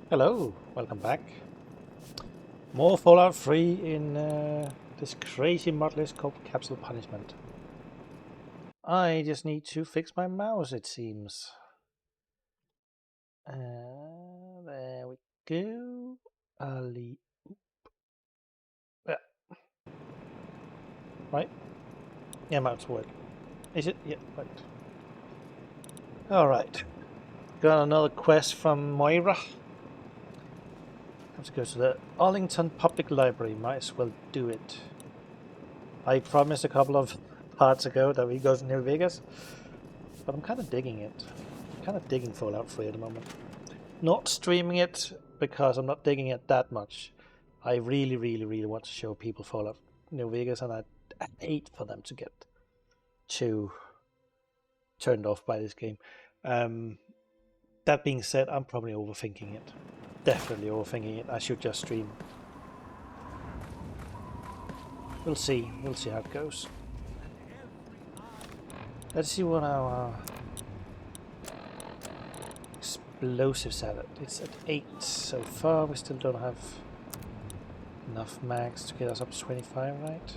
Hello, welcome back. More Fallout 3 in this crazy mod list called Capsule Punishment. I just need to fix my mouse, it seems. There we go. Ali. Yeah. Right? Yeah, mouse work. Is it? Yeah, right. Alright. Got another quest from Moira. Have to go to the Arlington Public Library. Might as well do it. I promised a couple of parts ago that we go to New Vegas, but I'm kind of digging it. I'm kind of digging Fallout 3 at the moment. Not streaming it because I'm not digging it that much. I really want to show people Fallout New Vegas, and I hate for them to get too turned off by this game. That being said, I'm probably overthinking it. Definitely overthinking it. I should just stream. We'll see. We'll see how it goes. Let's see what our explosives at it. It's at 8 so far. We still don't have enough mags to get us up to 25, right?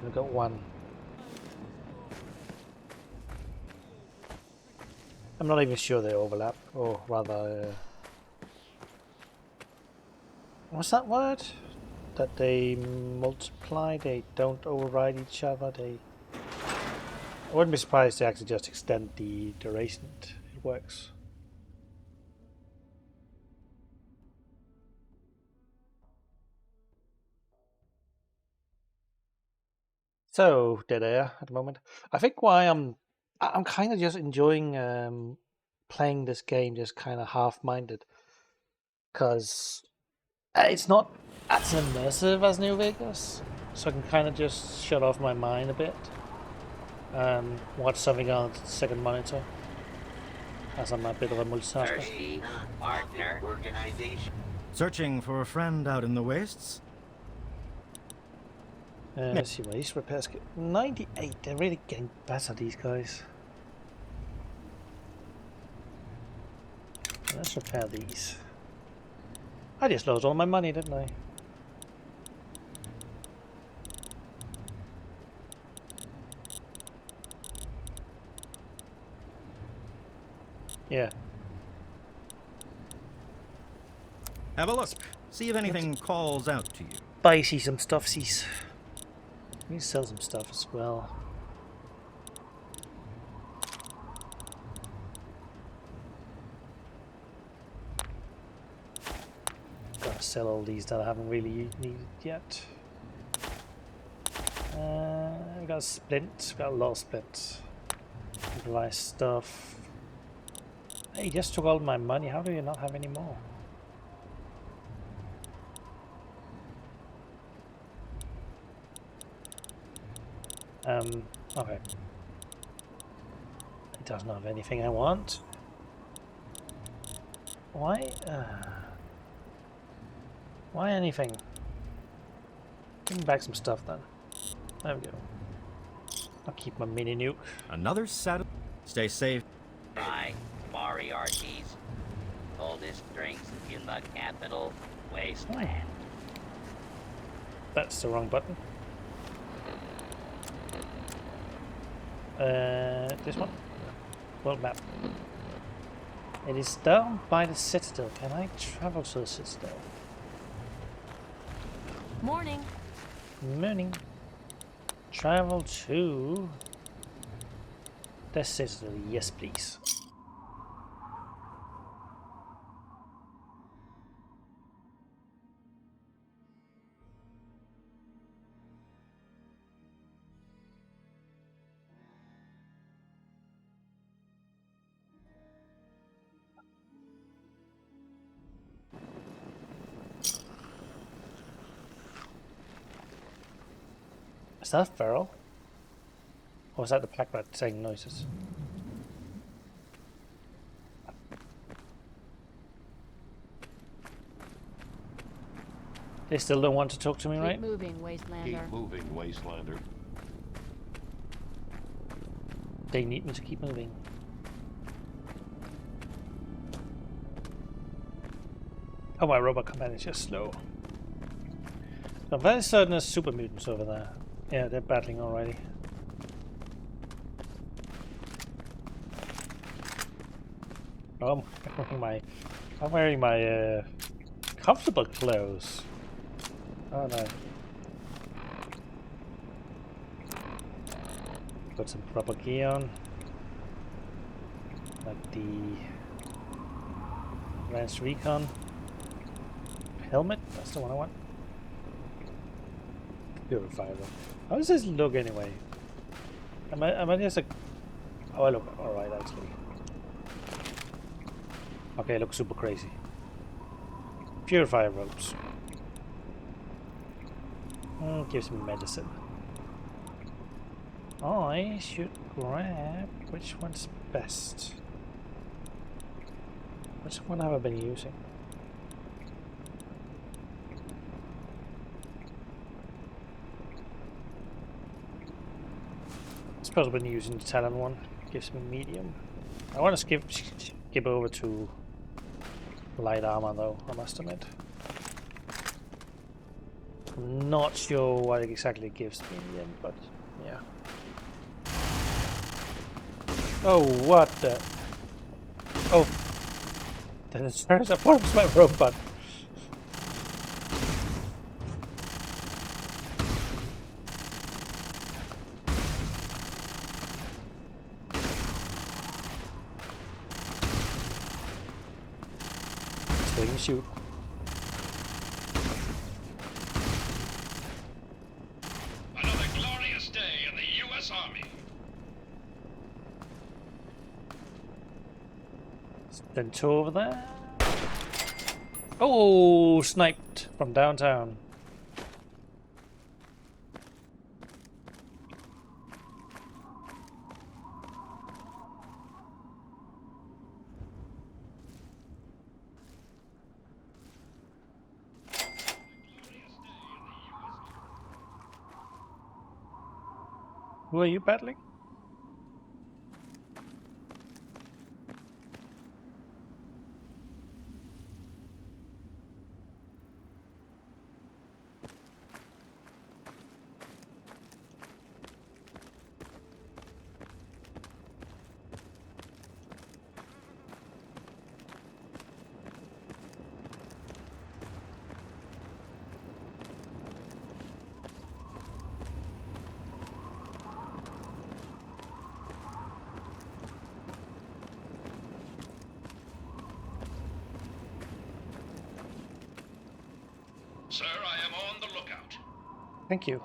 We've got 1. I'm not even sure they overlap, or rather, what's that word? That they multiply, they don't override each other, I wouldn't be surprised to actually just extend the duration it works. So, dead air at the moment. I think why I'm kind of just enjoying playing this game just kind of half-minded, because it's not as immersive as New Vegas, so I can kind of just shut off my mind a bit and watch something on the second monitor, as I'm a bit of a multitasker. Partner organization. Searching for a friend out in the wastes? Let's see what these repairs get. 98, they're really getting better, these guys. Let's repair these. I just lost all my money, didn't I? Yeah. Have a look. See if anything calls out to you. Buy some stuffsies. We need to sell some stuff as well. Gotta sell all these that I haven't really needed yet. We got a splint. We got a lot of splints. Device stuff. Hey, you just took all my money. How do you not have any more? Okay. It doesn't have anything I want. Why? Why anything? Give me back some stuff then. There we go. I'll keep my mini nuke. Another set. Stay safe. By Moriarty's oldest drinks in the capital wasteland. That's the wrong button. This one? World map. It is down by the citadel. Can I travel to the citadel? Morning. Morning. Travel to the citadel. Yes, please. Is that feral? Or is that the pack rat saying noises? They still don't want to talk to me, right? Keep moving, Wastelander. Keep moving, Wastelander. They need me to keep moving. Oh, my robot command is just slow. I'm very certain there's super mutants over there. Yeah, they're battling already. Oh, I'm wearing my comfortable clothes. Oh no. Put some proper gear on. Like the Advanced Recon helmet. That's the one I want. Purifier. How does this look anyway? Am I just a... Oh, I look alright actually. Okay, I look super crazy. Purifier ropes. Gives me medicine. I should grab... Which one's best? Which one have I been using? I suppose I've been using the Talon one. Gives me medium. I want to skip over to light armor though, I must admit. I'm not sure what exactly it gives me in the end, but yeah. Oh, what the... Oh! There's a part of my robot. Swing shoot. Another glorious day in the U.S. Army. Then two over there. Oh, sniped from downtown. Who are you battling? Sir, I am on the lookout. Thank you.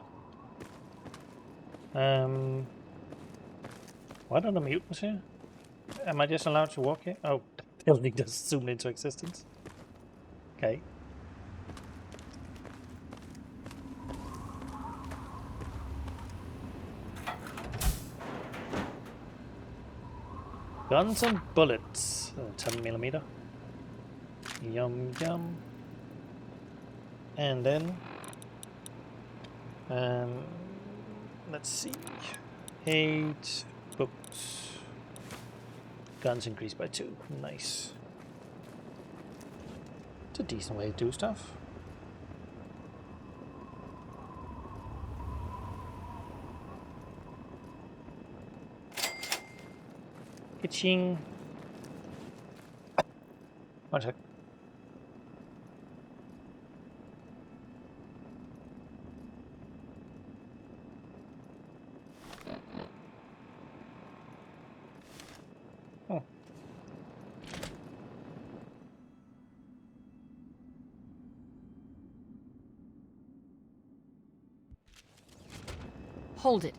What are the mutants here? Am I just allowed to walk here? Oh, the building just zoomed into existence. Okay. Guns and bullets. 10mm. Yum yum. And then let's see. 8 books. Guns increased by 2. Nice. It's a decent way to do stuff. Kitching. One sec. Hold it.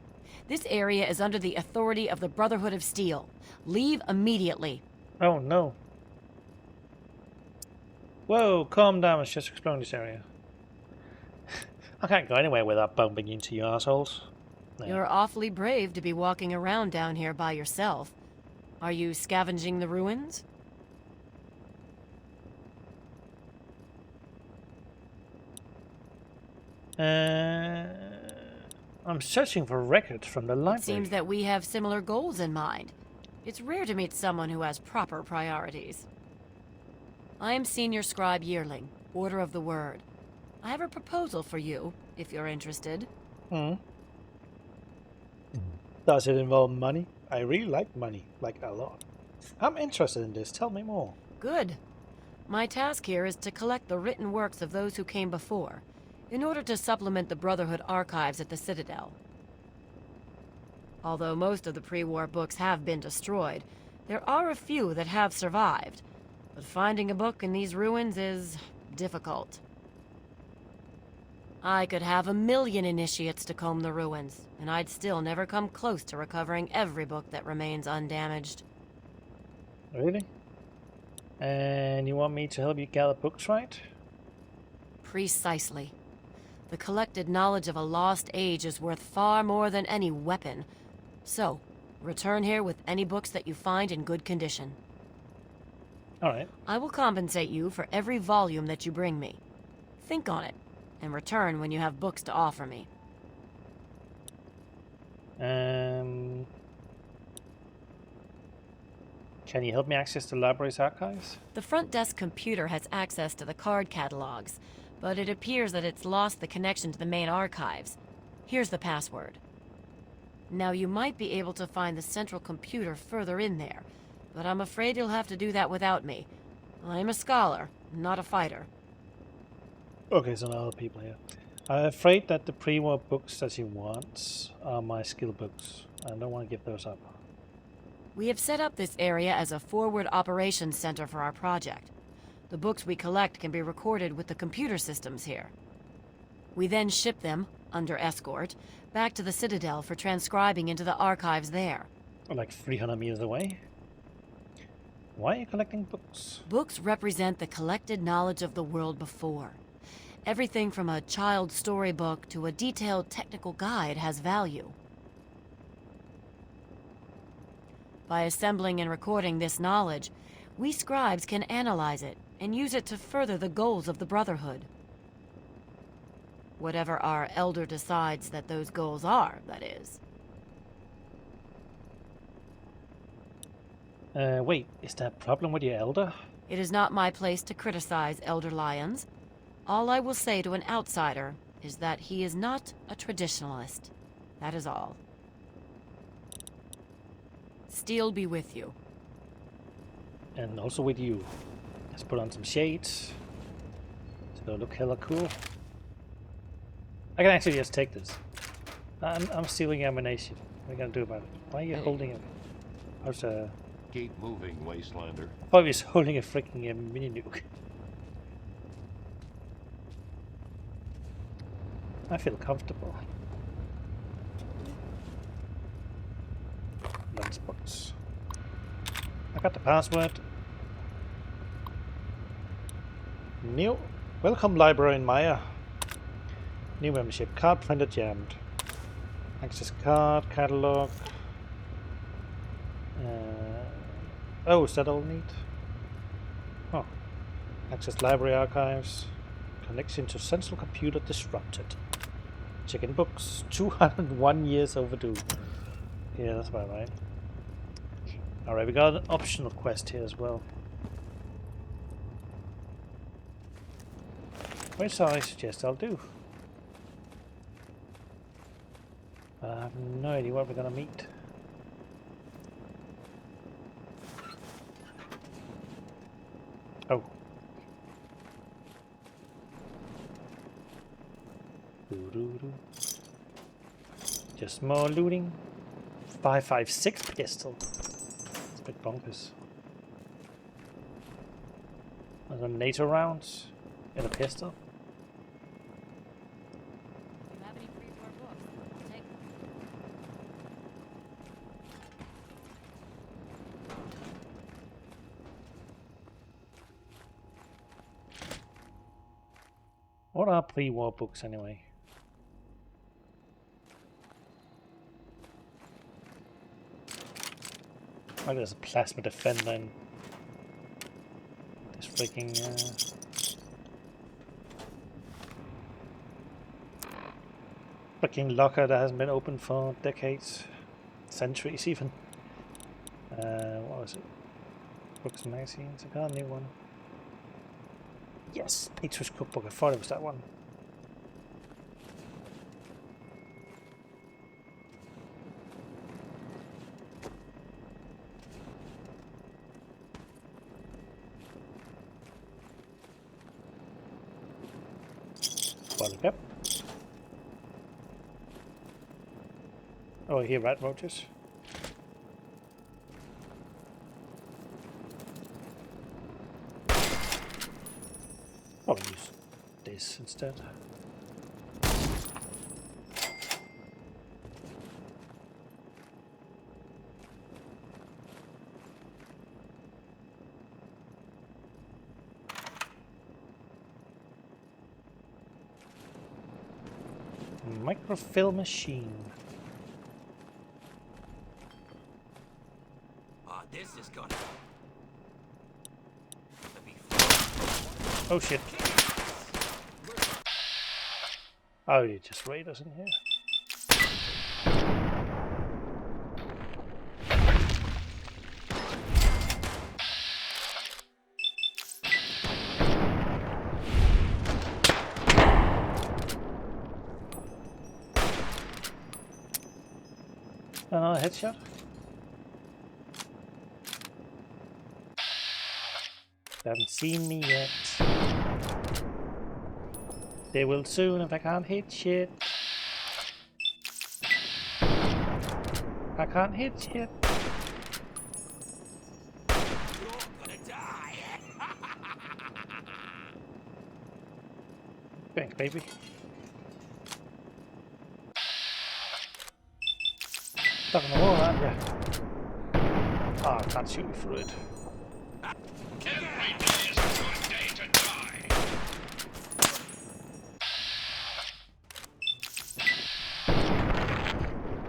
This area is under the authority of the Brotherhood of Steel. Leave immediately. Oh no. Whoa, calm down, it's just exploring this area. I can't go anywhere without bumping into you assholes. No. You're awfully brave to be walking around down here by yourself. Are you scavenging the ruins? I'm searching for records from the library. It seems that we have similar goals in mind. It's rare to meet someone who has proper priorities. I am Senior Scribe Yearling, Order of the Word. I have a proposal for you, if you're interested. Hmm. Does it involve money? I really like money, like a lot. I'm interested in this. Tell me more. Good. My task here is to collect the written works of those who came before, in order to supplement the Brotherhood archives at the Citadel. Although most of the pre-war books have been destroyed, there are a few that have survived. But finding a book in these ruins is difficult. I could have 1,000,000 initiates to comb the ruins, and I'd still never come close to recovering every book that remains undamaged. Really? And you want me to help you gather books, right? Precisely. The collected knowledge of a lost age is worth far more than any weapon. So, return here with any books that you find in good condition. Alright. I will compensate you for every volume that you bring me. Think on it, and return when you have books to offer me. Can you help me access the library's archives? The front desk computer has access to the card catalogs, but it appears that it's lost the connection to the main archives. Here's the password. Now, you might be able to find the central computer further in there, but I'm afraid you'll have to do that without me. I'm a scholar, not a fighter. Okay, so now other people here. I'm afraid that the pre-war books that he wants are my skill books. I don't want to give those up. We have set up this area as a forward operations center for our project. The books we collect can be recorded with the computer systems here. We then ship them, under escort, back to the Citadel for transcribing into the archives there. Like 300 meters away? Why are you collecting books? Books represent the collected knowledge of the world before. Everything from a child's storybook to a detailed technical guide has value. By assembling and recording this knowledge, we scribes can analyze it and use it to further the goals of the Brotherhood. Whatever our Elder decides that those goals are, that is. Wait, is there a problem with your elder? It is not my place to criticize Elder Lyons. All I will say to an outsider is that he is not a traditionalist. That is all. Steel be with you. And also with you. Let's put on some shades. It's gonna look hella cool. I can actually just take this. I'm stealing ammunition. What are you gonna do about it? Why are you holding it? How's Keep moving, Wastelander. I thought he was holding a freaking mini nuke. I feel comfortable. Lunchbox. I got the password. New. Welcome, librarian Maya. New membership. Card printer jammed. Access card. Catalog. Oh, is that all neat? Oh. Access library archives. Connection to central computer disrupted. Check-in books. 201 years overdue. Yeah, that's about right. Alright, we got an optional quest here as well. Which I suggest I'll do. I have no idea what we're gonna meet. Oh. Doo-doo-doo. Just more looting. 5.56 pistol. It's a bit bonkers. And some NATO rounds in a pistol. If you have any pre-war books, take them. What are pre-war books anyway? Oh, there's a plasma defender in this freaking locker that hasn't been opened for decades, centuries even. What was it? Books and magazines. I got a new one. Yes, Peter's cookbook. I thought it was that one. Bottle cap. Oh, here, rat roaches. I'll use this instead. Microfilm machine. This is gonna be Oh shit. Oh, you just raid us in here. Another headshot. They haven't seen me yet. They will soon if I can't hit shit. I can't hit shit. gonna die. Thanks, baby. Stuck in the wall, aren't you? Oh, I can't shoot you through it. Every day is a good day to die.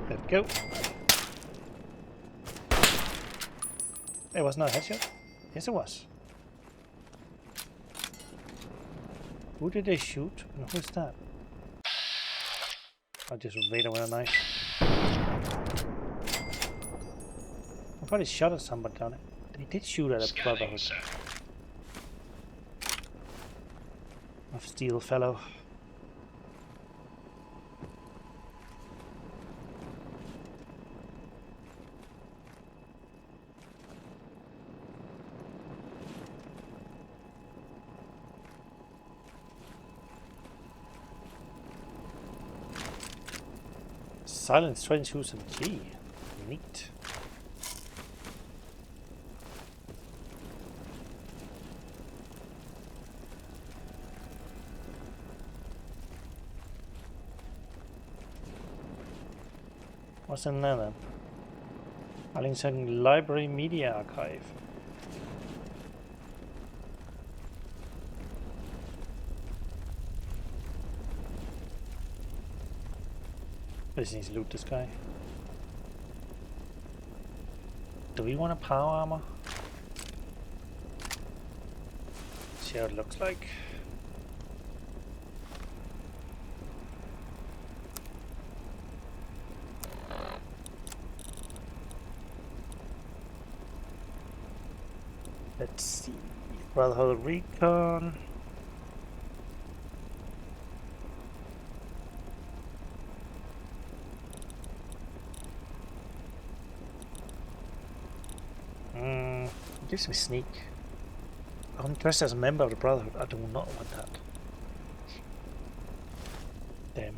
There we go. It was not a headshot? Yes, it was. Who did they shoot? And who's that? I just raid him with a knife. I probably shot at somebody down there. They did shoot at a Scanning, brotherhood sir. of steel fellow. Silence 22 some G. Neat. What's in there then? Arlington Library Media Archive. I just need to loot this guy. Do we want a power armor? See how it looks like. Let's see. Brotherhood Recon. Gives me sneak. I'm dressed as a member of the Brotherhood. I do not want that. Damn.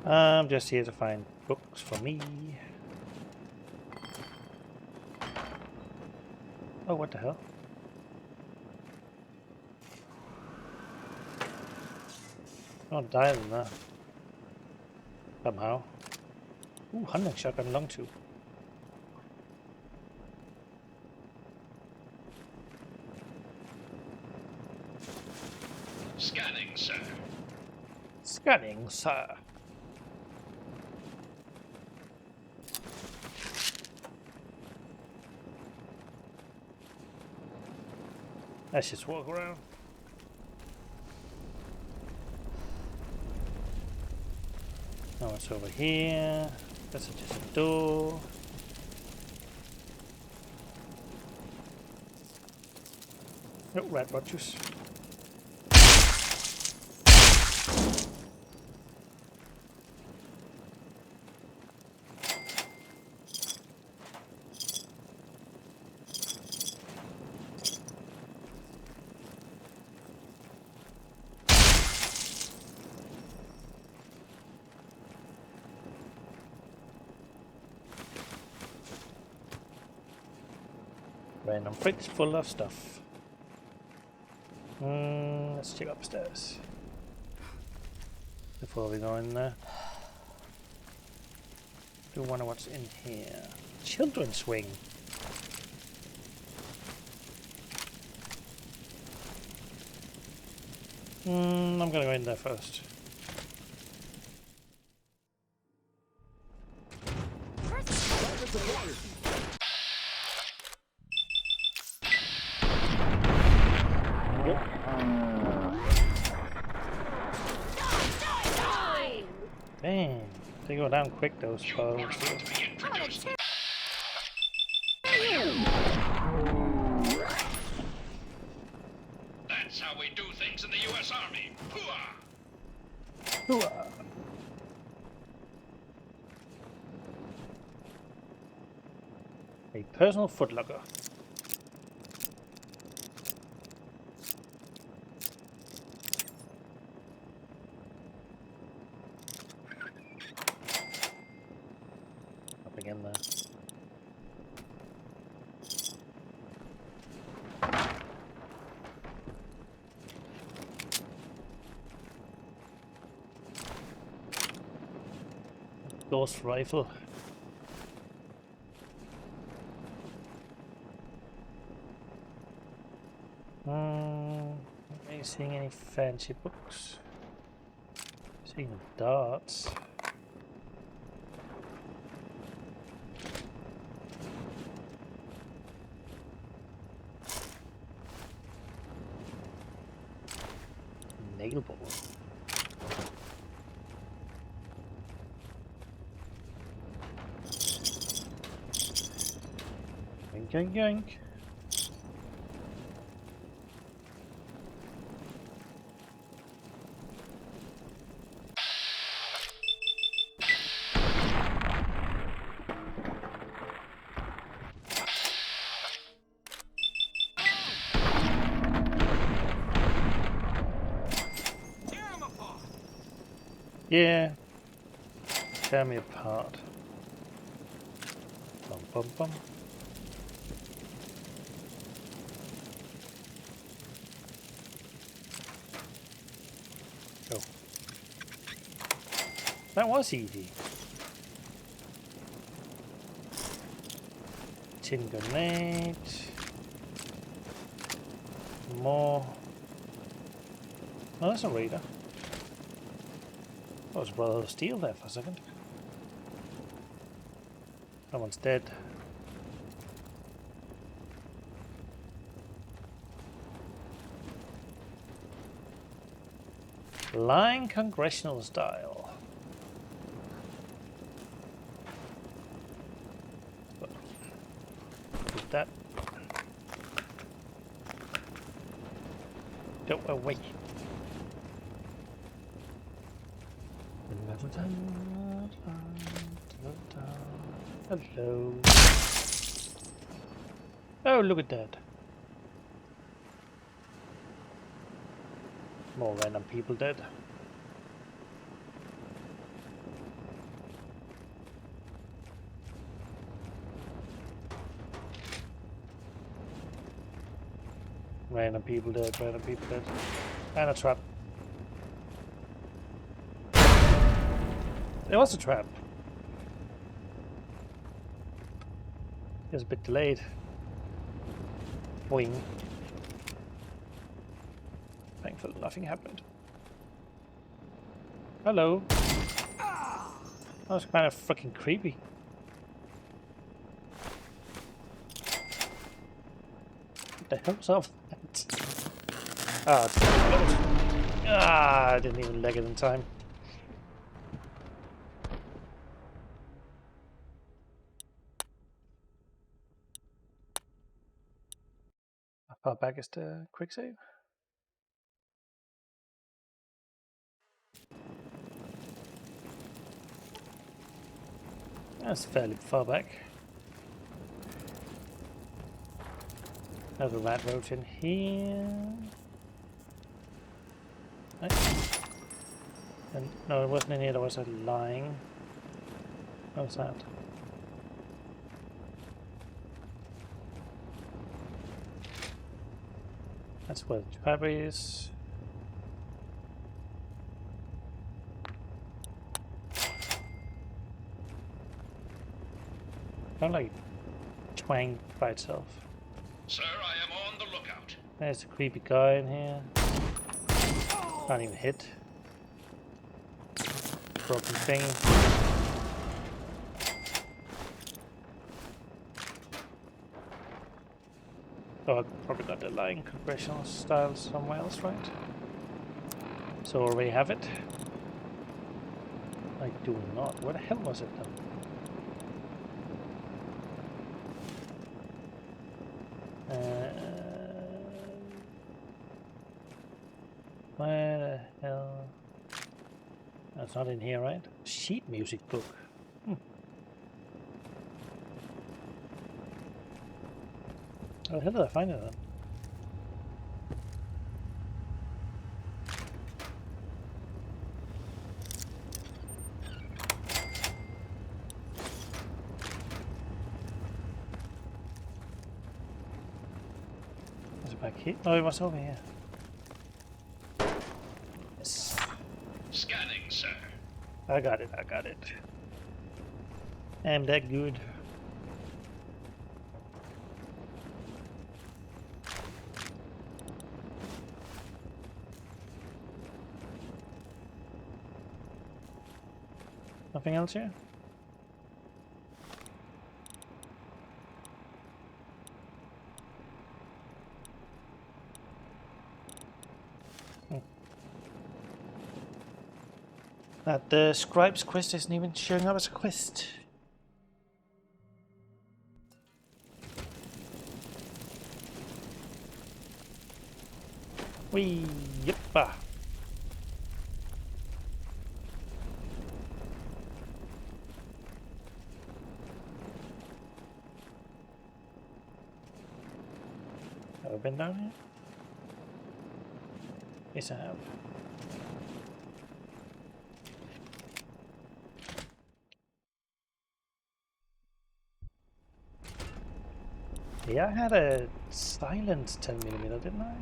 I'm just here to find books for me. Oh, what the hell? I'll die in that. Somehow. Ooh, hunting shotgun long tube. Scanning, sir. Scanning, sir. Let's just walk around. Now it's over here. That's just a door. Oh, rat rogers. Random fridge full of stuff. Let's check upstairs before we go in there. Do wonder what's in here. Children's wing. I'm gonna go in there first. Man, they go down quick, those foes. That's how we do things in the U.S. Army. Hooah! Hooah. A personal footlocker. Nothing in there. Ghost rifle. Are you seeing any fancy books? Seeing darts. Nail ball. Yoink, yoink, yoink. Yeah. Tear me apart. Bum bum bum. Oh. That was easy. Tin grenade. More. Oh, that's a raider. I was Brother of Steel there for a second. That one's dead. Lying congressional style. With that. Don't away. Hello. Oh, look at that. More random people dead. Random people dead, random people dead. And a trap. There was a trap. It was a bit delayed. Boing. Thankfully nothing happened. Hello. That was kind of fucking creepy. What the hell's up? Ah, it's close. Ah, I didn't even leg it in time. How far back is the quick save? That's fairly far back. There's a rat roach in here. Nice. And no, it wasn't in here, there was a line. What was that? That's where the trap is. Kind of like twang by itself. Sir, I am on the lookout. There's a creepy guy in here. Can't even hit. Broken thing. Oh, I probably got the line congressional style somewhere else, right? So already have it. I do not. Where the hell was it then? Where the hell? That's not in here, right? Sheet music book. How the hell did I find it then? Was it back here? No, it was over here. Yes. Scanning, sir. I got it, I got it. I'm that good. Nothing else here? That the scribe's quest isn't even showing up as a quest. Wee, yippa. Have I been down here? Yes, I have. Yeah, I had a silent 10mm, didn't I?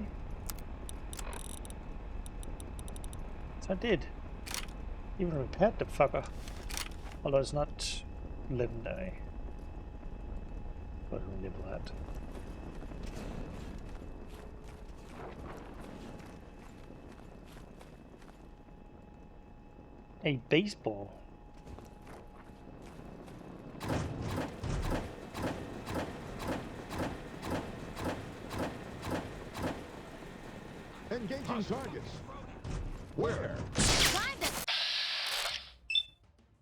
So I did. Even repaired the fucker. Although it's not legendary. But who knew that? A baseball. Engaging targets. Where?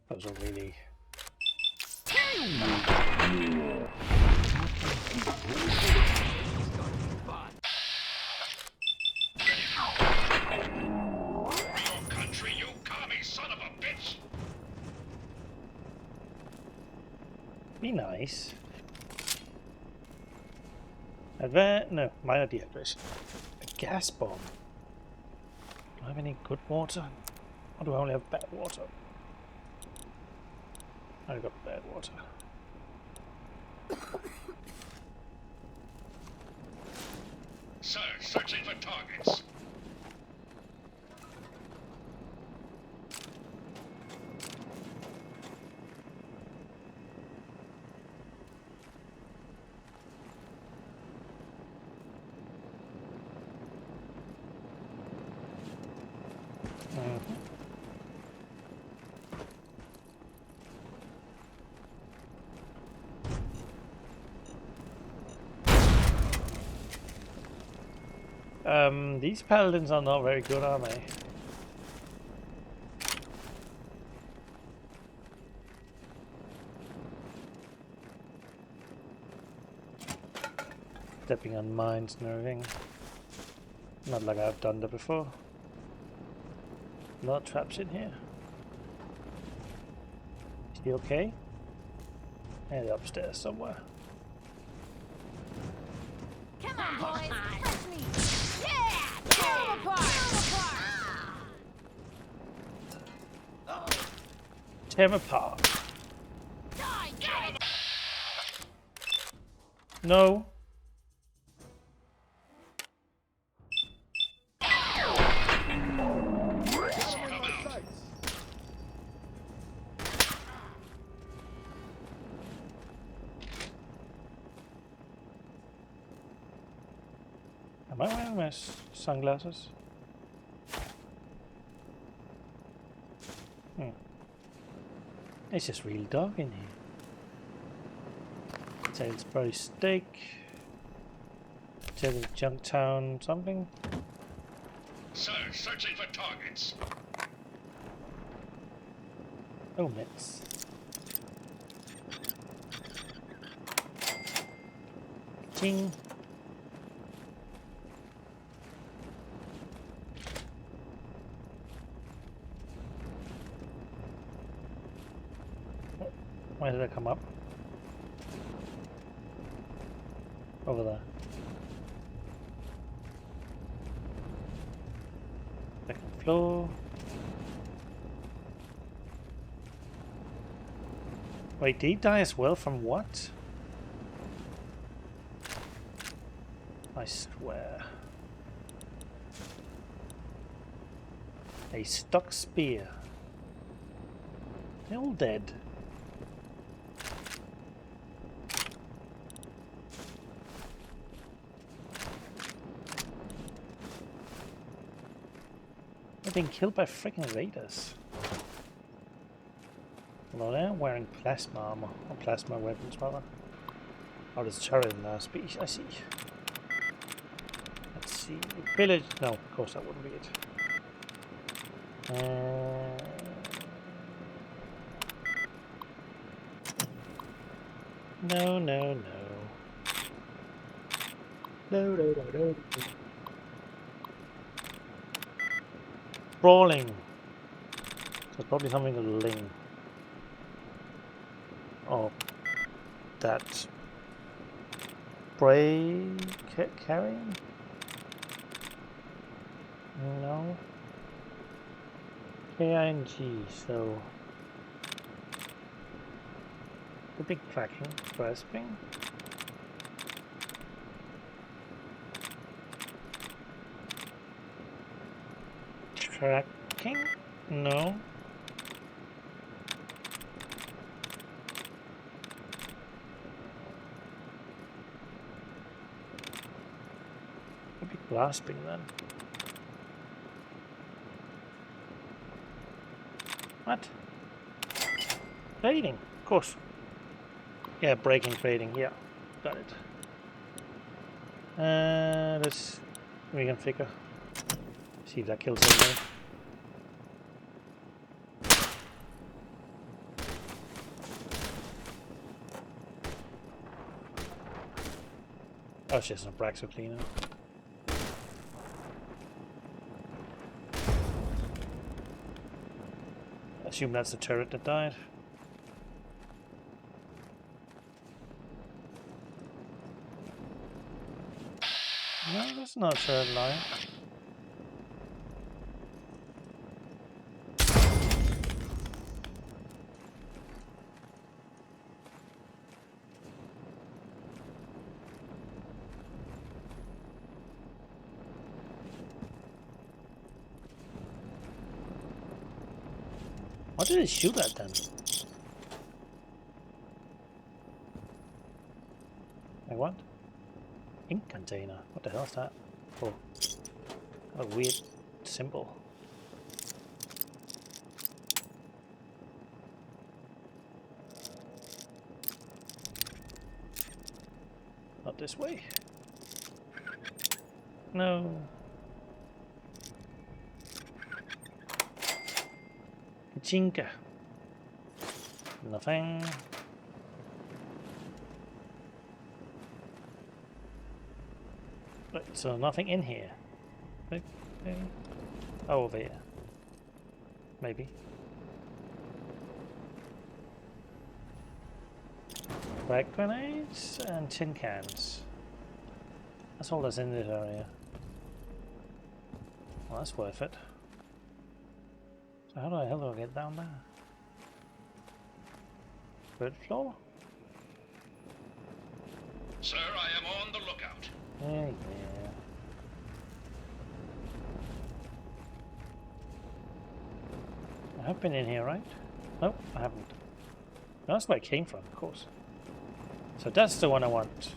Those are really... Your country, you commie son of a bitch! Be nice. No, minor dehydration. A gas bomb. Do I have any good water? Or do I only have bad water? I got bad water. Sir, searching for targets. These paladins are not very good, are they? Stepping on mines and everything. Not like I've done that before. No traps in here. Is he okay? And upstairs somewhere. Come on, boys. Touch me. Yeah! Tear 'em apart! Tear him apart. Die, die! No. Am I wearing my sunglasses? It's just real dark in here. Salisbury steak. Tale of Junktown something. Sir, searching for targets. Oh, mitts. Ching. Why did I come up? Over there. Second floor. Wait, did he die as well from what? I swear. A stock spear. They're all dead. They're being killed by freaking raiders. Well, they're wearing plasma armor, or plasma weapons rather. Oh, there's a turret in there. I see. Let's see. Village. No, of course that wouldn't be it. No, no, no. No. Brawling. So probably something with Ling. Oh, that spray carrying? No. KING, so the big tracking, grasping. Tracking? No. Maybe grasping then. What? Trading, of course. Yeah, breaking trading, yeah. Got it. Let's reconfigure. See if that kills everybody. Oh, it's just a Braxo cleaner. I assume that's the turret that died. No, that's not a turret line. What did it shoot at then? Like what? Ink container. What the hell is that? Oh, a weird symbol. Not this way. No. Jinka. Nothing. Right, so nothing in here. Okay. Oh, over here. Maybe. Frag grenades and tin cans. That's all that's in this area. Well, that's worth it. So how the hell do I get down there? Third floor? Sir, I am on the lookout. Yeah. I have been in here, right? No, I haven't. That's where it came from, of course. So that's the one I want.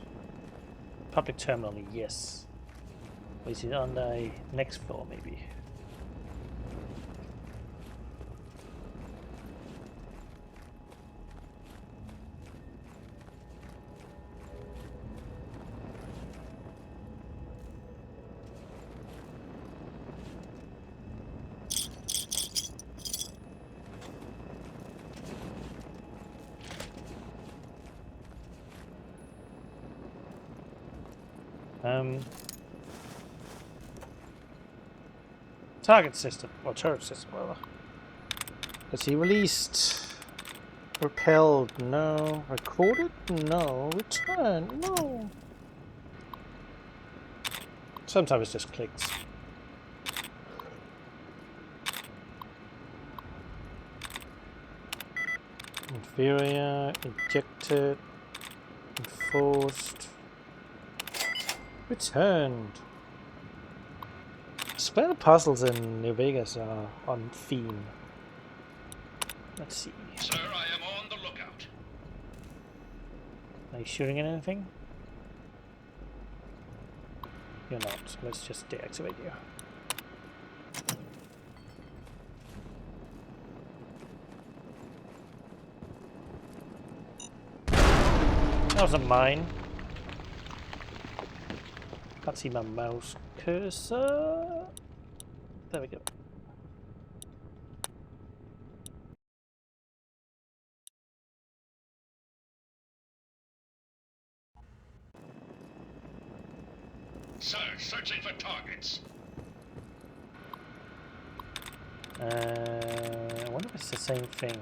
Public terminal, yes. Is it on the next floor, maybe? Target system, or turret system, whatever. Let's see, released. Repelled, no. Recorded, no. Returned, no. Sometimes it just clicks. Inferior, ejected, enforced. Returned. I swear the puzzles in New Vegas are on theme. Let's see. Sir, I am on the lookout. Are you shooting at anything? You're not. Let's just deactivate you. That wasn't mine. Can't see my mouse cursor. There we go. Sir, searching for targets. I wonder if it's the same thing.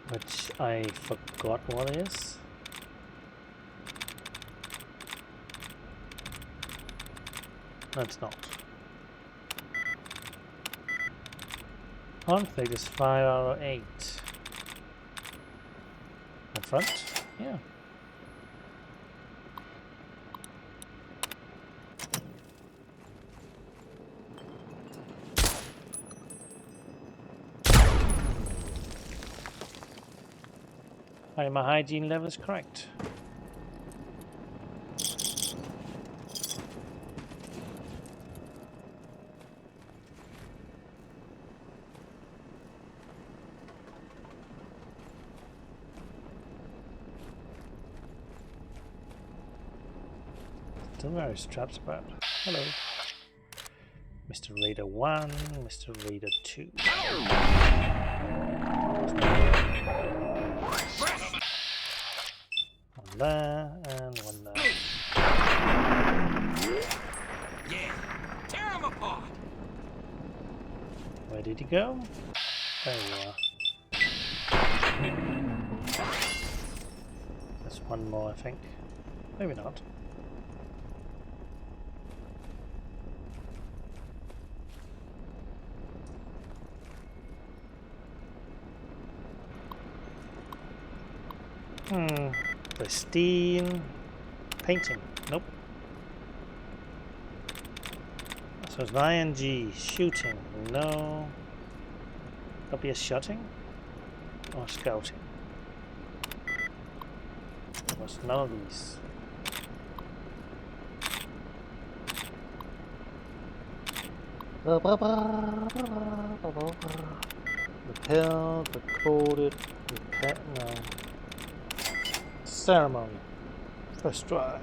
Which I forgot what it is. No, it's not. Conflict is 5 out of 8. In front? Yeah. My hygiene level is correct. Still various traps about. Hello. Mr. Raider 1, Mr. Raider 2. One there, and one there. Yeah, tear him apart. Where did he go? There you are. There's one more, I think. Maybe not. Pristine painting. Nope. So it's an ING. Shooting. No. That'll be a shooting? Or scouting? What's none of these? Repelled, recorded, no. Ceremony. First try.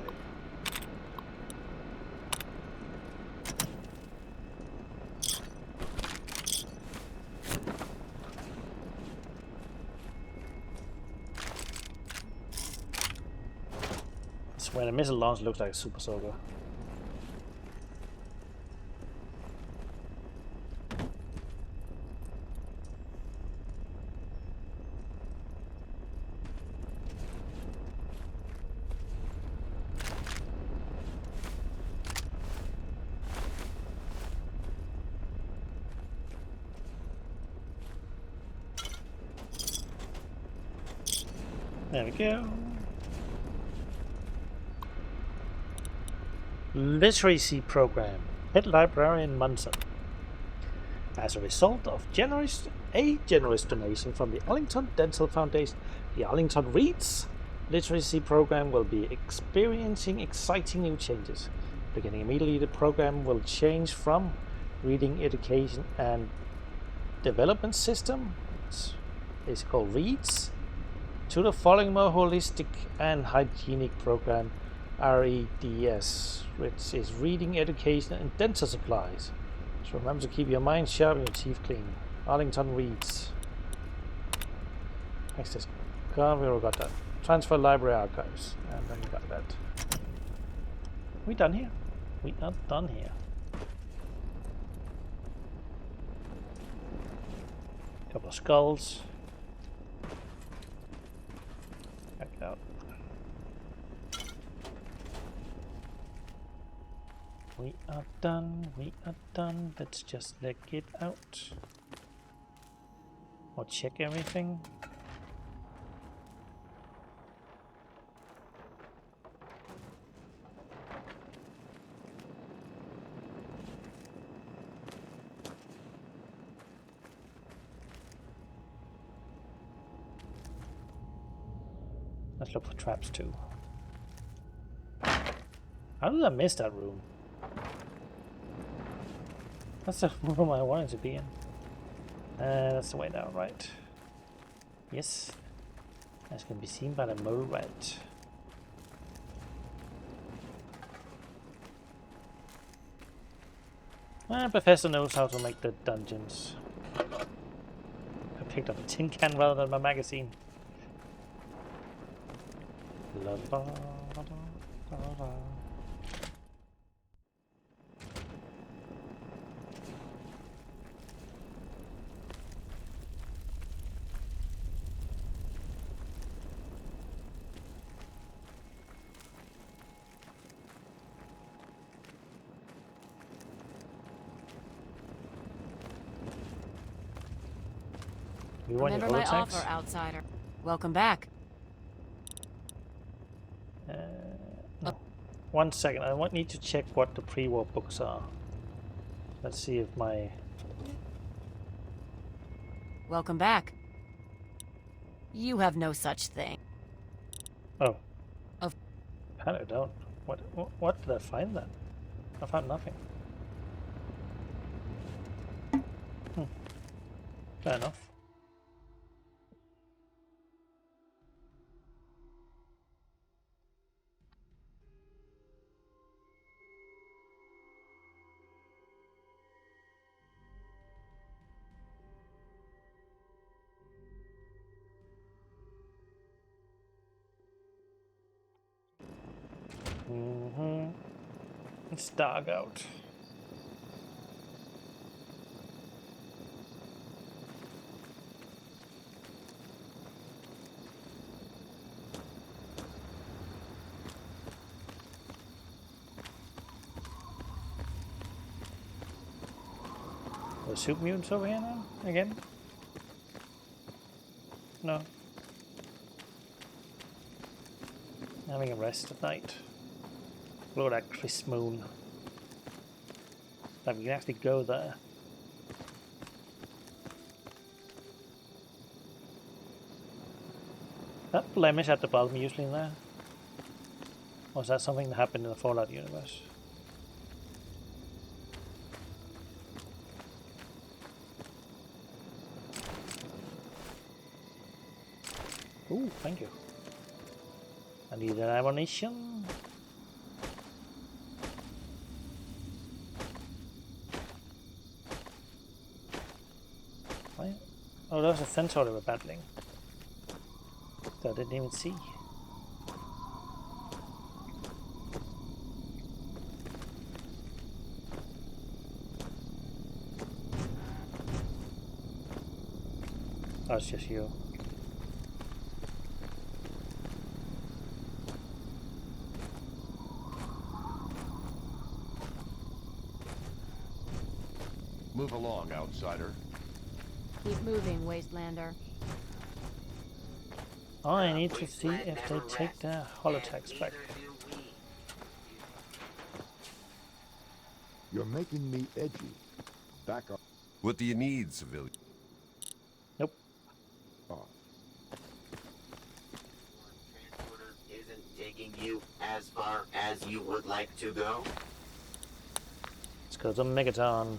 When a missile launch looks like a super soldier. There we go. Literacy program. Head librarian Munson. As a result of a generous donation from the Arlington Dental Foundation, the Arlington Reads literacy program will be experiencing exciting new changes. Beginning immediately, the program will change from reading education and development system, it's called Reads, to the following more holistic and hygienic program, REDS, which is Reading Education and Dental Supplies. So remember to keep your mind sharp and your teeth clean. Arlington Reads. Next is we already got that. Transfer library archives. And then we got that. We done here? We are done here. Couple of skulls. Check it out. We are done, we are done. Let's just let it out. Or check everything. Let's look for traps too. How did I miss that room? That's the room I wanted to be in. That's the way down, right? Yes. That's going to be seen by the mole rat. Professor knows how to make the dungeons. I picked up a tin can rather than my magazine. La, la, la, la, la. Remember my offer, outsider. Welcome back. No. 1 second, I need to check what the pre-war books are. Let's see if my... Welcome back. You have no such thing. Oh. Of... I don't. What did I find then? I found nothing. Fair enough. It's dark out. The soup mutants over here now? Again? No. Having a rest at night. Look at that crisp moon. Like we can actually go there. That blemish at the bottom usually in there? Or is that something that happened in the Fallout universe? Ooh, thank you. I need an ammunition. Right. Oh, that was a centaur they were battling. That I didn't even see. That's just you. Move along, outsider. Keep moving, Wastelander. I need to see if they take their holotags back. You're making me edgy. Back up. What do you need, civilian? Nope. Off. Transporter isn't taking you as far as you would like to go. Let's go to Megaton.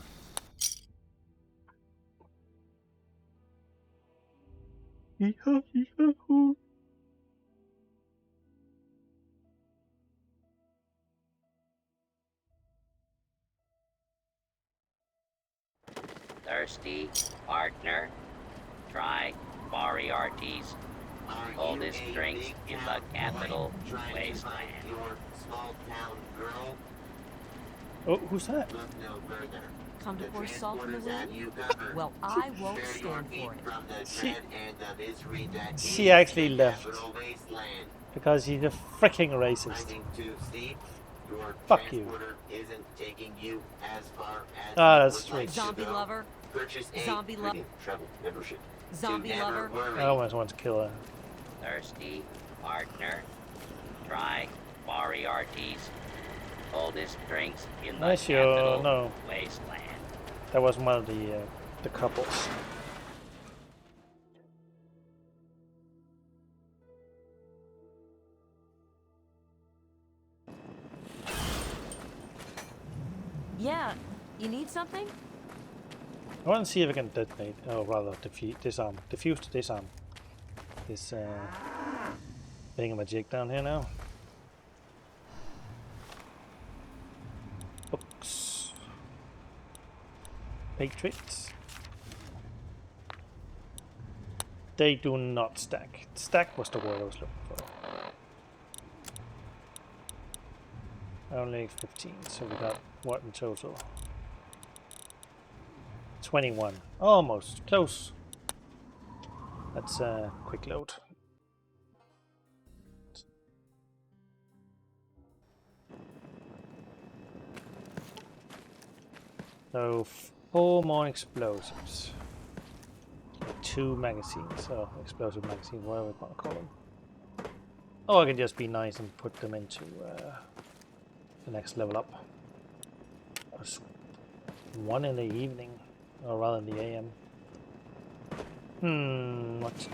Thirsty, partner? Try Moriarty's oldest drinks in the capital wasteland. Your small town girl? Oh, who's that? Look no further. Come to pour salt in the Transporters wound? have you covered. Well, I won't Very stand feet for it. from the She- dread end of misery that she is actually the left. capital wasteland. Because he's a freaking I racist. think too steep. Your Fuck you. transporter isn't taking you as far as Ah, you that's would like racist. to Zombie go. lover? Purchase a Zombie lo- premium travel membership. Zombie to never lover? worry. I almost want to kill her. Thirsty, partner? Try Moriarty's oldest drinks in the Nice, capital no. wasteland. That was one of the couples. Yeah, you need something? I want to see if I can detonate, or rather disarm, defuse to disarm this thingamajig down here now. Books. Patriots. They do not stack. Stack was the word I was looking for. Only 15, so we got what in total? 21. Almost. Close. That's a quick load. So 4 more explosives. 2 magazines, or explosive magazines, whatever you want to call them. Or I can just be nice and put them into the next level up. There's 1 in the evening, or rather in the AM. What to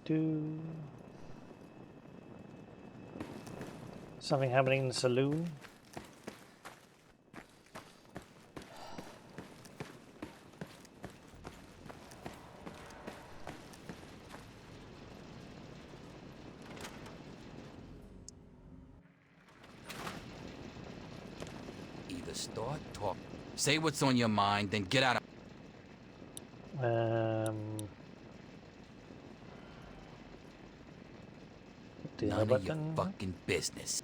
do? Something happening in the saloon. Either start talk, say what's on your mind, then get out of. None of your fucking business.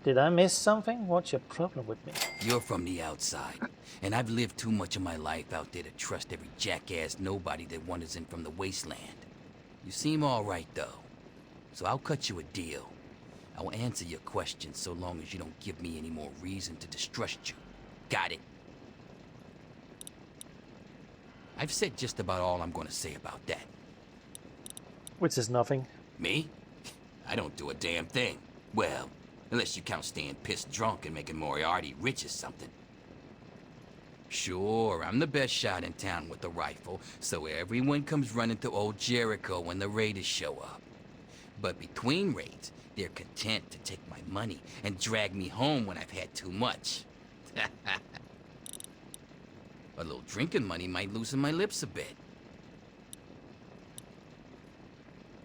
Did I miss something? What's your problem with me? You're from the outside, and I've lived too much of my life out there to trust every jackass nobody that wanders in from the wasteland. You seem all right, though, so I'll cut you a deal. I'll answer your questions so long as you don't give me any more reason to distrust you. Got it? I've said just about all I'm gonna say about that. Which is nothing. Me? I don't do a damn thing. Well, unless you count staying pissed drunk and making Moriarty rich or something. Sure, I'm the best shot in town with a rifle, so everyone comes running to old Jericho when the raiders show up. But between raids, they're content to take my money and drag me home when I've had too much. A little drinking money might loosen my lips a bit.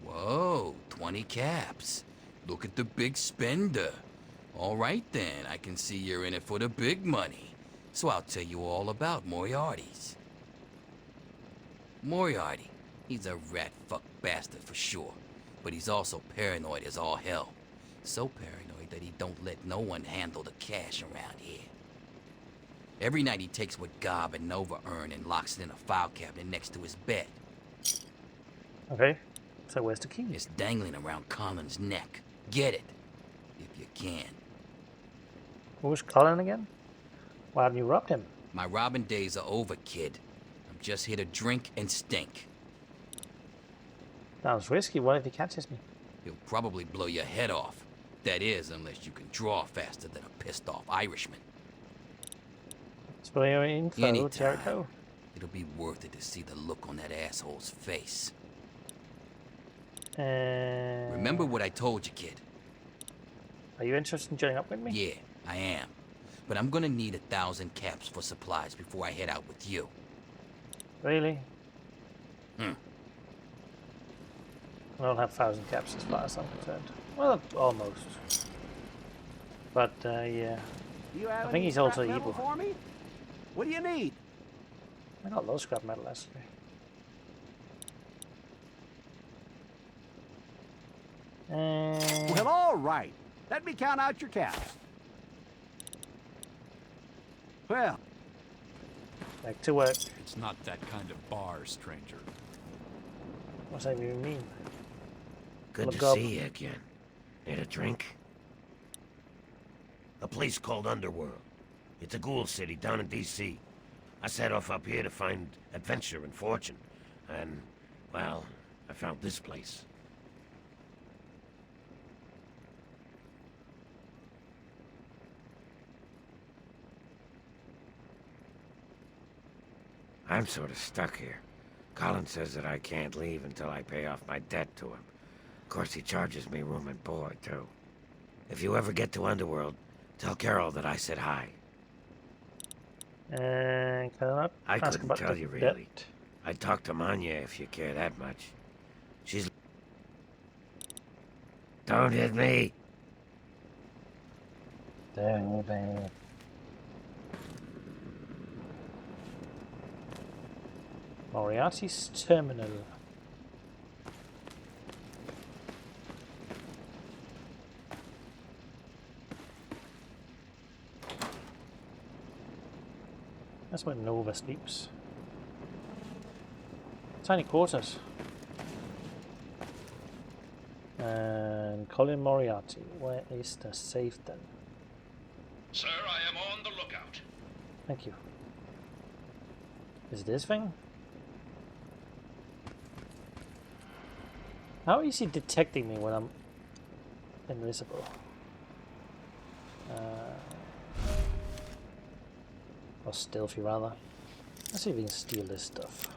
Whoa, 20 caps. Look at the big spender. All right then, I can see you're in it for the big money. So I'll tell you all about Moriarty's. Moriarty, he's a rat-fuck bastard for sure. But he's also paranoid as all hell. So paranoid that he don't let no one handle the cash around here. Every night he takes what Gob and Nova earn and locks it in a file cabinet next to his bed. Okay. So where's the key? It's dangling around Colin's neck. Get it, if you can. Who's Colin again? Why haven't you robbed him? My robbing days are over, kid. I'm just here to drink and stink. Sounds risky. What if he catches me? He'll probably blow your head off. That is, unless you can draw faster than a pissed off Irishman. For your info, Anytime. Jericho. It'll be worth it to see the look on that asshole's face. Remember what I told you, kid? Are you interested in joining up with me? Yeah, I am. But I'm gonna need 1,000 caps for supplies before I head out with you. Really? Hmm. I don't have 1,000 caps as far as I'm concerned. Well, almost. But, yeah. You have I think any he's also scrap metal evil. for me? What do you need? I got low scrap metal, actually. Well, all right. Let me count out your caps. Well, Back to work. It's not that kind of bar, stranger. What's that even mean? Good Look to up. see you again. Need a drink? A place called Underworld. It's a ghoul city down in D.C. I set off up here to find adventure and fortune. And, well, I found this place. I'm sort of stuck here. Colin says that I can't leave until I pay off my debt to him. Of course, he charges me room and board, too. If you ever get to Underworld, tell Carol that I said hi. Can I I ask couldn't about tell the you, really. debt? I'd talk to Manya if you care that much. She's... Don't hit me! Dang, dang. Moriarty's terminal. That's where Nova sleeps. Tiny quarters. And Colin Moriarty. Where is the safe then? Sir, I am on the lookout. Thank you. Is it this thing? How is he detecting me when I'm invisible? Or stealthy rather. Let's see if we can steal this stuff.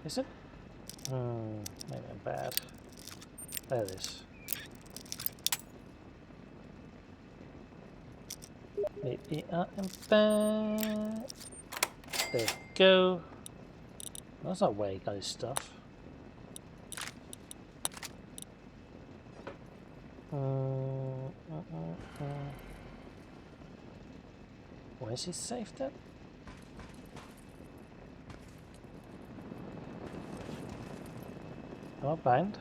Is it? Maybe I'm bad. There it is. Maybe I am bad. There we go. That's not where he got his stuff. Where's his safe then? Oh, bind.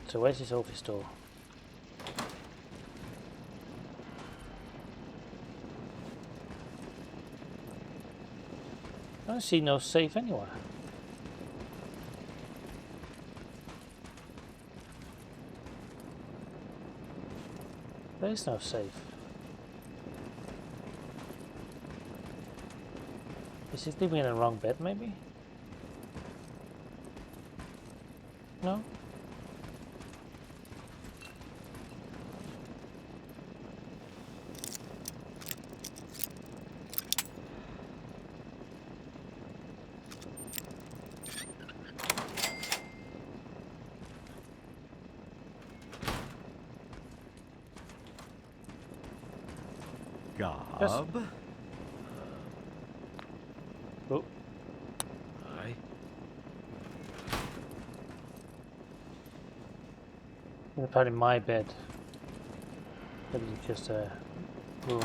So where's his office door? I don't see no safe anywhere. There is no safe. Is he sleeping in the wrong bed maybe? No? Yes. Hub? Oh, Aye. it's probably my bed. Maybe it's just a room.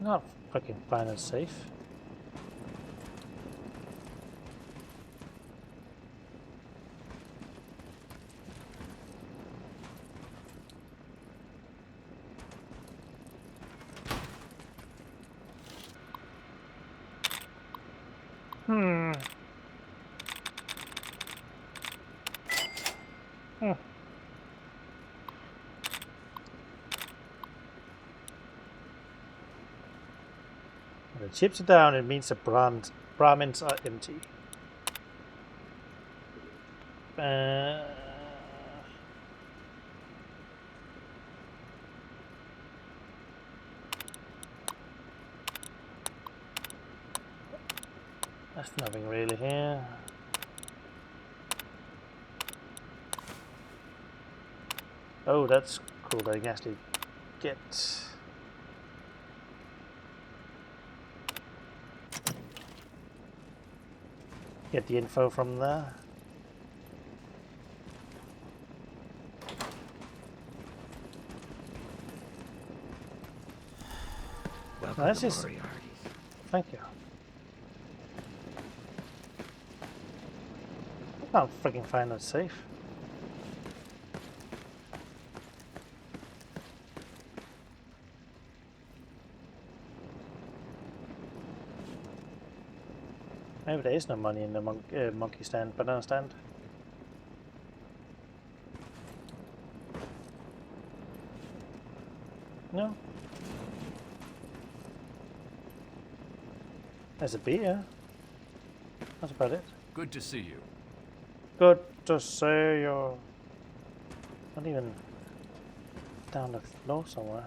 Not fucking fine and safe. Hmm. Hmm. When the chips are down, it means the Brahmins are empty. There's nothing really here. Oh, that's cool that I can actually get the info from there. Welcome This to is- Moriarty's. Thank you. I can't freaking find that safe. Maybe there is no money in the monkey stand, banana stand. No. There's a beer. That's about it. Good to see you. Good to see you. Not even down the floor somewhere.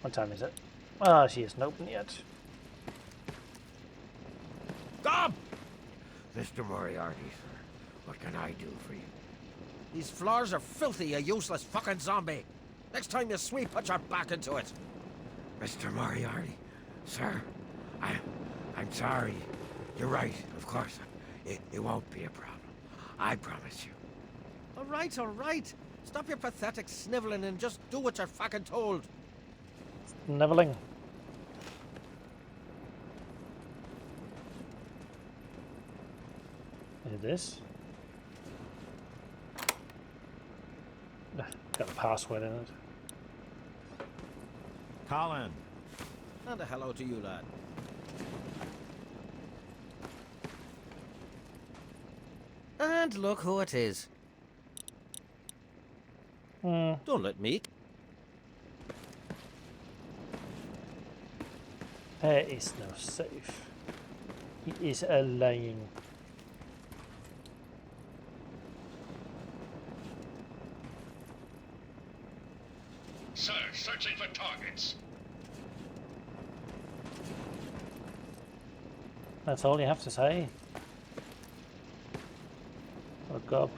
What time is it? Ah, she isn't open yet. Stop! Mr. Moriarty, sir. What can I do for you? These floors are filthy, you useless fucking zombie. Next time you sweep, put your back into it. Mr. Moriarty, sir. I'm sorry. You're right, of course. It won't be a problem. I promise you. All right. Stop your pathetic sniveling and just do what you're fucking told. Nibbling. Is it this? Got a password in it. Colin. And a hello to you, lad. And look who it is. Don't let me. There is no safe. He is lying. Sir, searching for targets. That's all you have to say. Or gob.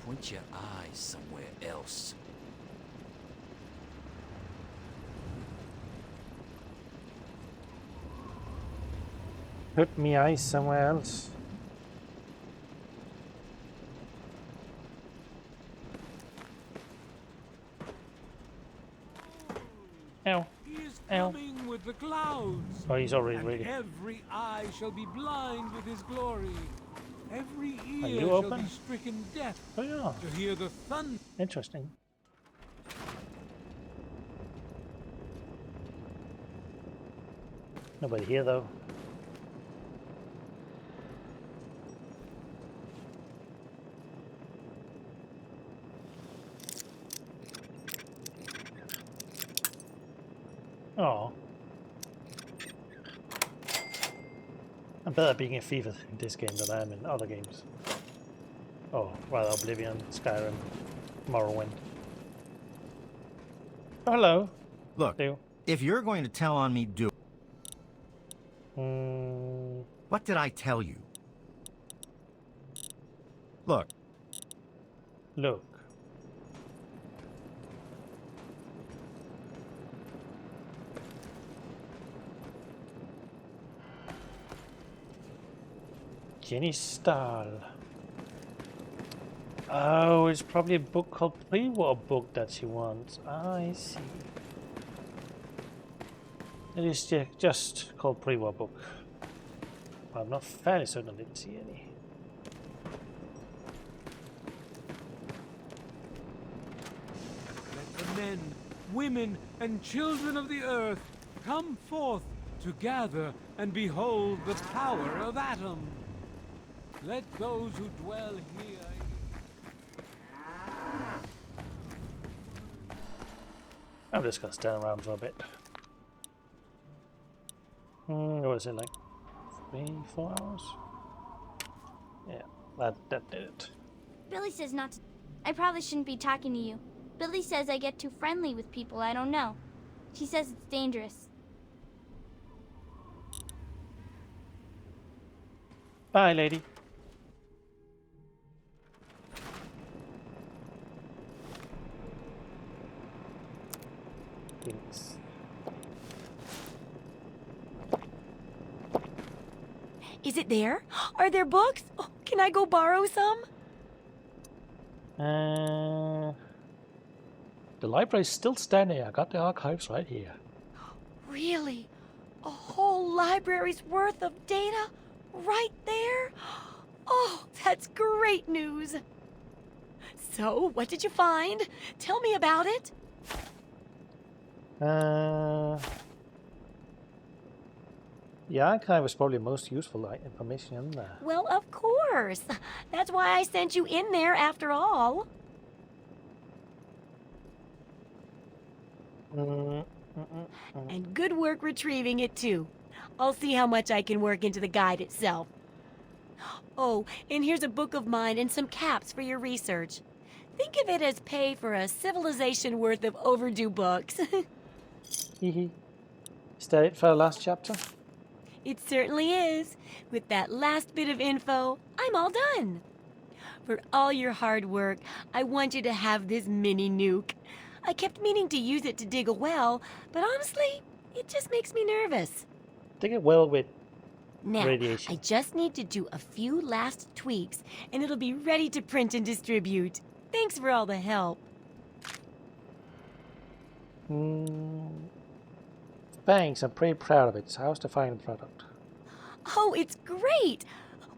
Point your eyes somewhere else. Put me eyes somewhere else. Ow. He is Ow. coming with the clouds. Oh, he's already and ready. every eye shall be blind with his glory. Every Are ear you shall open? be stricken deaf Oh yeah. to hear the thunder. Interesting. Nobody here though. Oh. I'm better being a thief in this game than I am in other games. Oh, rather Oblivion, Skyrim, Morrowind. Oh, hello. Look, Leo. if you're going to tell on me, do it. Mm, What did I tell you? Look. look. Jenny Stahl. Oh, it's probably a book called Pre-War Book that she wants. I see. It is just called Pre-War Book. I'm not fairly certain I didn't see any. Let the men, women, and children of the earth come forth to gather and behold the power of Atom. Let those who dwell here... I'm just gonna stand around for a bit. What was it, like 3-4 hours? Yeah, that did it. Billy says not to... I probably shouldn't be talking to you. Billy says I get too friendly with people I don't know. She says it's dangerous. Bye, lady. Things. Is it there? Are there books? Oh, can I go borrow some? The library's still standing. I got the archives right here. Really? A whole library's worth of data? Right there? Oh, that's great news. So, what did you find? Tell me about it. The archive was probably the most useful information in there. Well, of course. That's why I sent you in there after all. And good work retrieving it, too. I'll see how much I can work into the guide itself. Oh, and here's a book of mine and some caps for your research. Think of it as pay for a civilization worth of overdue books. Hehe. Is that it for the last chapter? It certainly is. With that last bit of info, I'm all done. For all your hard work, I want you to have this mini nuke. I kept meaning to use it to dig a well, but honestly, it just makes me nervous. Dig it well with Now, radiation. I just need to do a few last tweaks, and it'll be ready to print and distribute. Thanks for all the help. Thanks, I'm pretty proud of it. So how's the final product? Oh, it's great!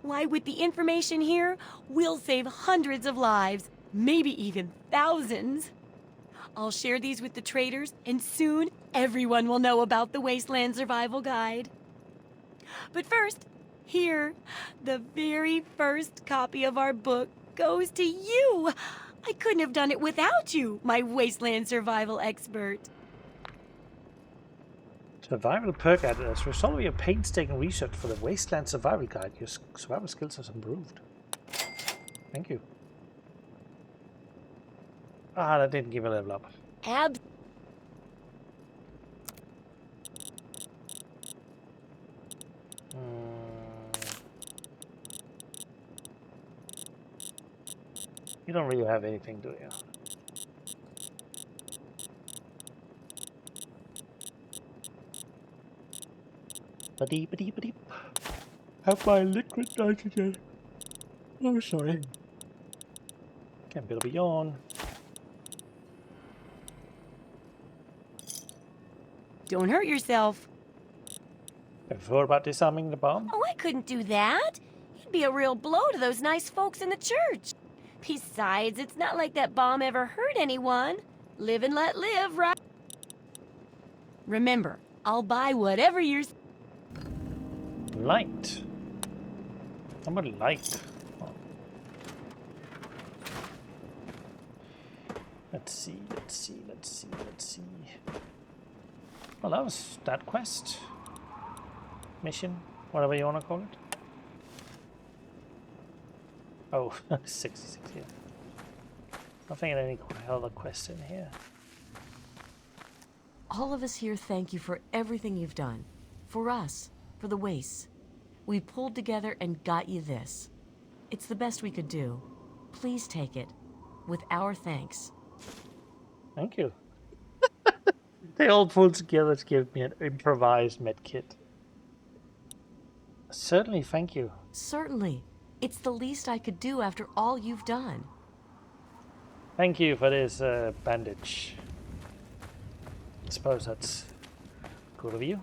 Why, with the information here, we'll save hundreds of lives, maybe even thousands. I'll share these with the traders, and soon everyone will know about the Wasteland Survival Guide. But first, here, the very first copy of our book goes to you. I couldn't have done it without you, my Wasteland Survival expert. Survival perk added. As a result of your painstaking research for the Wasteland Survival Guide, your survival skills have improved. Thank you. Ah, that didn't give a level up. You don't really have anything, do you? Ba-dee. Have my liquid nitrogen. Oh, sorry. Can't build a yawn. Don't hurt yourself. Have you thought about disarming the bomb? Oh, I couldn't do that. It'd be a real blow to those nice folks in the church. Besides, it's not like that bomb ever hurt anyone. Live and let live, right? Remember, I'll buy whatever you're... Light. Somebody light. Oh. Let's see. Well, that was that quest. Mission. whatever you want to call it. Oh, 66 here. I think any other quest in here. All of us here thank you for everything you've done. For us, for the wastes. We pulled together and got you this. It's the best we could do. Please take it. With our thanks. Thank you. They all pulled together to give me an improvised medkit. Certainly, thank you. Certainly. It's the least I could do after all you've done. Thank you for this bandage. I suppose that's good of you.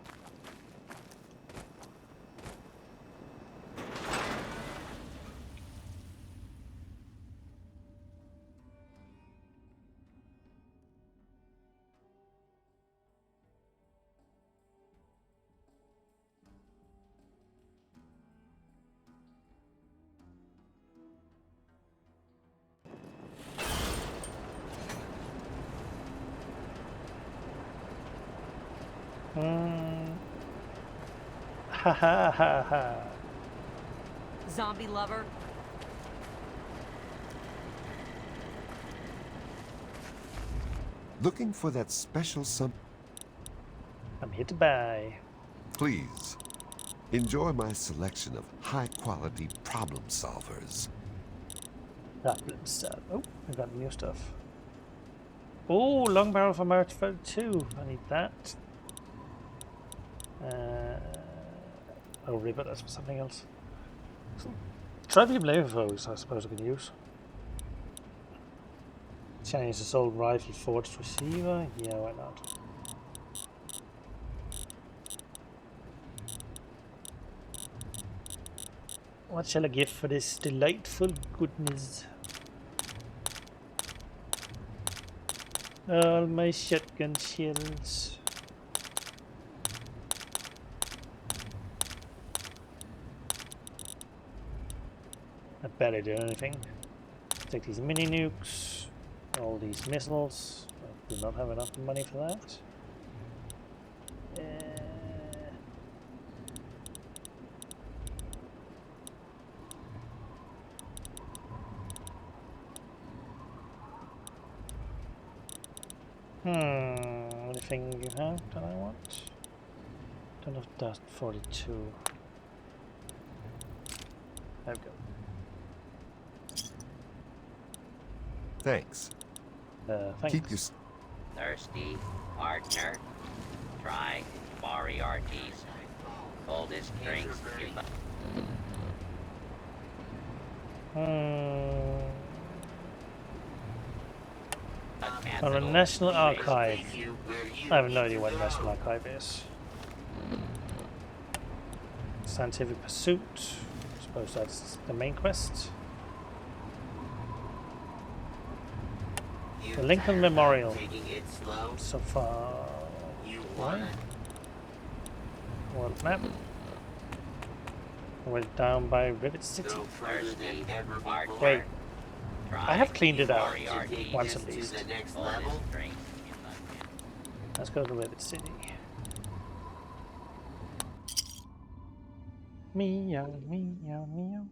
Ha ha ha ha. Zombie lover. Looking for that special I'm here to buy. Please, enjoy my selection of high-quality problem solvers. Problem solver. Oh, I got new stuff. Oh, long barrel from March 32. I need that. Oh, ribbon, that's for something else. Traffic flamethrowers, I suppose I can use. Chinese assault rifle forged receiver. Yeah, why not? What shall I give for this delightful goodness? All my shotgun shells. I barely do anything. Take these mini nukes, all these missiles. I do not have enough money for that. Anything you have that I want? Don't have dust 42. There we go. Thanks. Thanks. Keep your... Thirsty, partner. Try Moriarty's coldest drinks. On the National Archive. I have no idea what the National Archive is. Scientific Pursuit. I suppose that's the main quest. The Lincoln Memorial. So far. Right. World map. We're down by Rivet City. Wait. I have cleaned it out once at least. Let's go to Rivet City. Meow, meow, meow, meow.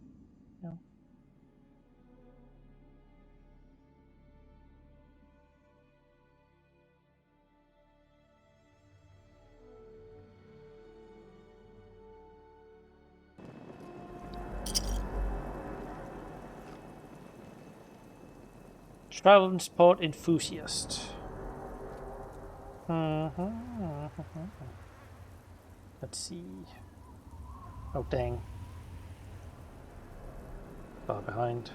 Travel and sport enthusiast. Let's see. Oh dang. Far behind.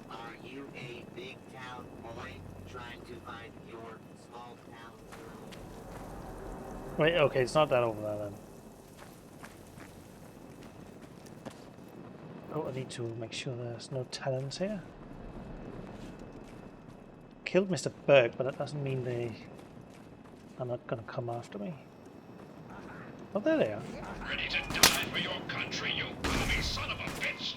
Are you a big town boy trying to find your small town girl? Wait, okay, it's not that over there then. Oh, I need to make sure there's no talents here. Killed Mr. Berg, but that doesn't mean they are not gonna come after me. Oh, there they are. Ready to die for your country, you gloomy son of a bitch!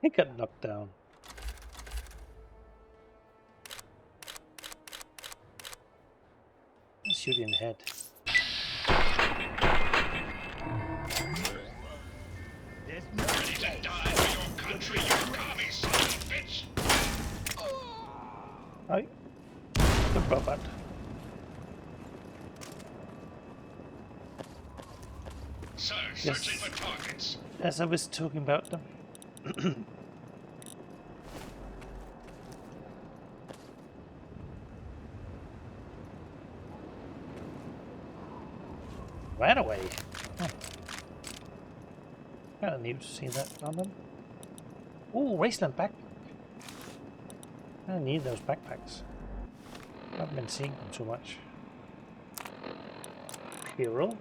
He got knocked down. Shoot you in the head. Ready to die for your country, you commie son of a bitch! Aye. Good robot. Sir, searching for targets. As I was talking about them. Right away. Oh. Kind of neat to see that on them. Ooh, Wasteland backpack. I need those backpacks. I haven't been seeing them too much. Hero.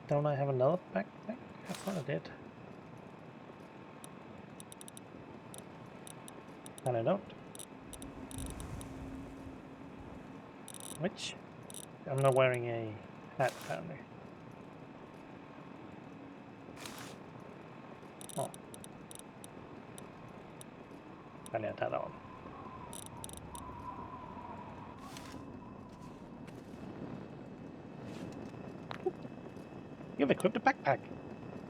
Don't I have another backpack? I thought I did. And I don't. Which? I'm not wearing a hat apparently. Oh. I need that on. You've equipped a backpack.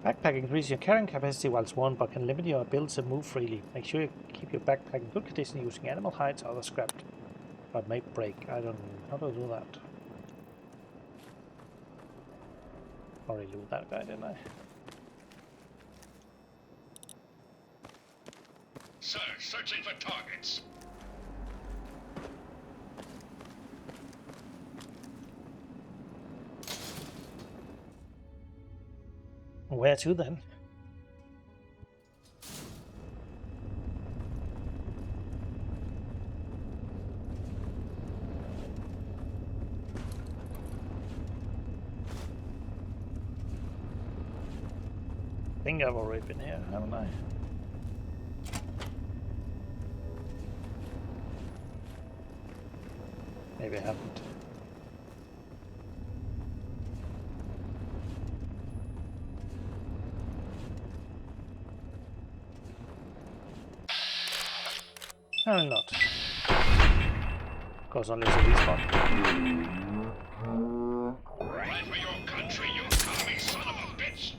Backpack increases your carrying capacity while it's worn, but can limit your ability to move freely. Make sure you keep your backpack in good condition using animal hides or other scrap, but may break. I don't know how to do that. Already knew that guy, didn't I? Sir, searching for targets. Where to then? I think I've already been here, haven't I? Maybe I haven't. No, not. Of course, only a respawn. Right for your country, you commie son of a bitch!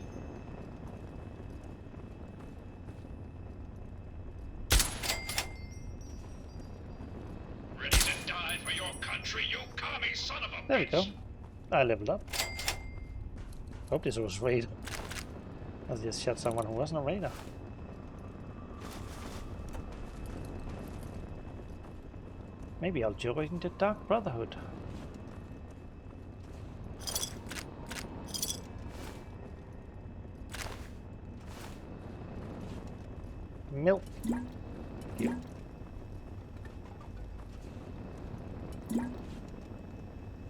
Ready to die for your country, you commie son of a bitch! There we go. I leveled up. Hope this was raid. I just shot someone who wasn't a raider. Maybe I'll join the Dark Brotherhood. Milk. You.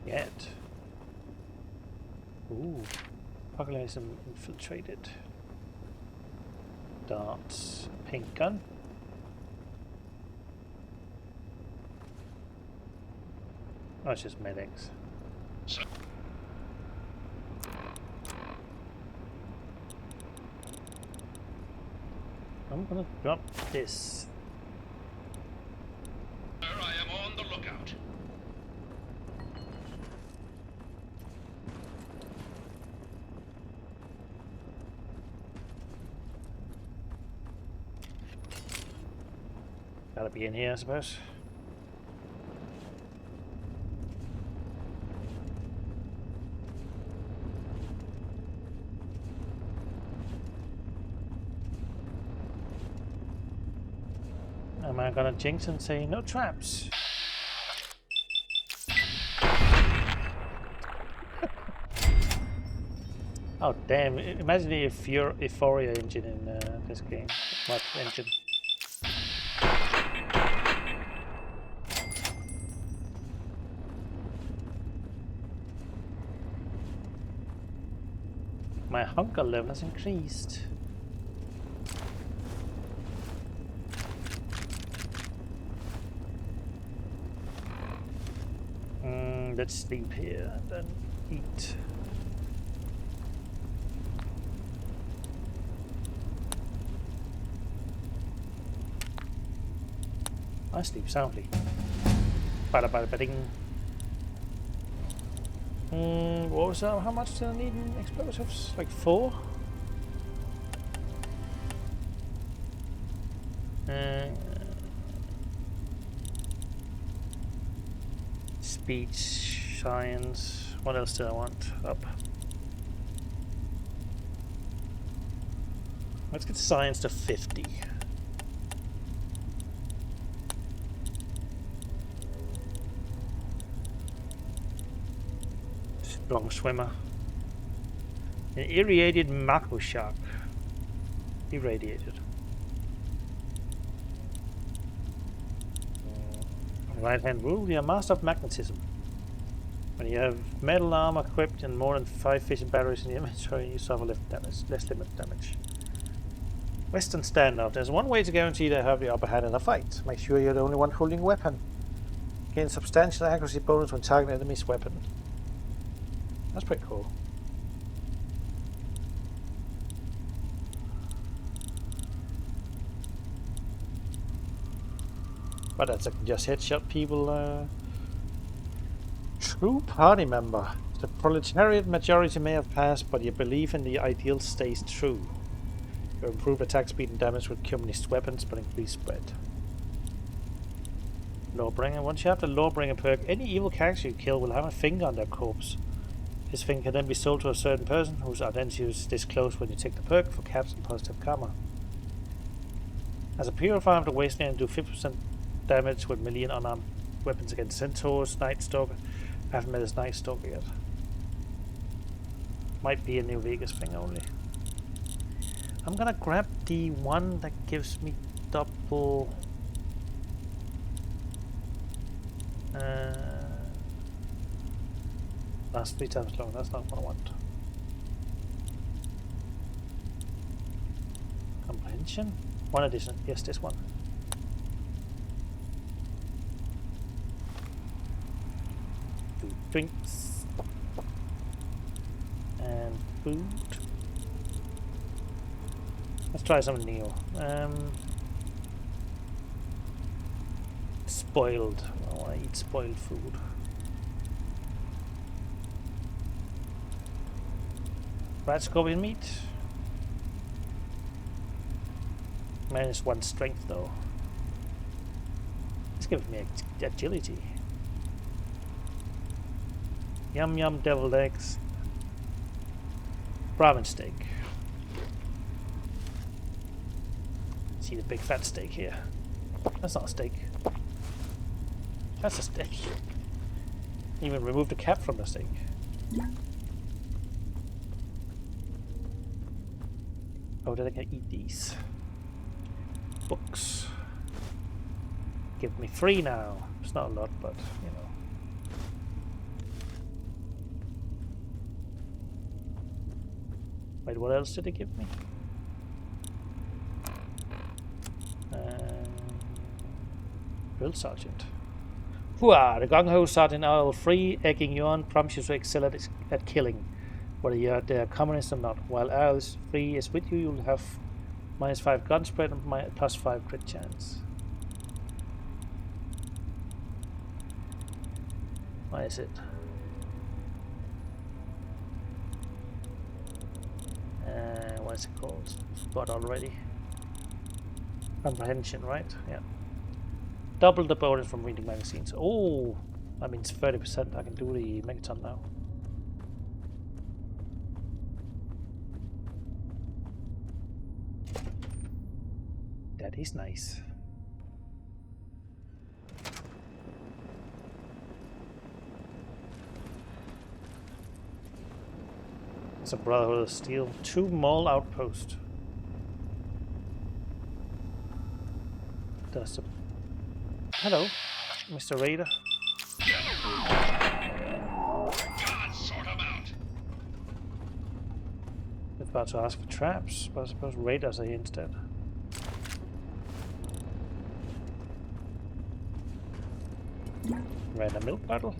Yet. Ooh. Apocalypse infiltrated. Darts. Pink gun. Oh, it's just medics. I'm gonna drop this. Sir, I am on the lookout. Gotta be in here, I suppose. Am I gonna jinx and say no traps? Oh damn, imagine the Euphoria engine in this game. What engine? My hunger level has increased. Let's sleep here and then eat. I sleep soundly. Bada bada bading. What was that? How much did I need in explosives? Like 4? Speech, science. What else do I want? Up. Let's get science to 50. Strong swimmer. An irradiated mako shark. Irradiated. Right hand rule, you're a master of magnetism. When you have metal armor equipped and more than 5 fission batteries in your inventory, you suffer less limit damage. Western standard. There's one way to guarantee they have the upper hand in a fight. Make sure you're the only one holding a weapon. Gain substantial accuracy bonus when targeting an enemy's weapon. That's pretty cool. But that's I can just headshot people. True party member. The proletariat majority may have passed, but your belief in the ideal stays true. Your improved attack speed and damage with communist weapons, but increased spread. Lawbringer. Once you have the Lawbringer perk, any evil character you kill will have a finger on their corpse. This finger can then be sold to a certain person whose identity is disclosed when you take the perk for caps and positive karma. As a purifier of the Wasteland, do 50% damage with melee and unarmed weapons against Centaurs, Night Stalker. I haven't met this Night Stalker yet. Might be a New Vegas thing only. I'm gonna grab the one that gives me double... Lasts 3 times long, that's not what I want. Comprehension? One addition, yes, this one. Two drinks. And food. Let's try something new. Spoiled. I want to eat spoiled food. Rat scorpion meat. -1 strength though. This gives me agility. Yum yum deviled eggs. Brahmin steak. See the big fat steak here. That's not a steak. That's a steak. Even remove the cap from the steak. Oh, then I can eat these. Books. Give me 3 now. It's not a lot, but you know. Wait, what else did they give me? Drill Sergeant. Hooah! The gung-ho Sergeant Owl, free egging you on, promise you to excel at killing, whether you're the communist or not. While Owl free is with you, you'll have -5 gun spread and +5 crit chance. Why is it? What is it called? Forgot already. Comprehension, right? Yeah. Double the bonus from reading magazines. Oh, that means 30%. I can do the megaton now. That is nice. It's a Brotherhood of Steel. 2 mall outpost. That's a... Hello, Mr. Raider. God, sort 'em out. I was about to ask for traps, but I suppose raiders are here instead. Random milk bottle.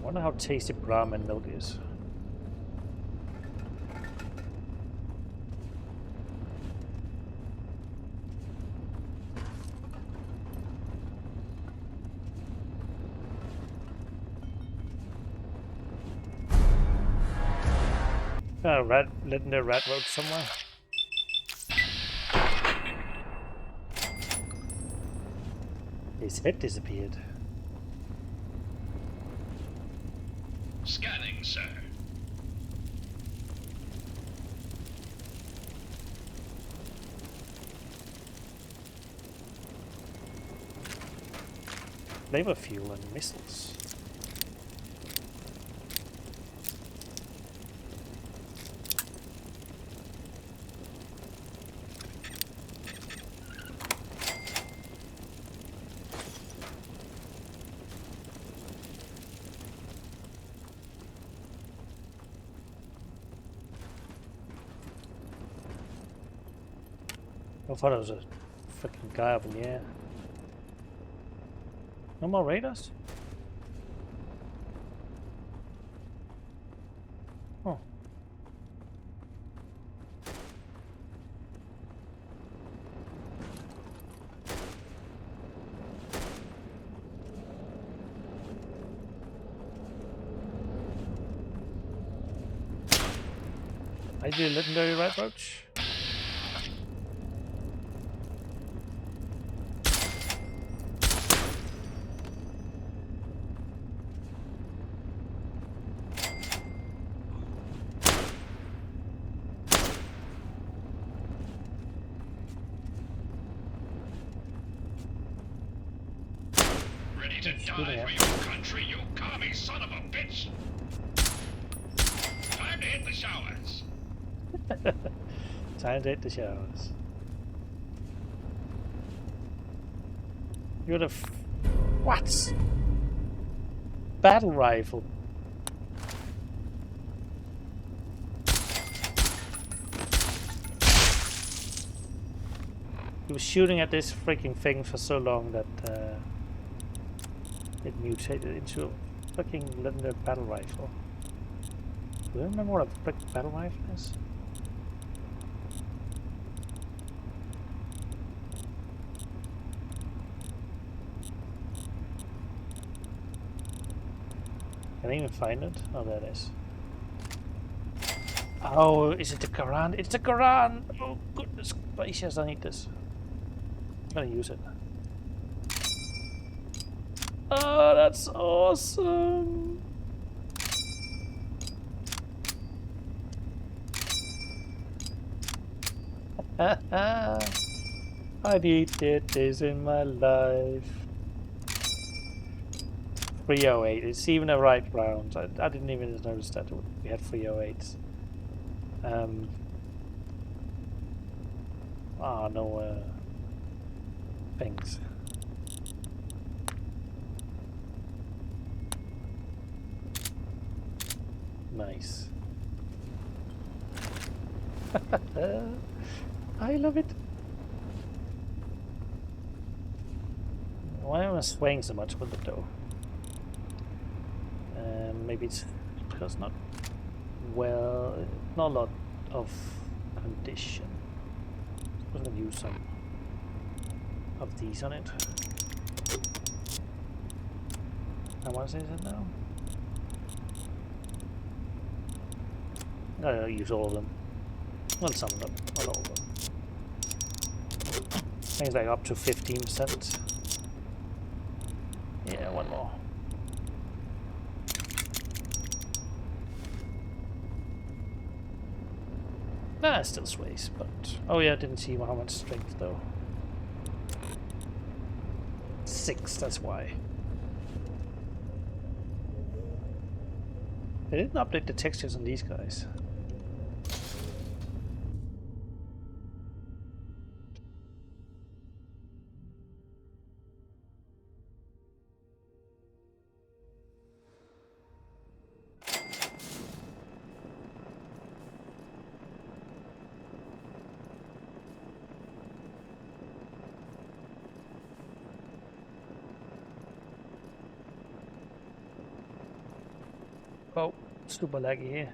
Wonder how tasty Brahmin milk is. Got a legendary rat road somewhere. His head disappeared. Scanning, sir. Flavor fuel and missiles. I thought it was a freaking guy up in the air. No more radars? Oh. I did a legendary rat roach. Ready to die for your country, you commie son of a bitch! Time to hit the showers! Time to hit the showers. You're the what? Battle rifle. He was shooting at this freaking thing for so long that it mutated into a fucking legendary battle rifle. Do you remember what a freaking battle rifle is? Can I even find it? Oh, there it is. Oh, is it the Quran? It's the Quran! Oh, goodness gracious, I need this. I'm gonna use it. Oh, that's awesome! I needed this in my life. 308. It's even a right round. I didn't even notice that we had 308s. No things. Nice. I love it. Why am I swaying so much with it though? Maybe it's because not a lot of condition. I'm gonna use some of these on it. How much is it now? I'll use all of them. Well, some of them, not all of them. Things like up to 15%. Yeah, one more. Nah, it still sways, but... Oh yeah, I didn't see how much strength though. 6, that's why. They didn't update the textures on these guys. Oh, super laggy here.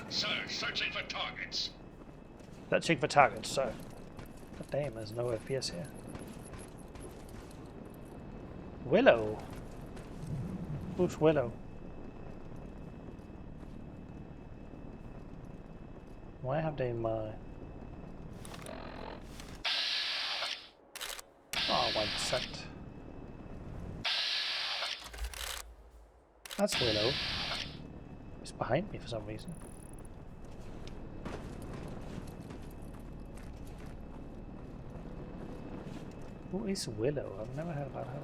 Sir, searching for targets. Searching for targets, sir. God damn, there's no FPS here. Willow? Who's Willow? Why have they in my... Oh, 1%. That's Willow. He's behind me for some reason. Who is Willow? I've never heard about her.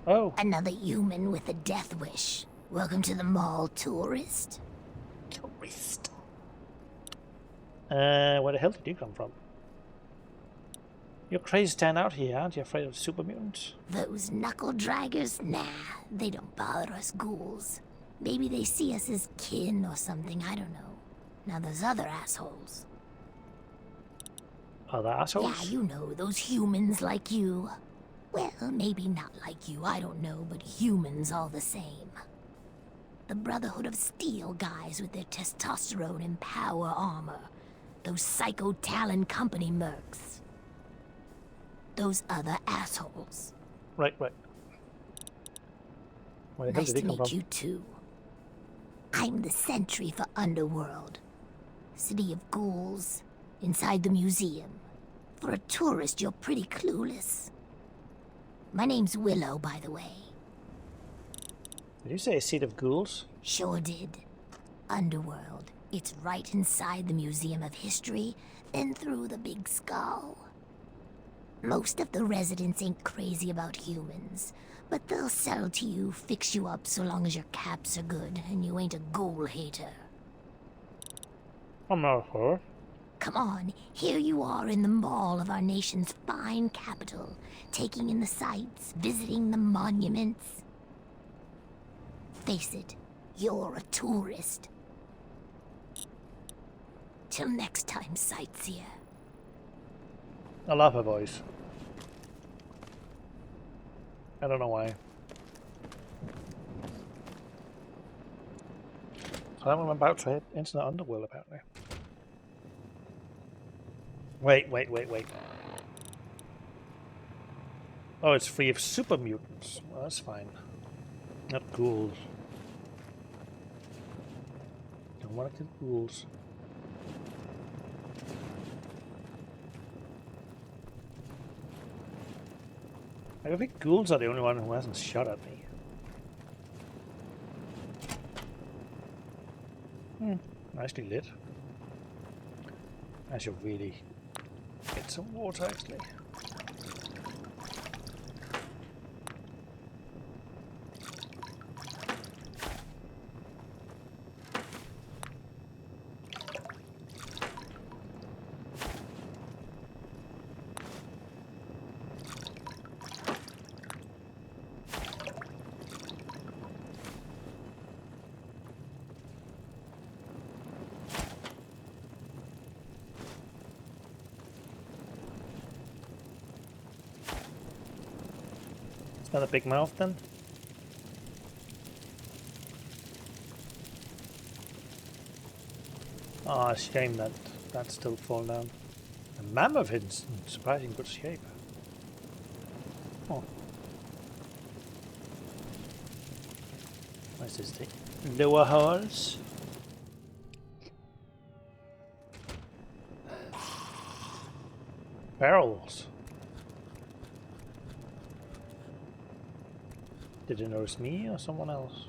Oh! Another human with a death wish. Welcome to the mall, tourist. Tourist. Where the hell did you come from? You're crazy stand out here, aren't you afraid of super mutants? Those knuckle draggers? Nah, they don't bother us ghouls. Maybe they see us as kin or something, I don't know. Now those other assholes. Other assholes? Yeah, you know, those humans like you. Well, maybe not like you, I don't know, but humans all the same. The Brotherhood of Steel guys with their testosterone and power armor. Those Psycho Talon Company mercs. Those other assholes. Right. Where the hell Nice did he to come meet from? you too. I'm the sentry for Underworld. City of Ghouls. Inside the museum. For a tourist, you're pretty clueless. My name's Willow, by the way. Did you say a seat of ghouls? Sure did. Underworld. It's right inside the Museum of History, then through the Big Skull. Most of the residents ain't crazy about humans, but they'll sell to you, fix you up so long as your caps are good and you ain't a ghoul hater. I'm not her. Come on, here you are in the mall of our nation's fine capital, taking in the sights, visiting the monuments. Face it, you're a tourist. Till next time, sightseer. I love her voice. I don't know why. So I'm about to head into the underworld, apparently. Wait. Oh, it's free of super mutants. Well, that's fine. Not ghouls. Don't want to kill ghouls. I don't think ghouls are the only one who hasn't shot at me. Nicely lit. I should really get some water, actually. Not a big mouth then? Ah, oh, shame that that's still fallen down. A mammoth in surprising good shape. Oh. What's this thing? Lower halls? Barrels. Did you notice me or someone else?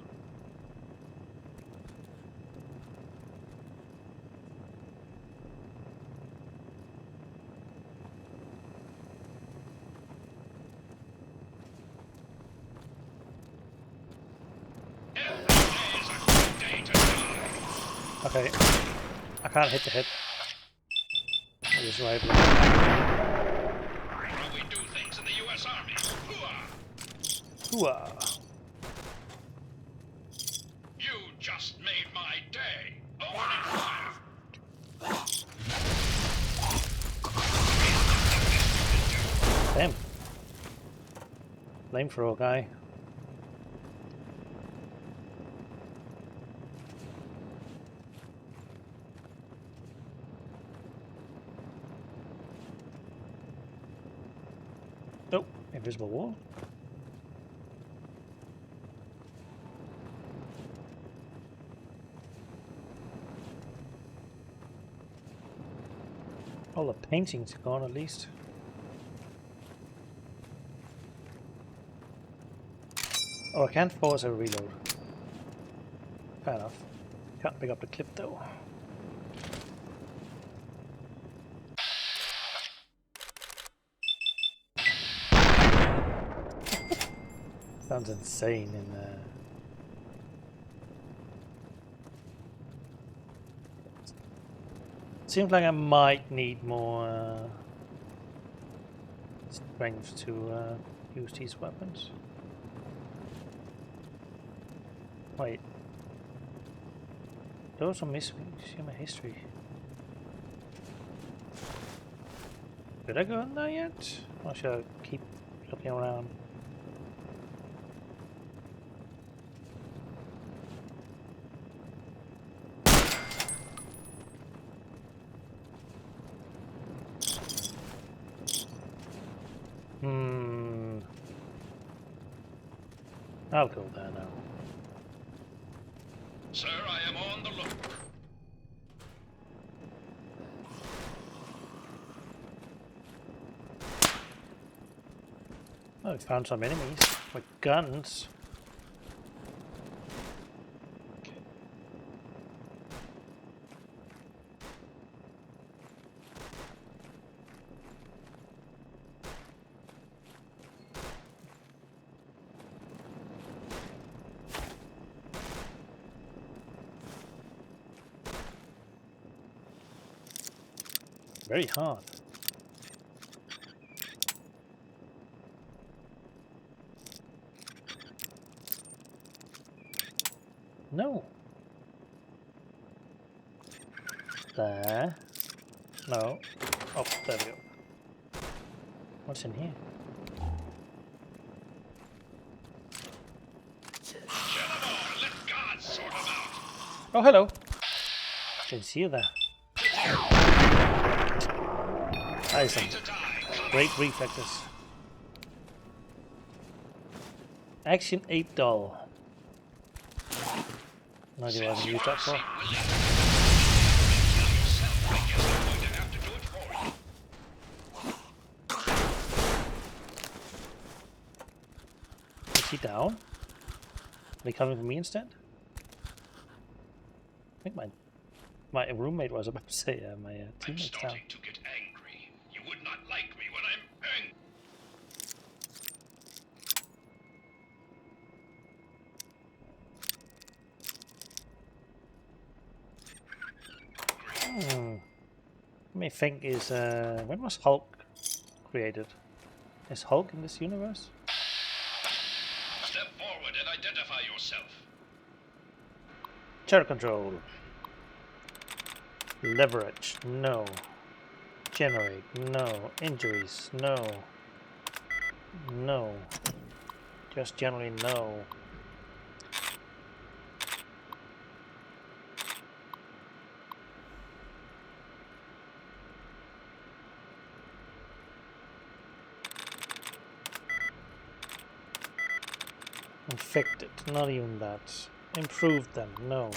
Okay, I can't hit the head. I just right. How we do things in the U.S. Army. Hooah! You just made my day. Opening fire. Damn. Flamethrower guy. Oh, invisible wall. All the paintings are gone at least. Oh, I can't force a reload. Fair enough. Can't pick up the clip though. Sounds insane in there. Seems like I might need more strength to use these weapons. Wait. Those are missing. See my history. Did I go in there yet? Or should I keep looking around? I'll go there now. Sir, I am on the look. Oh, we found some enemies with guns. Very hard. No. There. No. Oh, there we go. What's in here? Oh, hello. Didn't see you there. That is some great reflexes. Action 8 doll. No idea what I use that for. Is he down? Are they coming for me instead? I think my roommate was about to say my teammate's down. To get angry. You would not like me when I'm angry. Let me think, is when was Hulk created? Is Hulk in this universe? Step forward and identify yourself. Chair control. Leverage, no. Generate, no. Injuries, no. No. Just generally no. Infected, not even that. Improve them, no.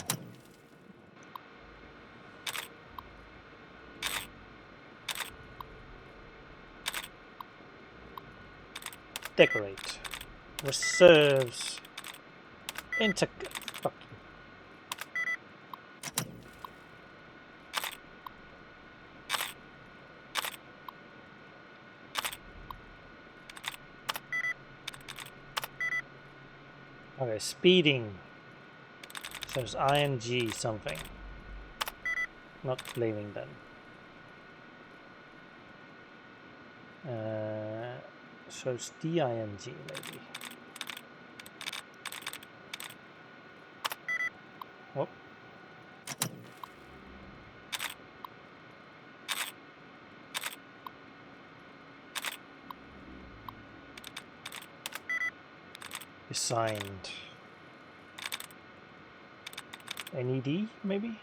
Decorate. Reserves. Fuck you. Okay, speeding. So it's ing something. Not blaming them. So it's DING maybe. Whoop. Assigned. NED maybe?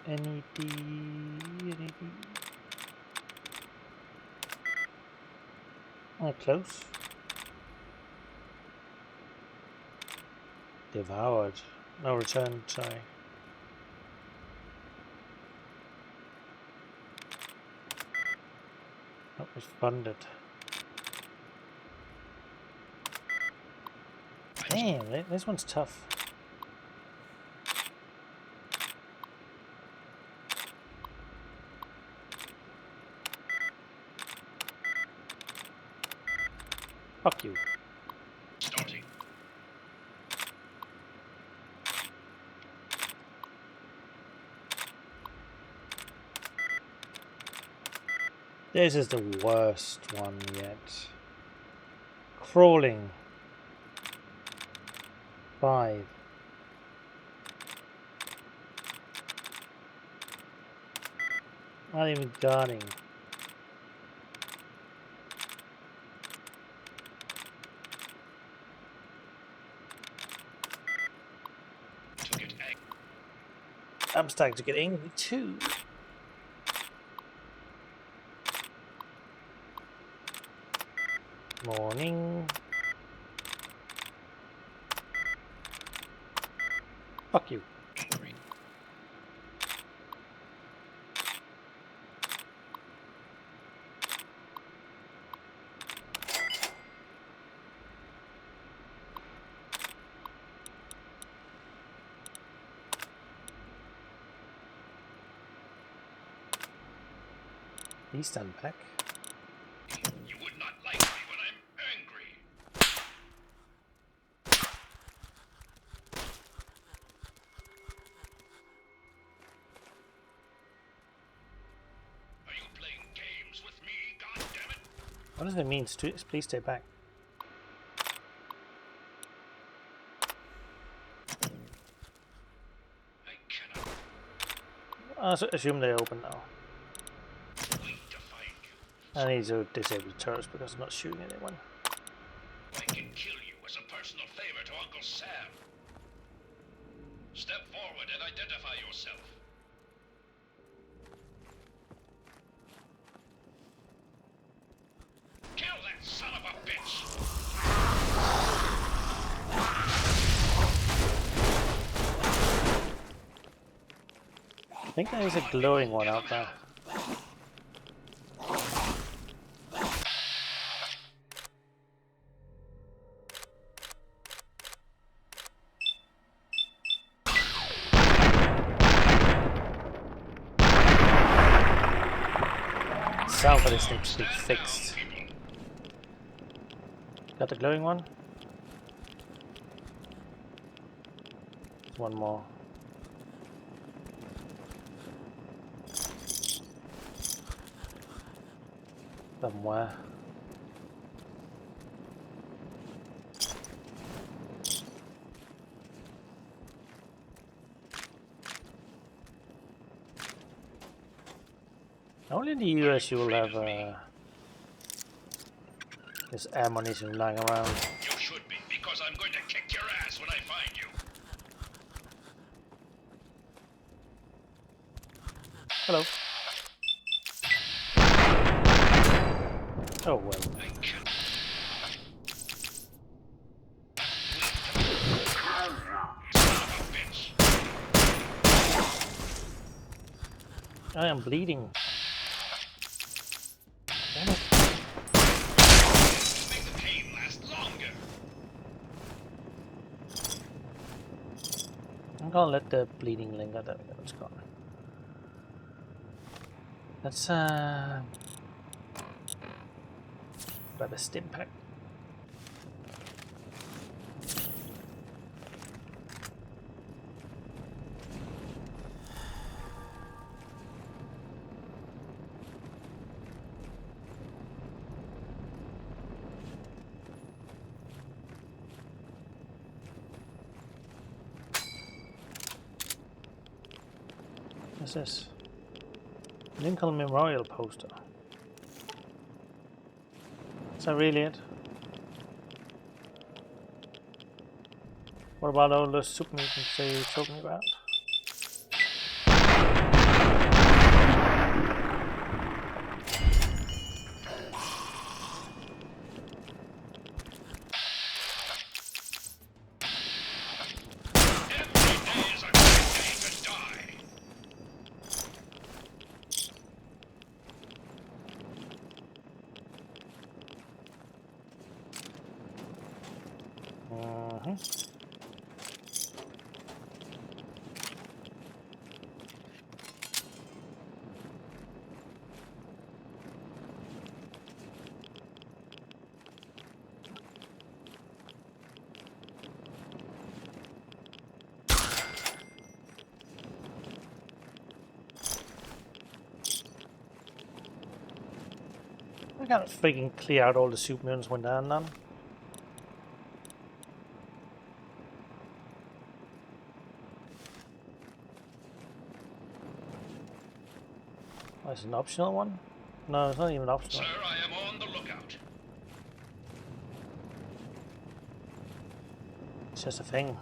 NED. Oh, close. Devoured. No return, sorry. Not responded. Damn, this one's tough. Fuck you. Starting. This is the worst one yet. Crawling. 5. Not even guarding. I'm starting to get angry too. Morning. Fuck you. Please stand back. You would not like me when I'm angry. Are you playing games with me, goddammit? What does it mean? Please stay back. I assume they're open now. I need to disable the turrets because I'm not shooting anyone. I can kill you as a personal favor to Uncle Sam. Step forward and identify yourself. Kill that son of a bitch! I think there is a glowing one out there. Sound for this needs to be fixed. Got the glowing one? One more. Somewhere. Only in the US you will have this ammunition lying around. You should be, because I'm going to kick your ass when I find you. Hello. Oh well. I am bleeding. Damn it. Make the pain last longer. I'm gonna let the bleeding linger. There we go, it's gone. Let's grab a stim pack. What's this? Lincoln Memorial poster. Is that really it? What about all those soup meetings they told me about? I gotta freaking clear out all the soup mutants when they're done. That's an optional one? No, it's not even optional. Sir, I am on the lookout. It's just a thing.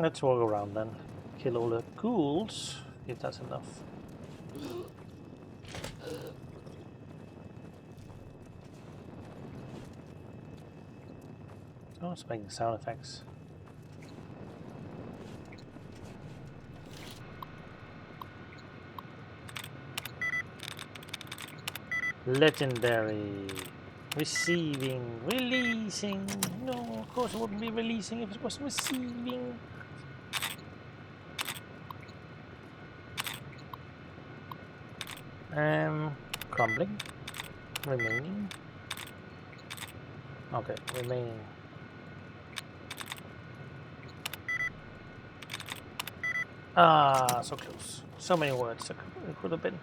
Let's walk around then. Kill all the ghouls, if that's enough. Oh, it's making sound effects. Legendary. Receiving. Releasing. No, of course it wouldn't be releasing if it was receiving. Crumbling. Remaining. Okay, remaining. Ah, so close. So many words it could have been.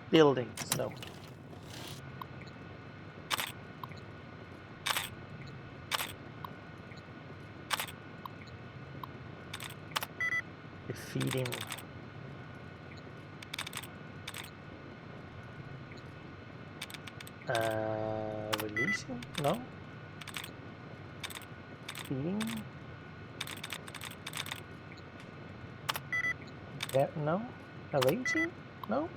Buildings, though. Defeating. Releasing? No. Defeating. Yeah, no. Arranging? No.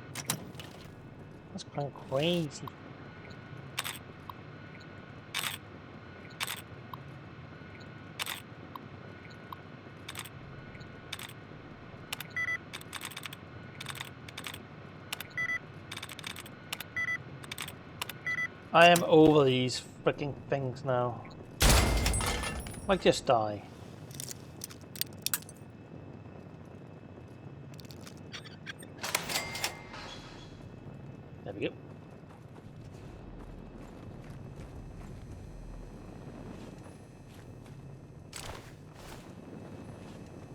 That's kind of crazy. I am over these freaking things now. Like, just die. There we go.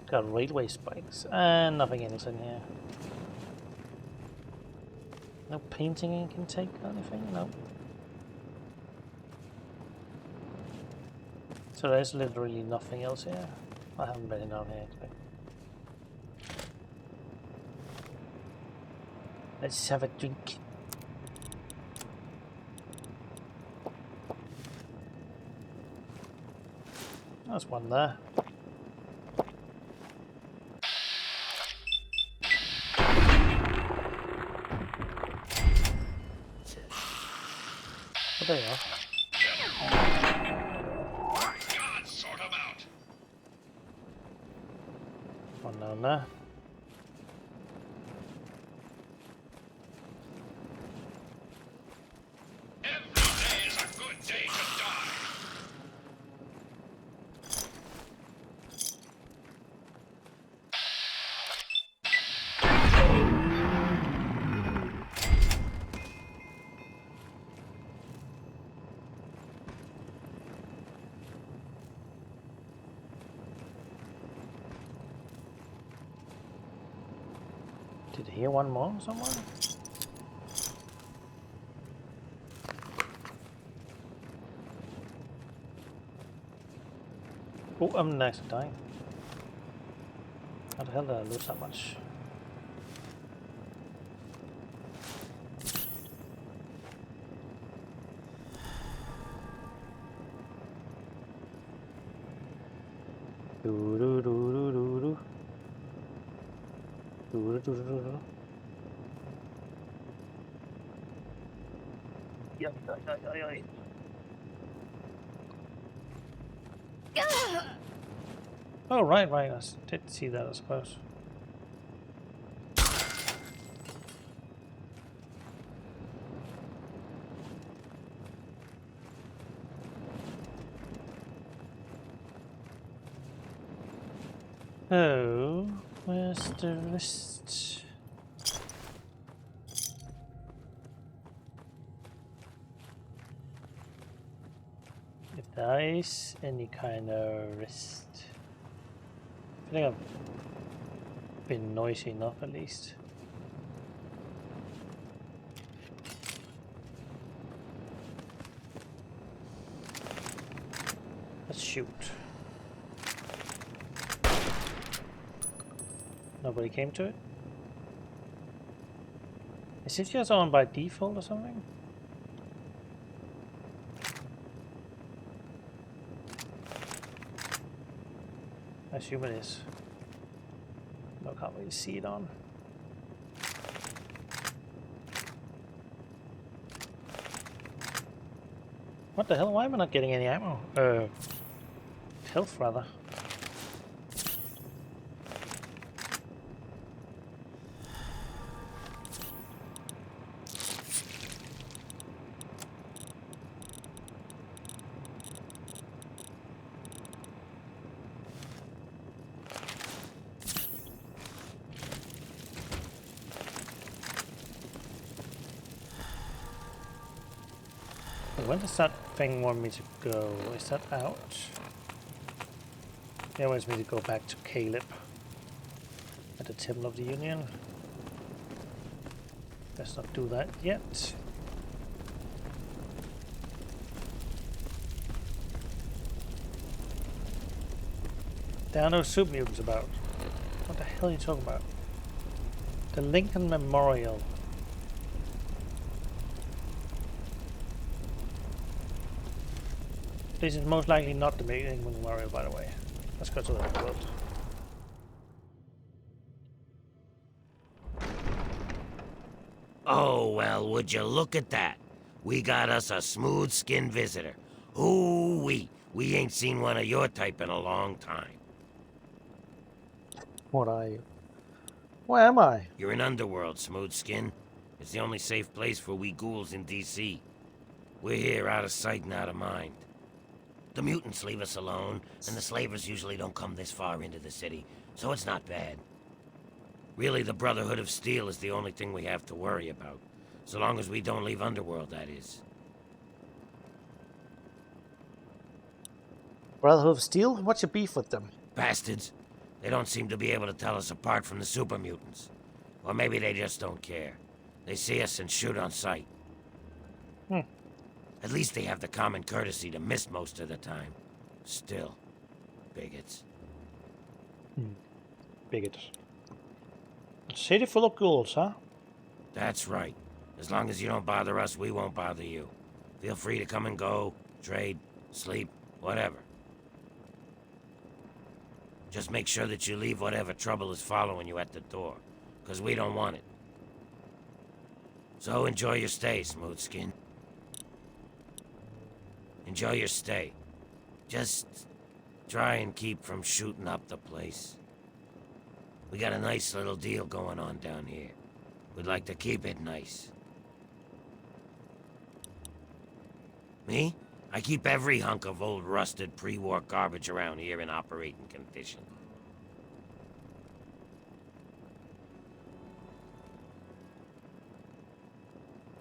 Got railway spikes and nothing else in here. No painting I can take or anything? No. So there's literally nothing else here. I haven't been down here today. Let's have a drink. There's one there. Oh, there you are. God, sort 'em out. One down there. Every day is a good day to die. Did I hear one more somewhere? Oh, I'm next to dying. How the hell did I lose that much? Oh, right. I did see that, I suppose. Oh, where's the wrist? If there is any kind of wrist. I think I've been noisy enough at least. Let's shoot. Nobody came to it? Is it just on by default or something? I assume it is. No, can't really see it on. What the hell? Why am I not getting any ammo? Health rather. Where does that thing want me to go? Is that out? It wants me to go back to Caleb at the Temple of the Union. Let's not do that yet. There are no super mutants about. What the hell are you talking about? The Lincoln Memorial. This is most likely not the Lincoln Memorial, by the way. Let's go to the world. Oh, well, would you look at that? We got us a smooth-skinned visitor. Ooh-wee. We ain't seen one of your type in a long time. What are you? Where am I? You're in Underworld, Smoothskin. It's the only safe place for we ghouls in D.C. We're here out of sight and out of mind. The mutants leave us alone, and the slavers usually don't come this far into the city, so it's not bad. Really, the Brotherhood of Steel is the only thing we have to worry about. So long as we don't leave Underworld, that is. Brotherhood of Steel? What's your beef with them? Bastards. They don't seem to be able to tell us apart from the super mutants. Or maybe they just don't care. They see us and shoot on sight. At least they have the common courtesy to miss most of the time. Still, bigots. Bigots. A city full of ghouls, huh? That's right. As long as you don't bother us, we won't bother you. Feel free to come and go, trade, sleep, whatever. Just make sure that you leave whatever trouble is following you at the door, because we don't want it. So enjoy your stay, Smoothskin. Enjoy your stay. Just try and keep from shooting up the place. We got a nice little deal going on down here. We'd like to keep it nice. Me? I keep every hunk of old rusted pre-war garbage around here in operating condition.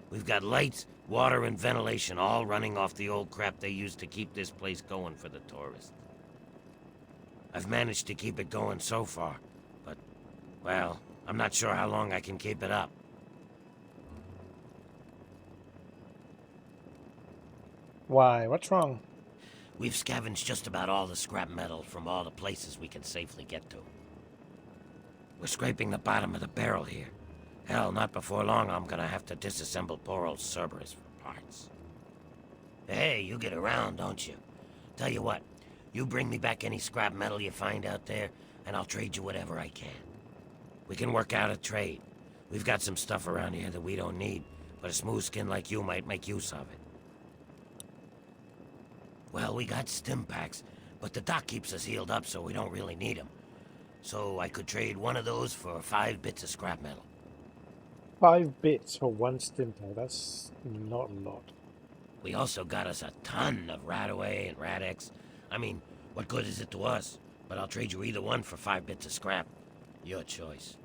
We've got lights, water, and ventilation all running off the old crap they used to keep this place going for the tourists. I've managed to keep it going so far, but, well, I'm not sure how long I can keep it up. Why? What's wrong? We've scavenged just about all the scrap metal from all the places we can safely get to. We're scraping the bottom of the barrel here. Hell, not before long I'm gonna have to disassemble poor old Cerberus for parts. Hey, you get around, don't you? Tell you what, you bring me back any scrap metal you find out there, and I'll trade you whatever I can. We can work out a trade. We've got some stuff around here that we don't need, but a smooth skin like you might make use of it. Well, we got stim packs, but the dock keeps us healed up, so we don't really need them. So I could trade one of those for 5 bits of scrap metal. 5 bits for one stim pack. That's not a lot. We also got us a ton of Radaway and Radex. I mean, what good is it to us? But I'll trade you either one for 5 bits of scrap. Your choice.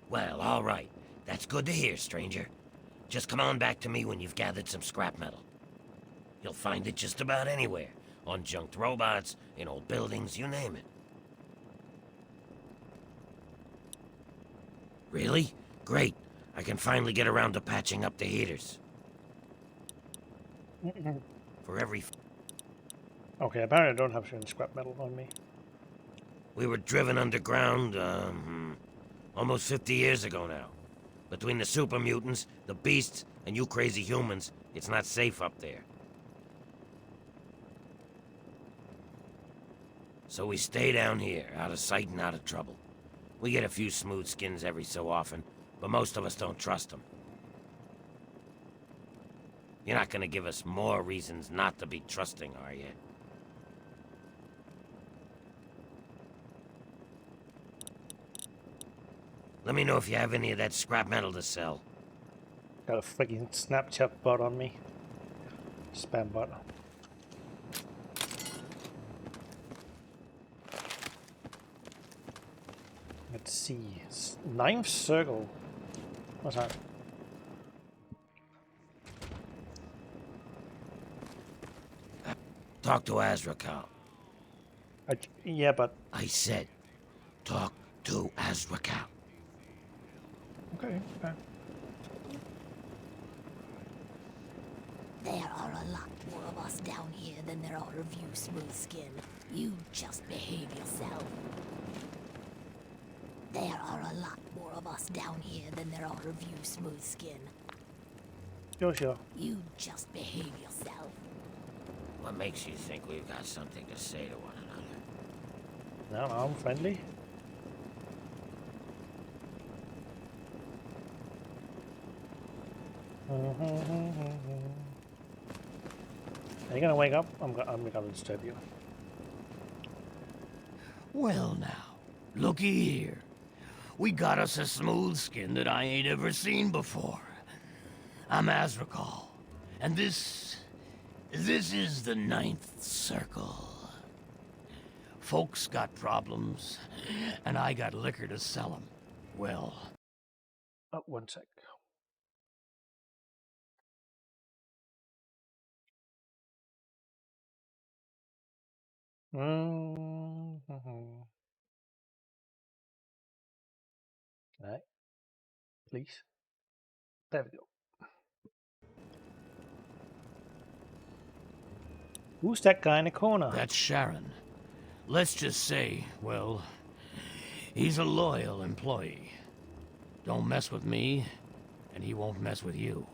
Well, all right. That's good to hear, stranger. Just come on back to me when you've gathered some scrap metal. You'll find it just about anywhere. On junked robots, in old buildings, you name it. Really? Great. I can finally get around to patching up the heaters. For every... Okay, apparently I don't have any scrap metal on me. We were driven underground, almost 50 years ago now. Between the super mutants, the beasts, and you crazy humans, it's not safe up there. So we stay down here, out of sight and out of trouble. We get a few smooth skins every so often, but most of us don't trust them. You're not gonna give us more reasons not to be trusting, are you? Let me know if you have any of that scrap metal to sell. Got a freaking Snapchat bot on me. Spam bot. Let's see. Ninth circle. What's that? Talk to Azrakal. Yeah, but... I said, talk to Azrakal. Okay, okay. There are a lot more of us down here than there are of you, Smooth Skin. You just behave yourself. There are a lot more of us down here than there are of you, Smooth Skin. Sure. You just behave yourself. What makes you think we've got something to say to one another? No, I'm friendly. Are you gonna wake up? I'm gonna disturb you. Well now, looky here. We got us a smooth skin that I ain't ever seen before. I'm Azrakal, and this is the 9th circle. Folks got problems, and I got liquor to sell 'em. Well... Oh, one sec. Right. Please. There we go. Who's that guy in the corner? That's Sharon. Let's just say, well, he's a loyal employee. Don't mess with me, and he won't mess with you.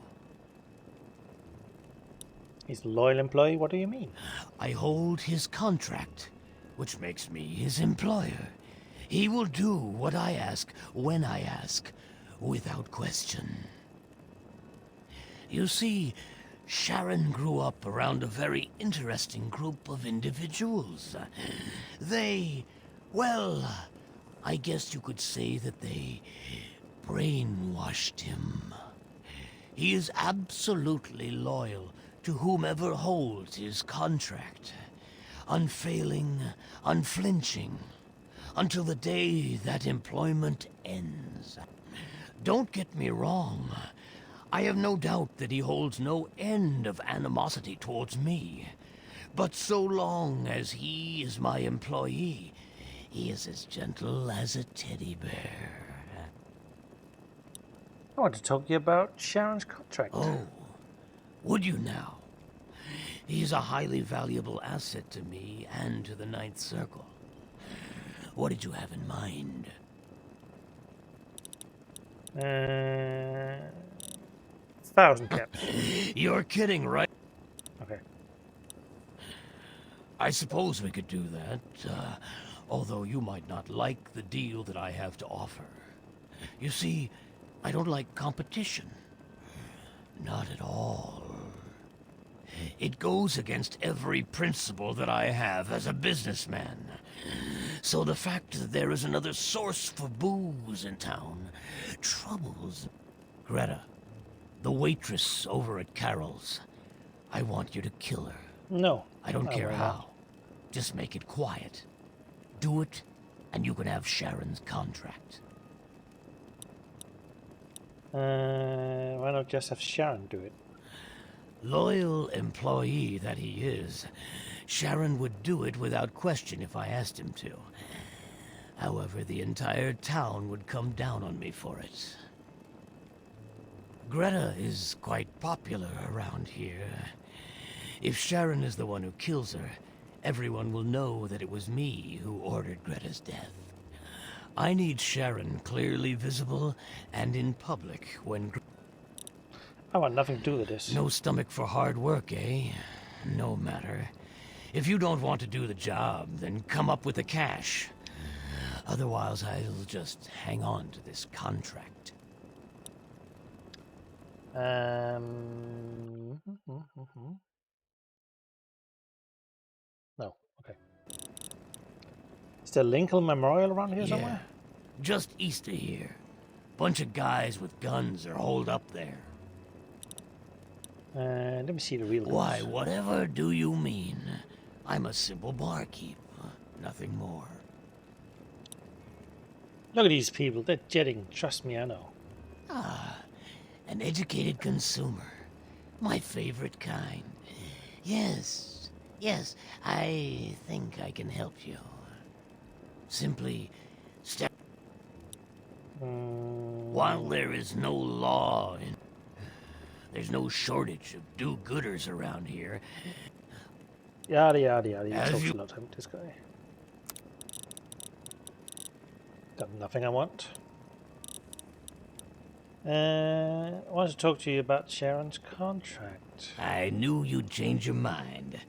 He's a loyal employee? What do you mean? I hold his contract, which makes me his employer. He will do what I ask, when I ask, without question. You see, Sharon grew up around a very interesting group of individuals. Well, I guess you could say that they brainwashed him. He is absolutely loyal to whomever holds his contract. Unfailing, unflinching, until the day that employment ends. Don't get me wrong. I have no doubt that he holds no end of animosity towards me. But so long as he is my employee, He is as gentle as a teddy bear. I want to talk to you about Sharon's contract. Oh, would you now? He is a highly valuable asset to me and to the Ninth Circle. What did you have in mind? 1,000 caps. You're kidding, right? Okay. I suppose we could do that, although you might not like the deal that I have to offer. You see, I don't like competition. Not at all. It goes against every principle that I have as a businessman. So the fact that there is another source for booze in town troubles. Greta, the waitress over at Carol's. I want you to kill her. No. I don't care how. Just make it quiet. Do it, and you can have Sharon's contract. Why not just have Sharon do it? Loyal employee that he is, Sharon would do it without question if I asked him to. However, the entire town would come down on me for it. Greta is quite popular around here. If Sharon is the one who kills her, everyone will know that it was me who ordered Greta's death. I need Sharon clearly visible and in public when... I want nothing to do with this. No stomach for hard work, eh? No matter. If you don't want to do the job, then come up with the cash. Otherwise, I'll just hang on to this contract. No, okay. Is there a Lincoln Memorial around here somewhere? Just east of here. Bunch of guys with guns are holed up there. Let me see the real guns. Why, whatever do you mean? I'm a simple barkeep, nothing more. Look at these people, they're jetting, trust me, I know. Ah, an educated consumer. My favorite kind. Yes, I think I can help you. Simply step... While there is no law and there's no shortage of do-gooders around here. Yada yada yada, you talk a lot about this guy. Got nothing I want. I want to talk to you about Sharon's contract. I knew you'd change your mind.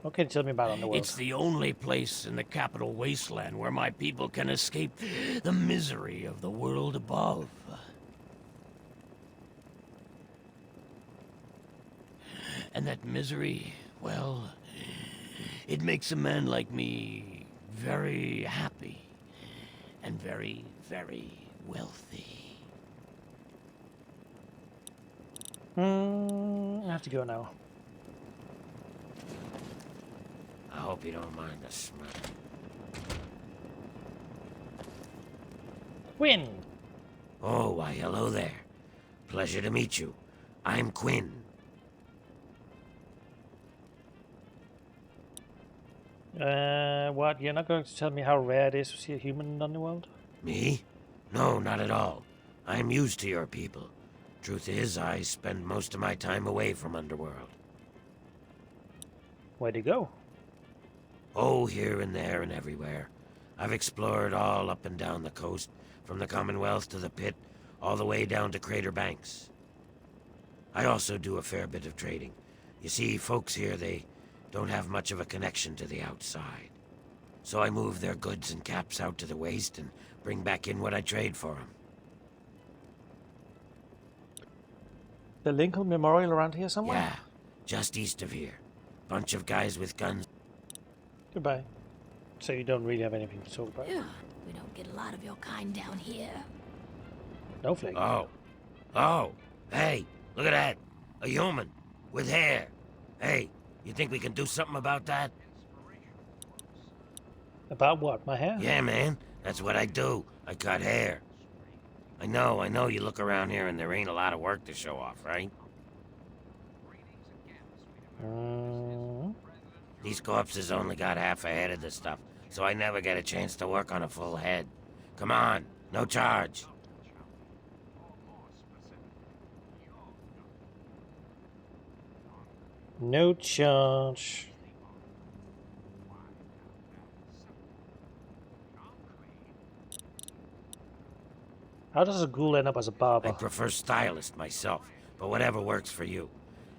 What can you tell me about Underworld? It's the only place in the capital wasteland where my people can escape the misery of the world above. And that misery, well, it makes a man like me very happy and very, very wealthy. I have to go now. I hope you don't mind the smell. Quinn! Oh, why, hello there. Pleasure to meet you. I'm Quinn. What? You're not going to tell me how rare it is to see a human in Underworld? Me? No, not at all. I'm used to your people. Truth is, I spend most of my time away from Underworld. Where'd you go? Oh, here and there and everywhere. I've explored all up and down the coast, from the Commonwealth to the Pit, all the way down to Crater Banks. I also do a fair bit of trading. You see, folks here, they don't have much of a connection to the outside. So I move their goods and caps out to the waste and bring back in what I trade for them. The Lincoln Memorial around here somewhere? Yeah, just east of here. Bunch of guys with guns. Goodbye. So you don't really have anything to talk about? We don't get a lot of your kind down here. No flake. Oh, hey, look at that. A human with hair. Hey, you think we can do something about that? About what, my hair? Yeah, man, that's what I do. I cut hair. I know, you look around here and there ain't a lot of work to show off, right? These corpses only got half a head of the stuff, so I never get a chance to work on a full head. Come on, no charge. No charge. How does a ghoul end up as a barber? I prefer stylist myself, but whatever works for you.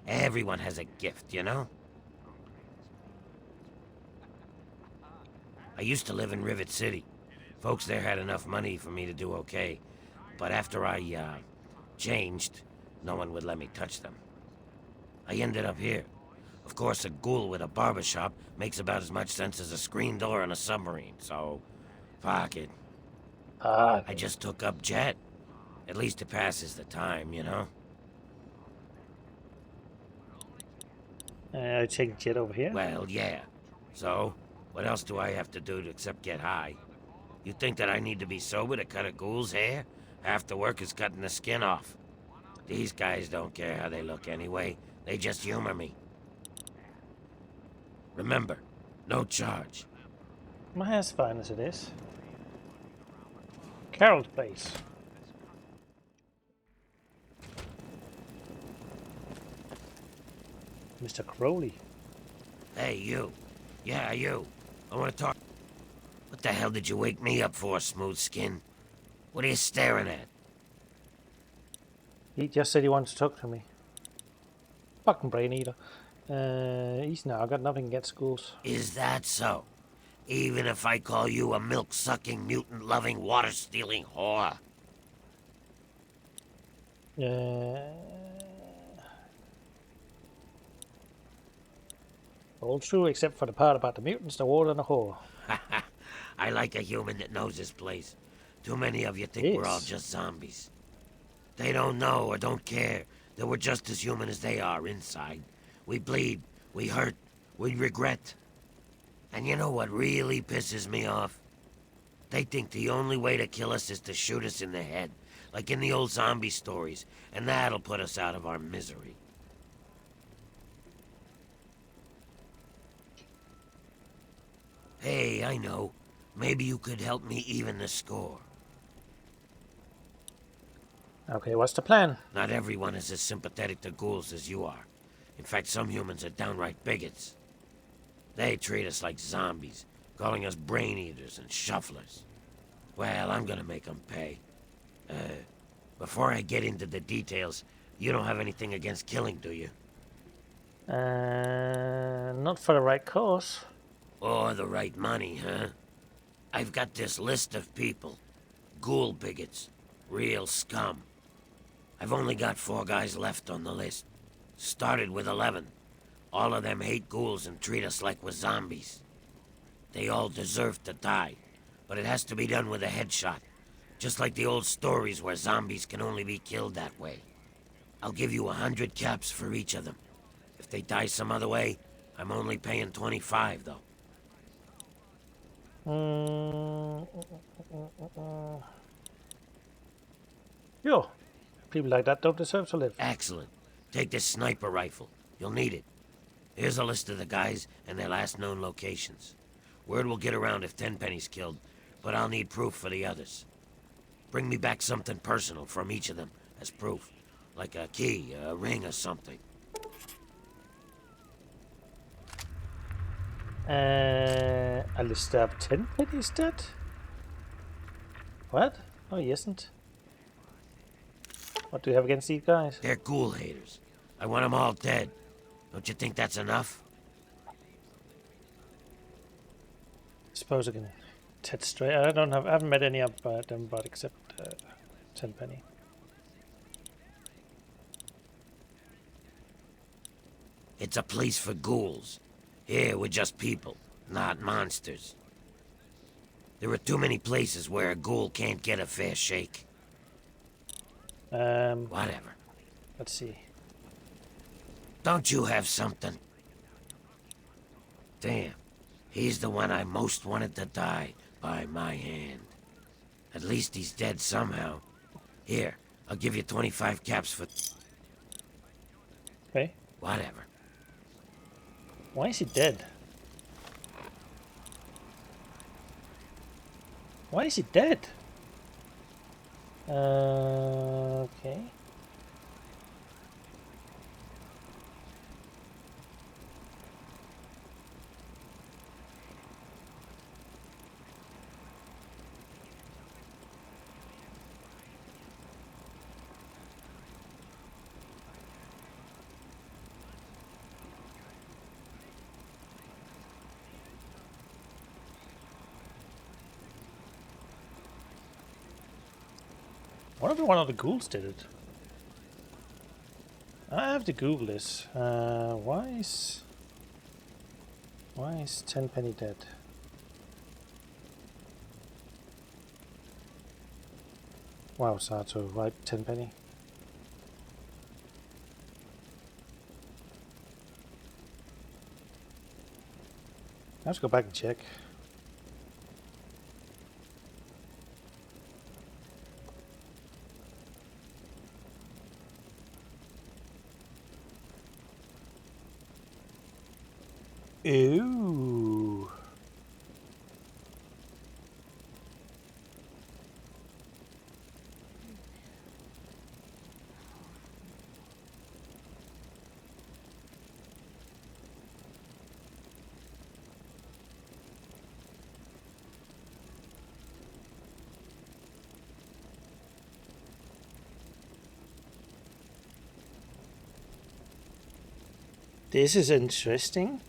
Everyone has a gift, you know? I used to live in Rivet City. Folks there had enough money for me to do okay. But after I, changed, no one would let me touch them. I ended up here. Of course, a ghoul with a barbershop makes about as much sense as a screen door on a submarine, so... fuck it. I just took up Jet. At least it passes the time, you know? I take Jet over here. Well, yeah. So, what else do I have to do except get high? You think that I need to be sober to cut a ghoul's hair? Half the work is cutting the skin off. These guys don't care how they look anyway. They just humor me. Remember, no charge. My hair's fine as it is. Carol's base. Mr. Crowley. Hey, you. Yeah, you. I want to talk. What the hell did you wake me up for, smooth skin? What are you staring at? He just said he wanted to talk to me. Fucking brain eater. He's now got nothing against schools. Is that so? Even if I call you a milk-sucking, mutant-loving, water-stealing whore? All true except for the part about the mutants, the water, and the whore. I like a human that knows his place. Too many of you think we're all just zombies. They don't know or don't care that we're just as human as they are inside. We bleed, we hurt, we regret. And you know what really pisses me off? They think the only way to kill us is to shoot us in the head, like in the old zombie stories, and that'll put us out of our misery. Hey, I know. Maybe you could help me even the score. Okay, what's the plan? Not everyone is as sympathetic to ghouls as you are. In fact, some humans are downright bigots. They treat us like zombies, calling us brain eaters and shufflers. Well, I'm gonna make them pay. Before I get into the details, you don't have anything against killing, do you? Not for the right cause. Or the right money, huh? I've got this list of people. Ghoul bigots. Real scum. I've only got 4 guys left on the list. Started with 11. All of them hate ghouls and treat us like we're zombies. They all deserve to die, but it has to be done with a headshot. Just like the old stories where zombies can only be killed that way. I'll give you 100 caps for each of them. If they die some other way, I'm only paying 25, though. Yo, people like that don't deserve to live. Excellent. Take this sniper rifle. You'll need it. Here's a list of the guys and their last known locations. Word will get around if Tenpenny's killed, but I'll need proof for the others. Bring me back something personal from each of them as proof. Like a key, a ring or something. A list of 10 pennies dead? What? Oh, he isn't. What do you have against these guys? They're ghoul haters. I want them all dead. Don't you think that's enough? Suppose I can tet straight. I haven't met any of them, but except Tenpenny. It's a place for ghouls. Here, we're just people, not monsters. There are too many places where a ghoul can't get a fair shake. Whatever. Let's see. Don't you have something? Damn. He's the one I most wanted to die by my hand. At least he's dead somehow. Here, I'll give you 25 caps for... Okay. Whatever. Why is he dead? Why is he dead? Okay. I wonder if one of the ghouls did it. I have to Google this. Why is Tenpenny dead? Wow, Sato, right, Tenpenny. I have to go back and check. Ooh. This is interesting.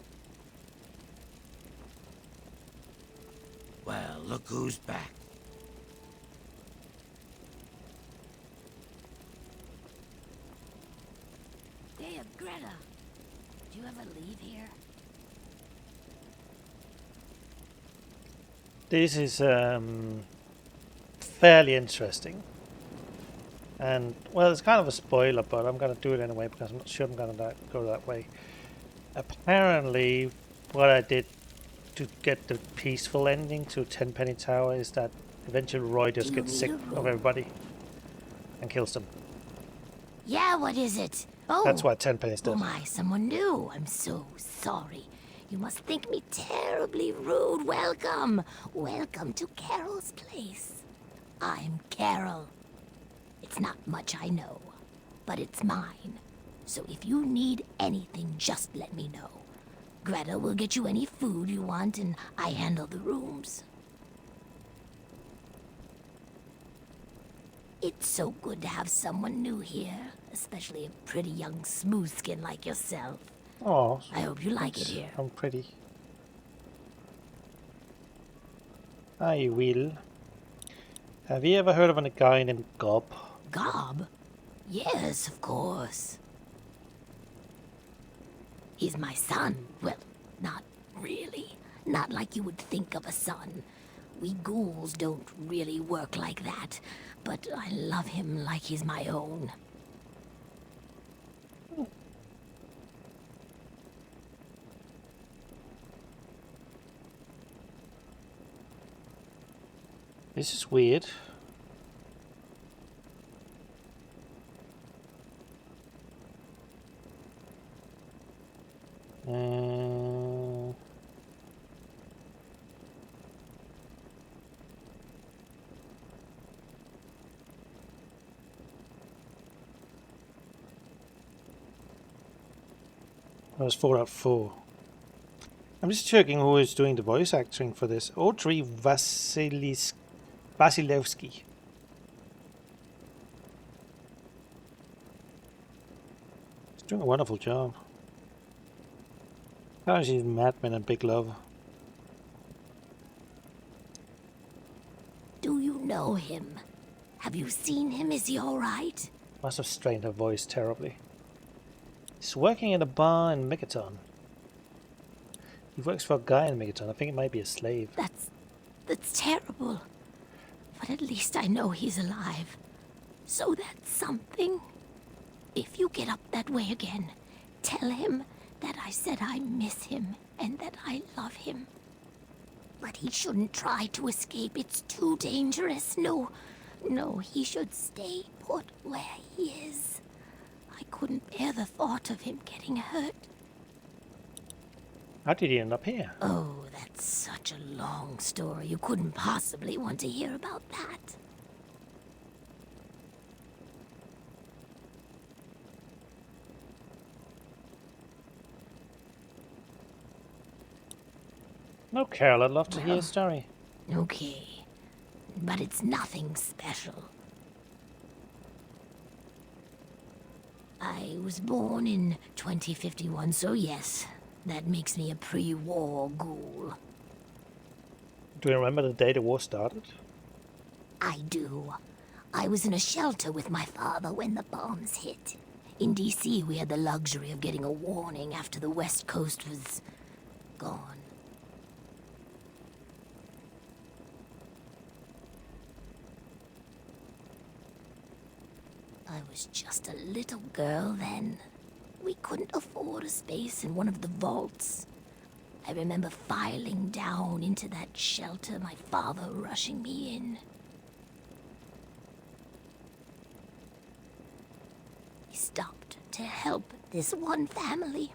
Well, look who's back. Hey, Greta. Do you ever leave here? This is fairly interesting. And, well, it's kind of a spoiler, but I'm going to do it anyway because I'm not sure I'm going to go that way. Apparently, what I did to get the peaceful ending to Tenpenny Tower is that eventually Roy just gets sick of everybody and kills them. Yeah, what is it? Oh, That's why Tenpenny's dead. Oh my, someone new. I'm so sorry. You must think me terribly rude. Welcome. Welcome to Carol's place. I'm Carol. It's not much, I know, but it's mine. So if you need anything, just let me know. Greta will get you any food you want, and I handle the rooms. It's so good to have someone new here, especially a pretty young smooth skin like yourself. Oh, I hope you like it here. I'm pretty. I will. Have you ever heard of a guy named Gob? Gob? Yes, of course. He's my son. Well, not really. Not like you would think of a son. We ghouls don't really work like that. But I love him like he's my own. This is weird. That was 4 out of 4. I'm just checking who is doing the voice acting for this. Audrey Vasilevsky. She's doing a wonderful job. How is she Mad Men and Big Love? Do you know him? Have you seen him? Is he alright? Must have strained her voice terribly. He's working in a bar in Megaton. He works for a guy in Megaton. I think it might be a slave. That's terrible. But at least I know he's alive. So that's something. If you get up that way again, tell him that I said I miss him and that I love him. But he shouldn't try to escape. It's too dangerous. No, he should stay put where he is. I couldn't bear the thought of him getting hurt. How did he end up here? Oh, that's It's such a long story. You couldn't possibly want to hear about that. No, Carol, I'd love to hear a story. Okay, but it's nothing special. I was born in 2051, so yes, that makes me a pre-war ghoul. Do you remember the day the war started? I do. I was in a shelter with my father when the bombs hit. In DC, we had the luxury of getting a warning after the West Coast was gone. I was just a little girl then. We couldn't afford a space in one of the vaults. I remember filing down into that shelter, my father rushing me in. He stopped to help this one family,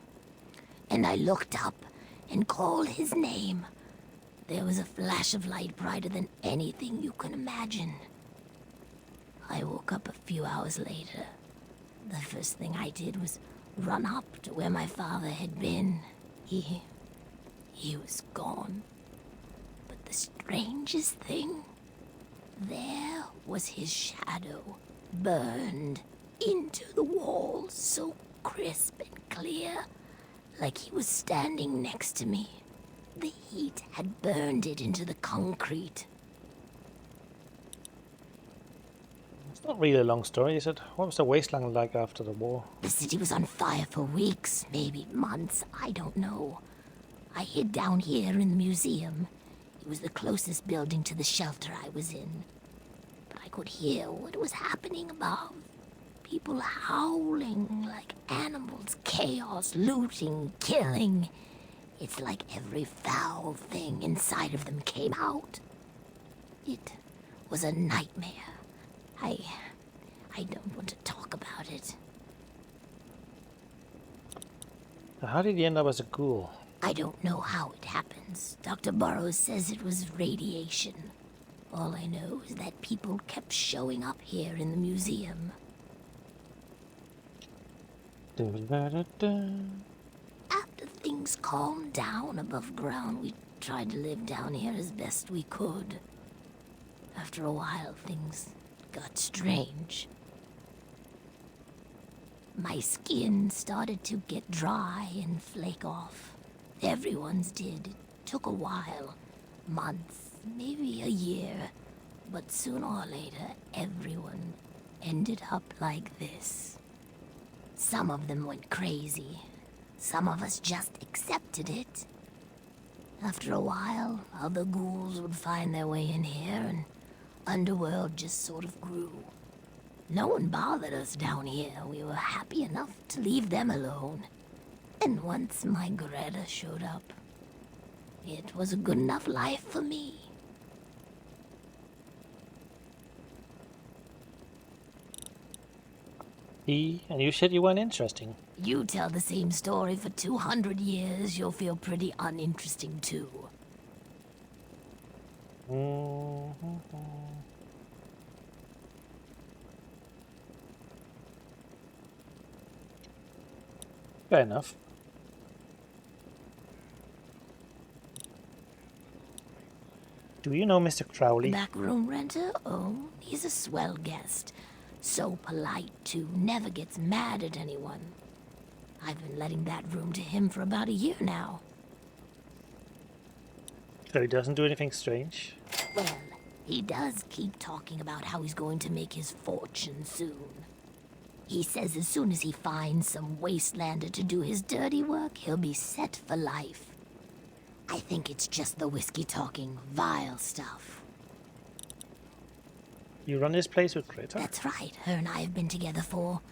and I looked up and called his name. There was a flash of light brighter than anything you can imagine. I woke up a few hours later. The first thing I did was run up to where my father had been. He was gone. But the strangest thing, there was his shadow, burned into the wall, so crisp and clear, like he was standing next to me. The heat had burned it into the concrete. It's not really a long story, is it? What was the wasteland like after the war? The city was on fire for weeks, maybe months, I don't know. I hid down here in the museum. It was the closest building to the shelter I was in. But I could hear what was happening above. People howling like animals, chaos, looting, killing. It's like every foul thing inside of them came out. It was a nightmare. I don't want to talk about it. How did he end up as a ghoul? I don't know how it happens. Dr. Burroughs says it was radiation. All I know is that people kept showing up here in the museum. After things calmed down above ground, we tried to live down here as best we could. After a while, things got strange. My skin started to get dry and flake off. Everyone's did. It took a while. Months, maybe a year. But sooner or later, everyone ended up like this. Some of them went crazy. Some of us just accepted it. After a while, other ghouls would find their way in here, and Underworld just sort of grew. No one bothered us down here. We were happy enough to leave them alone. And once my Greta showed up, it was a good enough life for me. And you said you weren't interesting. You tell the same story for 200 years, you'll feel pretty uninteresting too. Fair enough. Do you know Mr. Crowley? Backroom renter? Oh, he's a swell guest. So polite, too. Never gets mad at anyone. I've been letting that room to him for about a year now. So he doesn't do anything strange? Well, he does keep talking about how he's going to make his fortune soon. He says as soon as he finds some wastelander to do his dirty work, he'll be set for life. I think it's just the whiskey talking, vile stuff. You run this place with Greta? That's right. Her and I have been together for,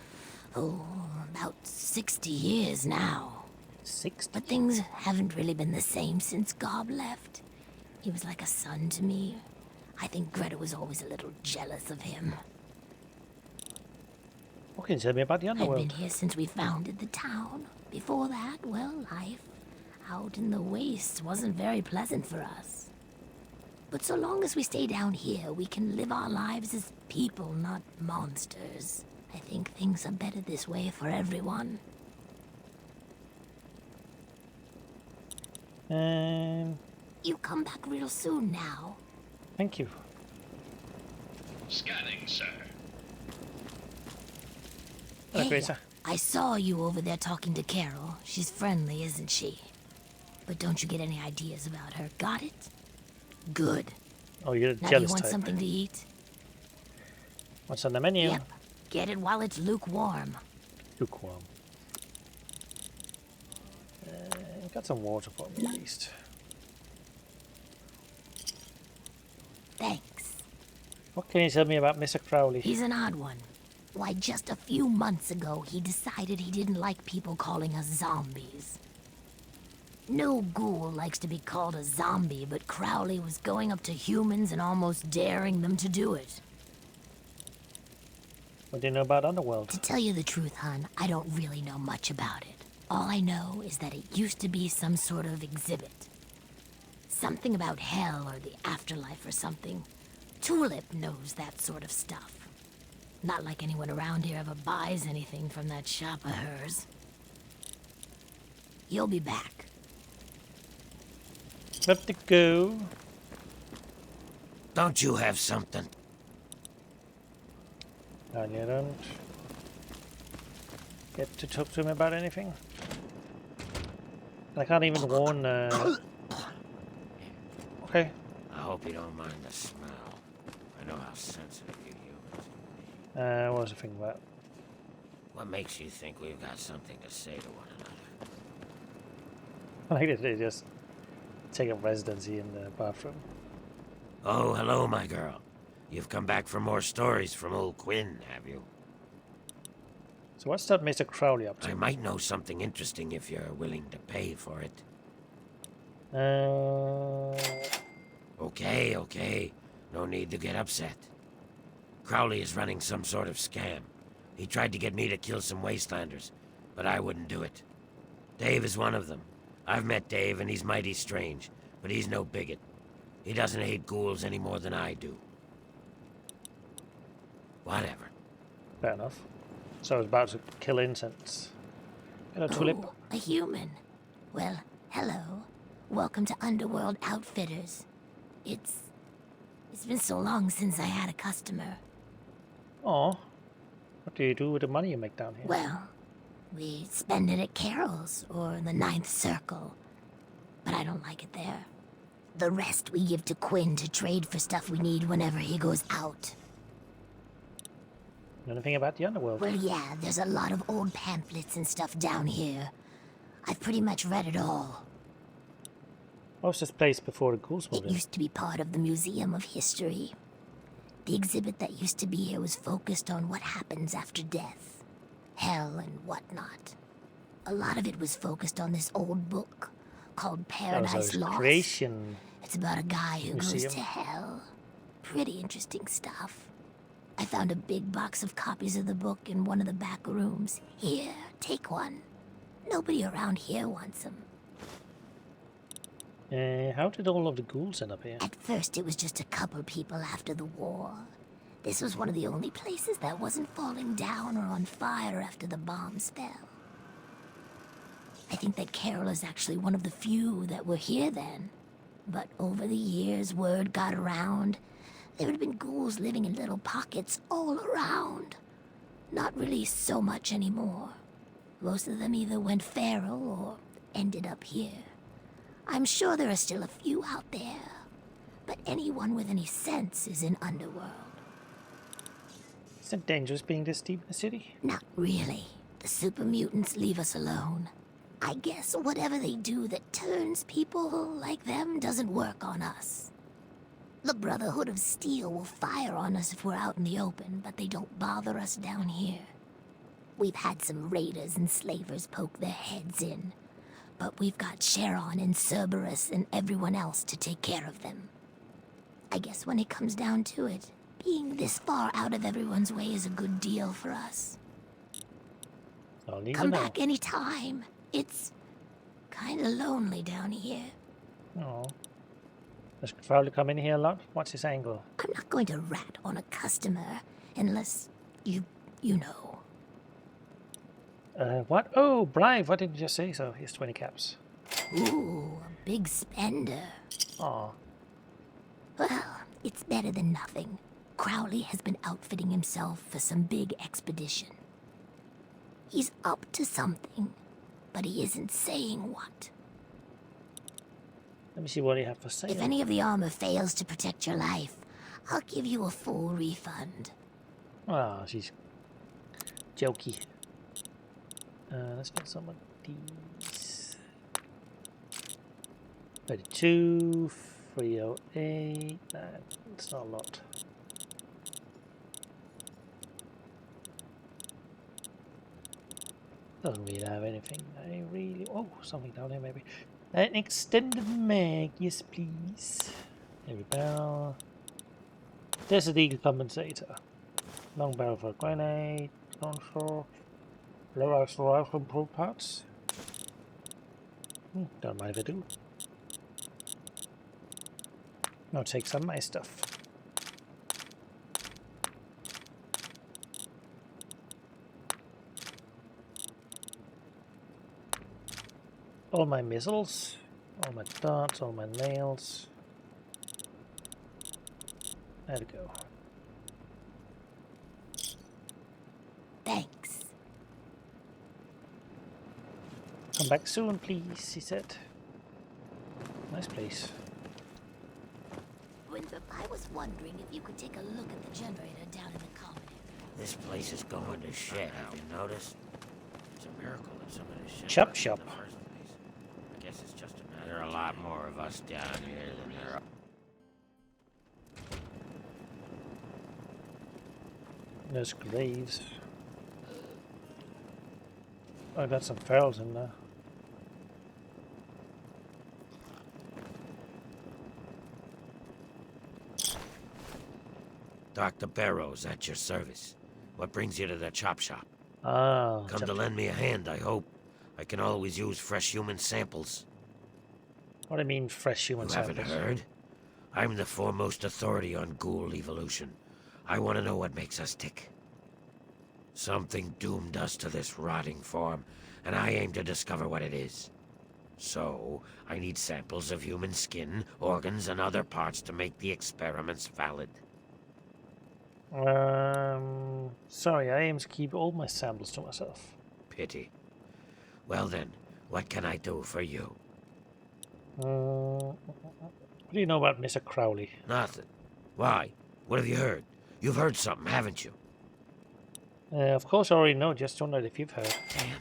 about 60 years now. 60? But things haven't really been the same since Gob left. He was like a son to me. I think Greta was always a little jealous of him. What can you tell me about the Underworld? I've been here since we founded the town. Before that, well, life. Out in the wastes wasn't very pleasant for us. But so long as we stay down here, we can live our lives as people, not monsters. I think things are better this way for everyone. You come back real soon now. Thank you. Scanning, sir. Hello, Hey, Gracer. I saw you over there talking to Carol. She's friendly, isn't she? But don't you get any ideas about her, got it? Good. Oh, you're Now jealous you want type. something to eat? What's on the menu? Yep. Get it while it's lukewarm. Lukewarm. Got some water for me at least. Thanks. What can you tell me about Mr. Crowley? He's an odd one. Why, just a few months ago, he decided he didn't like people calling us zombies. No ghoul likes to be called a zombie, but Crowley was going up to humans and almost daring them to do it. What do you know about Underworld? To tell you the truth, hon, I don't really know much about it. All I know is that it used to be some sort of exhibit. Something about hell or the afterlife or something. Tulip knows that sort of stuff. Not like anyone around here ever buys anything from that shop of hers. You'll be back. Let to go. Don't you have something? And you don't get to talk to him about anything. I can't even warn. Okay. I hope you don't mind the smell. I know how sensitive you humans. What was the thing about? What makes you think we've got something to say to one another? I like they just take up residency in the bathroom. Oh, hello, my girl. You've come back for more stories from old Quinn, have you? So what's that Mr. Crowley up to? I might know something interesting if you're willing to pay for it. Okay. No need to get upset. Crowley is running some sort of scam. He tried to get me to kill some wastelanders, but I wouldn't do it. Dave is one of them. I've met Dave, and he's mighty strange, but he's no bigot. He doesn't hate ghouls any more than I do. Whatever. Fair enough. So I was about to kill incense. Hello, Tulip. Oh, a human. Well, hello. Welcome to Underworld Outfitters. It's been so long since I had a customer. Oh, what do you do with the money you make down here? Well, we spend it at Carol's or the Ninth Circle. But I don't like it there. The rest we give to Quinn to trade for stuff we need whenever he goes out. Know anything about the Underworld? Well, yeah, there's a lot of old pamphlets and stuff down here. I've pretty much read it all. What was this place before the ghouls moved It in? used to be part of the Museum of History. The exhibit that used to be here was focused on what happens after death. Hell and whatnot. A lot of it was focused on this old book called Paradise Lost. Creation. It's about a guy who goes Museum. to hell. Pretty interesting stuff. I found a big box of copies of the book in one of the back rooms. Here, take one. Nobody around here wants them. How did all of the ghouls end up here? At first, it was just a couple people after the war. This was one of the only places that wasn't falling down or on fire after the bombs fell. I think that Carol is actually one of the few that were here then. But over the years, word got around. There had been ghouls living in little pockets all around. Not really so much anymore. Most of them either went feral or ended up here. I'm sure there are still a few out there, but anyone with any sense is in Underworld. Is it dangerous being this deep in the city? Not really. The super mutants leave us alone. I guess whatever they do that turns people like them doesn't work on us. The Brotherhood of Steel will fire on us if we're out in the open, but they don't bother us down here. We've had some raiders and slavers poke their heads in, but we've got Sharon and Cerberus and everyone else to take care of them. I guess when it comes down to it, being this far out of everyone's way is a good deal for us. I'll need Come to know. back anytime. It's kinda lonely down here. Oh. Does Crowley come in here a lot? What's his angle? I'm not going to rat on a customer unless you know. What? Oh, bribe. Why didn't you just say so? Here's 20 caps. Ooh, a big spender. Aw. Well, it's better than nothing. Crowley has been outfitting himself for some big expedition. He's up to something, but he isn't saying what. Let me see what you have for sale. If any of the armor fails to protect your life, I'll give you a full refund. Ah, she's jokey. Let's get some of these. 32, 308. That's not a lot. Doesn't really have anything. I really. Oh, something down here maybe. An extended mag, yes please. Heavy barrel. Desert Eagle compensator. Long barrel for a grenade. Control. Low axle rifle pull parts. Don't mind if I do. I'll take some of my stuff. All my missiles, all my darts, all my nails. There we go. Thanks. Come back soon, please, he said. Nice place. Winthrop, I was wondering if you could take a look at the generator down in the common area. This place is going to shit, have you noticed? It's a miracle that some of this shit Chop happened shop. in the first place. I guess it's just a matter. There are a lot more of us down here than there are. There's graves. Oh, I got some ferals in there. Dr. Barrows, at your service. What brings you to the chop shop? Ah, Come to lend me a hand, I hope. I can always use fresh human samples. What do you mean, fresh human You samples? haven't heard? I'm the foremost authority on ghoul evolution. I want to know what makes us tick. Something doomed us to this rotting form, and I aim to discover what it is. So, I need samples of human skin, organs, and other parts to make the experiments valid. Sorry, I aim to keep all my samples to myself. Pity. Well then, what can I do for you? What do you know about Mr. Crowley? Nothing. Why? What have you heard? You've heard something, haven't you? Of course I already know, just wondered if you've heard. Damn.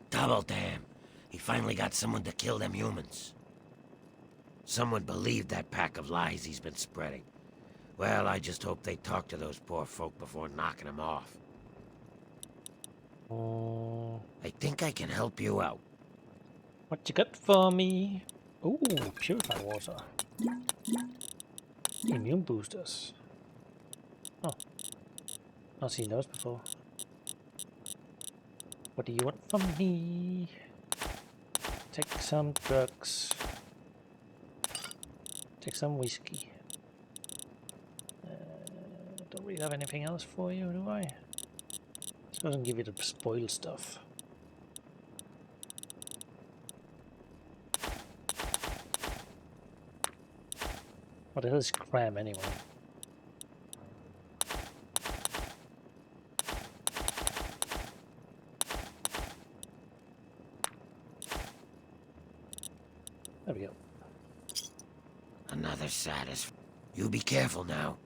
Double damn. He finally got someone to kill them humans. Someone believed that pack of lies he's been spreading. Well, I just hope they talk to those poor folk before knocking them off. I think I can help you out. What you got for me? Ooh, purified water. Immune boosters. Oh, not seen those before. What do you want from me? Take some drugs. Take some whiskey. Don't really have anything else for you, do I? This doesn't give you the spoiled stuff. What the hell is Cram anyway? There we go. Another satisf... You be careful now.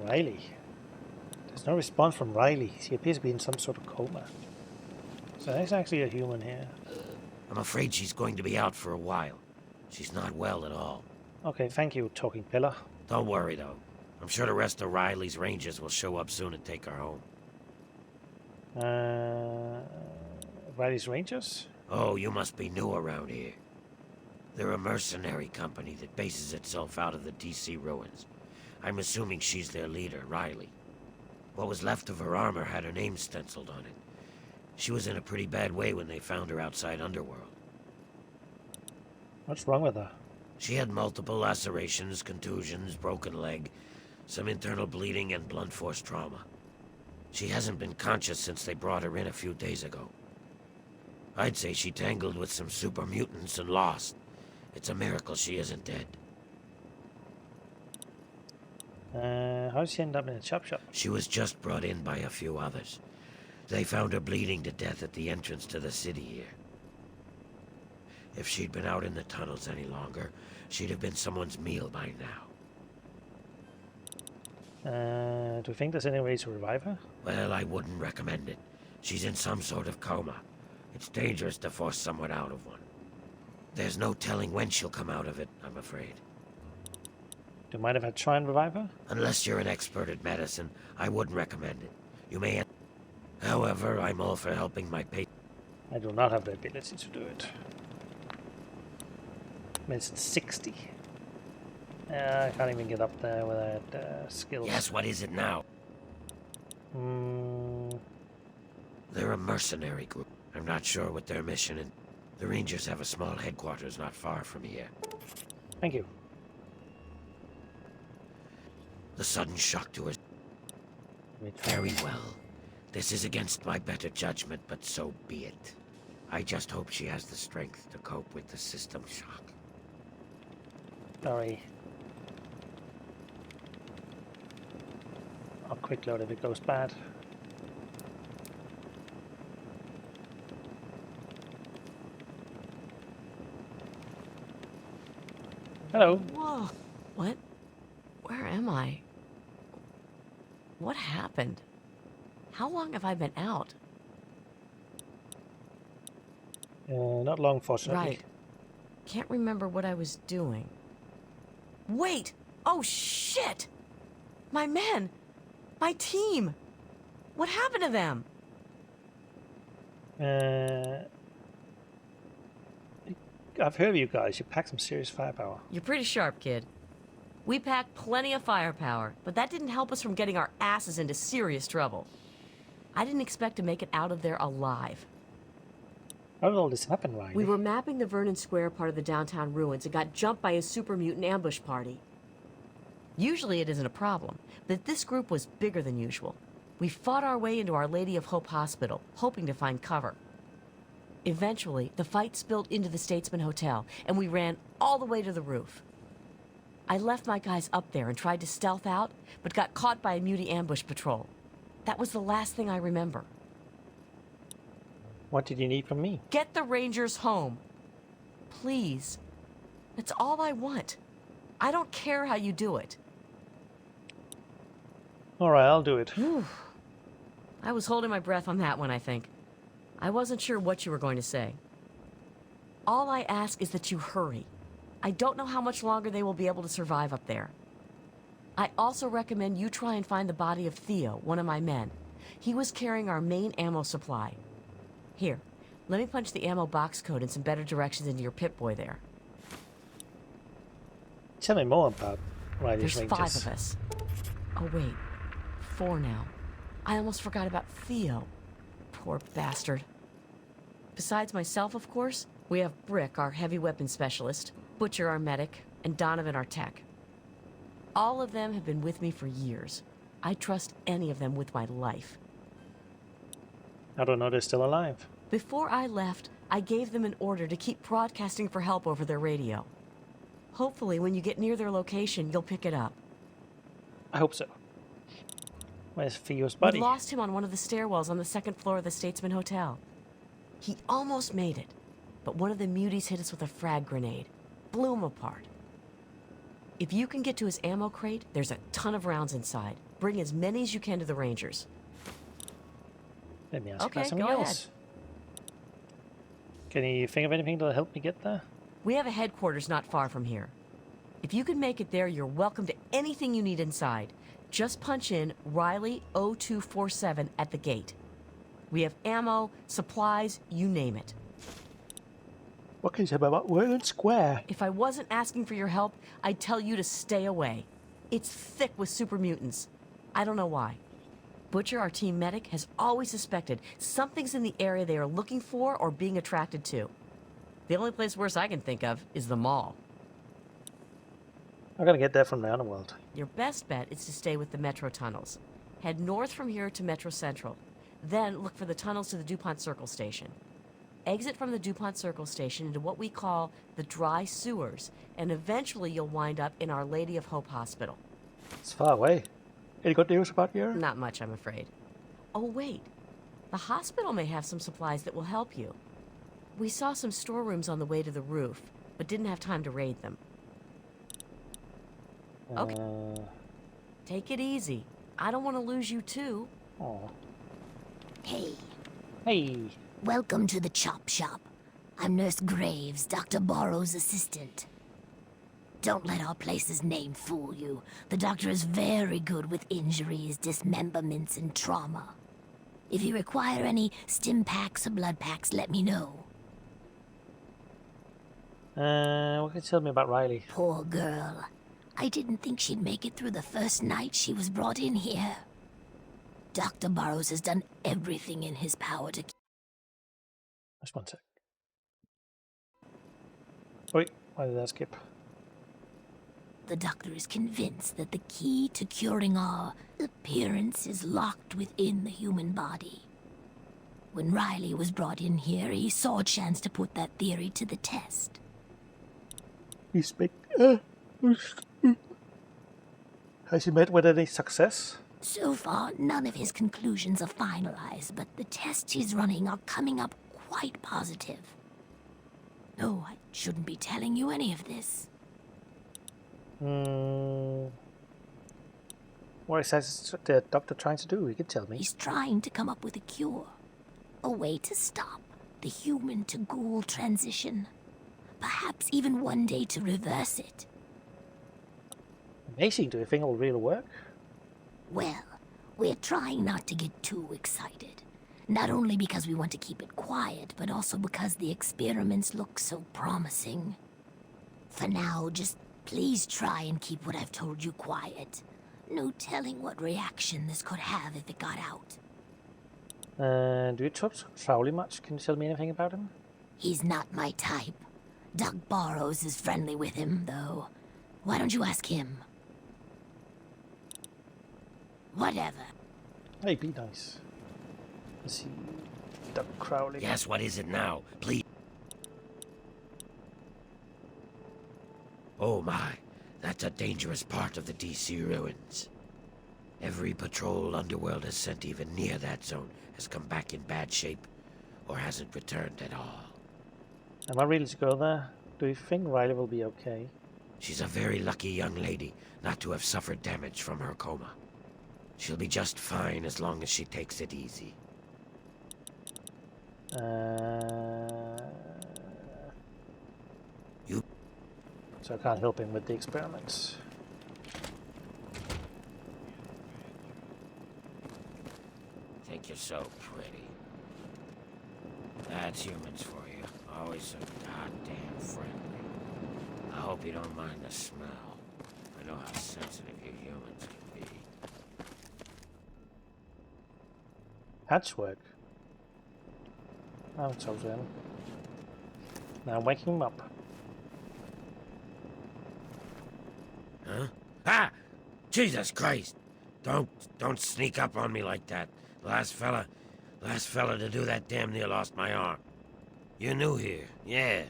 Riley. There's no response from Riley. He appears to be in some sort of coma. So there's actually a human here. I'm afraid she's going to be out for a while. She's not well at all. Okay, thank you, talking pillar. Don't worry, though. I'm sure the rest of Riley's rangers will show up soon and take her home. Riley's Rangers? Oh, you must be new around here. They're a mercenary company that bases itself out of the DC ruins. I'm assuming she's their leader, Riley. What was left of her armor had her name stenciled on it. She was in a pretty bad way when they found her outside Underworld. What's wrong with her? She had multiple lacerations, contusions, broken leg, some internal bleeding, and blunt force trauma. She hasn't been conscious since they brought her in a few days ago. I'd say she tangled with some super mutants and lost. It's a miracle she isn't dead. How did she end up in a chop shop? She was just brought in by a few others. They found her bleeding to death at the entrance to the city here. If she'd been out in the tunnels any longer, she'd have been someone's meal by now. Do you think there's any way to revive her? Well, I wouldn't recommend it. She's in some sort of coma. It's dangerous to force someone out of one. There's no telling when she'll come out of it, I'm afraid. Do you mind if I try and revive her? Unless you're an expert at medicine, I wouldn't recommend it. You may... However, I'm all for helping my patient. I do not have the ability to do it. It's 60. I can't even get up there without skill. Yes, what is it now? They're a mercenary group. I'm not sure what their mission is. The Rangers have a small headquarters not far from here. Thank you. The sudden shock to her... Very well. This is against my better judgment, but so be it. I just hope she has the strength to cope with the system shock. Sorry. I'll quick load if it goes bad. Hello. Whoa. What? Where am I? What happened? How long have I been out? Not long, fortunately. Right. Can't remember what I was doing. Wait! Oh, shit! My men! My team! What happened to them? I've heard of you guys. You pack some serious firepower. You're pretty sharp, kid. We packed plenty of firepower, but that didn't help us from getting our asses into serious trouble. I didn't expect to make it out of there alive. How did all this happen, Riley? We were mapping the Vernon Square part of the downtown ruins and got jumped by a super mutant ambush party. Usually it isn't a problem, but this group was bigger than usual. We fought our way into Our Lady of Hope Hospital, hoping to find cover. Eventually, the fight spilled into the Statesman Hotel, and we ran all the way to the roof. I left my guys up there and tried to stealth out, but got caught by a mutie ambush patrol. That was the last thing I remember. What did you need from me? Get the Rangers home. Please. That's all I want. I don't care how you do it. Alright, I'll do it. Whew. I was holding my breath on that one, I think. I wasn't sure what you were going to say. All I ask is that you hurry. I don't know how much longer they will be able to survive up there. I also recommend you try and find the body of Theo, one of my men. He was carrying our main ammo supply. Here, let me punch the ammo box code and some better directions into your Pip-Boy there. Tell me more about Riley's There's Rangers. 5 of us. Oh wait, 4 now. I almost forgot about Theo. Poor bastard. Besides myself, of course, we have Brick, our heavy weapons specialist, Butcher, our medic, and Donovan, our tech. All of them have been with me for years. I trust any of them with my life. I don't know they're still alive. Before I left, I gave them an order to keep broadcasting for help over their radio. Hopefully, when you get near their location, you'll pick it up. I hope so. Where's Theo's buddy? We lost him on one of the stairwells on the 2nd floor of the Statesman Hotel. He almost made it, but one of the muties hit us with a frag grenade. Blew him apart. If you can get to his ammo crate, there's a ton of rounds inside. Bring as many as you can to the Rangers. Let me ask Okay, you something go else. Can you think of anything that'll help me get there? We have a headquarters not far from here. If you can make it there, you're welcome to anything you need inside. Just punch in Riley 0247 at the gate. We have ammo, supplies, you name it. What can you say about Vernon Square? If I wasn't asking for your help, I'd tell you to stay away. It's thick with super mutants. I don't know why. Butcher, our team medic, has always suspected something's in the area they are looking for or being attracted to. The only place worse I can think of is the mall. I'm gonna get that from the underworld. Your best bet is to stay with the metro tunnels. Head north from here to Metro Central. Then look for the tunnels to the DuPont Circle Station. Exit from the DuPont Circle Station into what we call the dry sewers, and eventually you'll wind up in Our Lady of Hope Hospital. It's far away. Any good news about here? Not much, I'm afraid. Oh, wait. The hospital may have some supplies that will help you. We saw some storerooms on the way to the roof, but didn't have time to raid them. Okay. Take it easy. I don't want to lose you, too. Oh. Hey. Hey. Welcome to the chop shop. I'm Nurse Graves, Dr. Borrow's assistant. Don't let our place's name fool you. The doctor is very good with injuries, dismemberments, and trauma. If you require any stim packs or blood packs, let me know. What can you tell me about Riley? Poor girl. I didn't think she'd make it through the first night she was brought in here. Dr. Burrows has done everything in his power to... Just one sec. Wait, why did that skip? The doctor is convinced that the key to curing our appearance is locked within the human body. When Riley was brought in here, he saw a chance to put that theory to the test. Has he met with any success? So far, none of his conclusions are finalized, but the tests he's running are coming up quite positive. No, I shouldn't be telling you any of this. What is the doctor trying to do? He can tell me. He's trying to come up with a cure. A way to stop the human to ghoul transition. Perhaps even one day to reverse it. Amazing. Do you think it will really work? Well, we're trying not to get too excited. Not only because we want to keep it quiet, but also because the experiments look so promising. For now, just please try and keep what I've told you quiet. No telling what reaction this could have if it got out. Do you trust Crowley much? Can you tell me anything about him? He's not my type. Doc Burrows is friendly with him, though. Why don't you ask him? Whatever. Hey, be nice. Let's see. Doc Crowley. Yes, what is it now? Please. Oh my, that's a dangerous part of the DC ruins. Every patrol Underworld has sent even near that zone has come back in bad shape, or hasn't returned at all. Am I ready to go there? Do you think Riley will be okay? She's a very lucky young lady not to have suffered damage from her coma. She'll be just fine as long as she takes it easy. So I can't help him with the experiments. Think you're so pretty. That's humans for you. Always so goddamn friendly. I hope you don't mind the smell. I know how sensitive you humans can be. Patchwork. I've told him. Now wake him up. Huh? Ah! Jesus Christ! Don't sneak up on me like that. Last fella to do that damn near lost my arm. You're new here, yeah.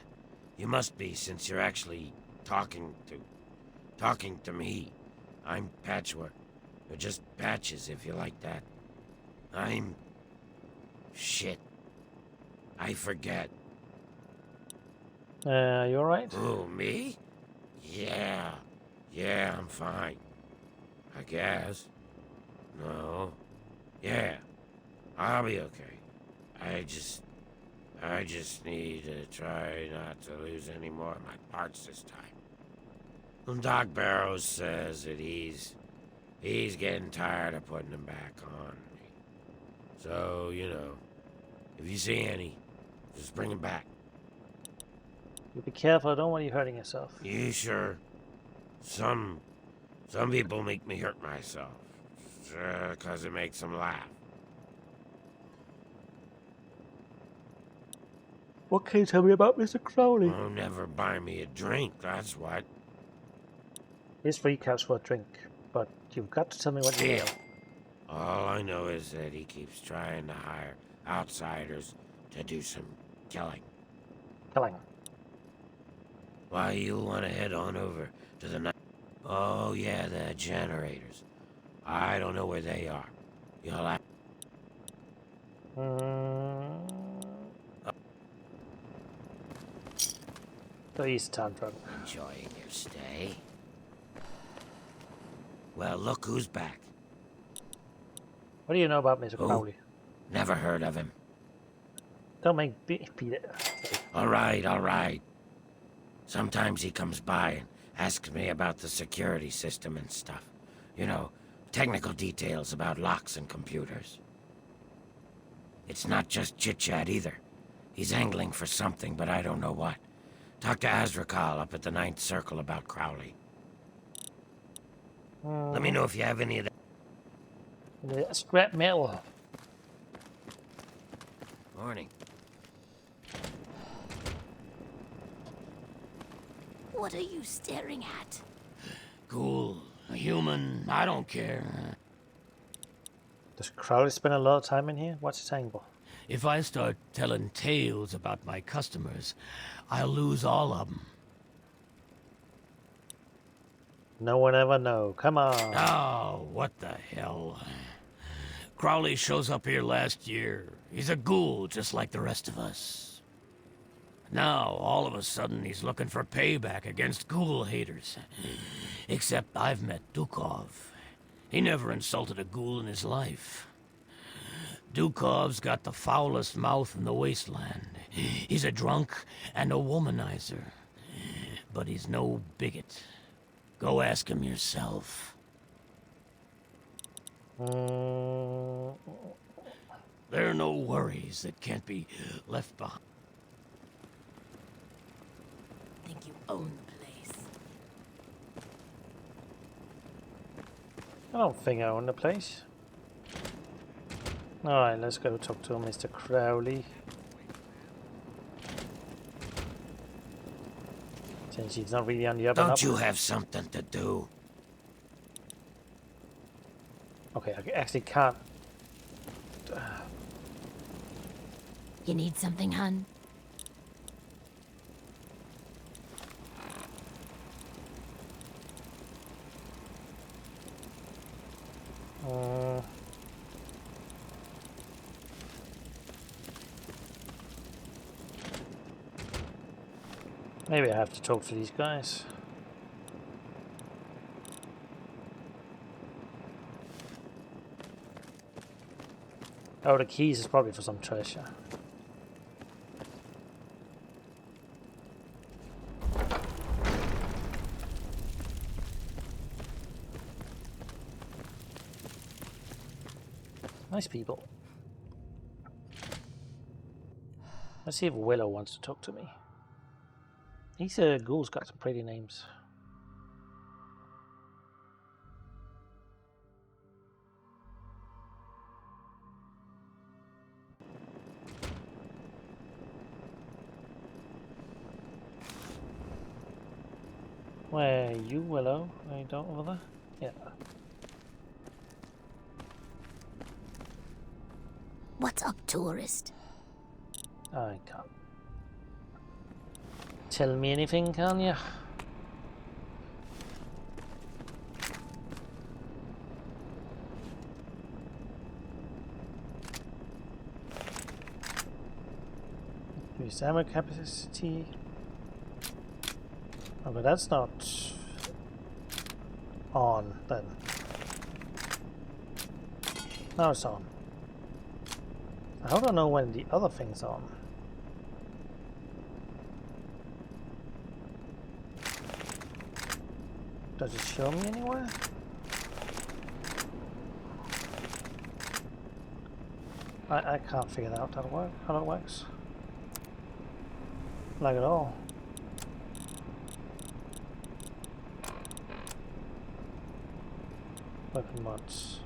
You must be, since you're actually talking to me. I'm Patchwork. Or just Patches, if you like that. I'm... shit. I forget. You alright? Who, me? Yeah. Yeah, I'm fine. I guess. No. Yeah. I'll be okay. I just need to try not to lose any more of my parts this time. And Doc Barrows says that he's getting tired of putting them back on me. So, you know, if you see any, just bring them back. You be careful, I don't want you hurting yourself. You sure? Some people make me hurt myself. 'cause it makes him laugh. What can you tell me about Mr. Crowley? Oh, never buy me a drink, that's what. Here's 3 caps for a drink, but you've got to tell me what you know. All I know is that he keeps trying to hire outsiders to do some killing. Killing. Why, you want to head on over to the night? Oh, yeah, the generators. I don't know where they are. You'll have... The East Town Drug. Enjoying your stay? Well, look who's back. What do you know about Mr. Who? Crowley? Never heard of him. Don't make beat it. All right. Sometimes he comes by and asks me about the security system and stuff. You know, technical details about locks and computers. It's not just chit-chat either. He's angling for something, but I don't know what. Talk to Azrakal up at the 9th Circle about Crowley. Let me know if you have any of that. The scrap metal. Morning. What are you staring at? Ghoul, a human, I don't care. Does Crowley spend a lot of time in here? What's his angle? If I start telling tales about my customers, I'll lose all of them. No one ever know. Come on. Oh, what the hell. Crowley shows up here last year. He's a ghoul just like the rest of us. Now, all of a sudden, he's looking for payback against ghoul haters. Except I've met Dukov. He never insulted a ghoul in his life. Dukov's got the foulest mouth in the wasteland. He's a drunk and a womanizer. But he's no bigot. Go ask him yourself. There are no worries that can't be left behind. Think you own the place? I don't think I own the place. Alright, let's go talk to Mr. Crowley. Since he's not really on the up and up. Don't you have something to do? Okay, I actually can't. You need something, hun? Maybe I have to talk to these guys. Oh, the keys is probably for some treasure. Nice people. Let's see if Willow wants to talk to me. These ghouls got some pretty names. Where are you, Willow? Are you down over there? Yeah. What's up, tourist? I can't. Tell me anything, can ya? Use ammo capacity. Oh, but that's not on then. Now it's on. How do I know when the other thing's on? Does it show me anywhere? I can't figure out how that works. Like at all. Weapon mods.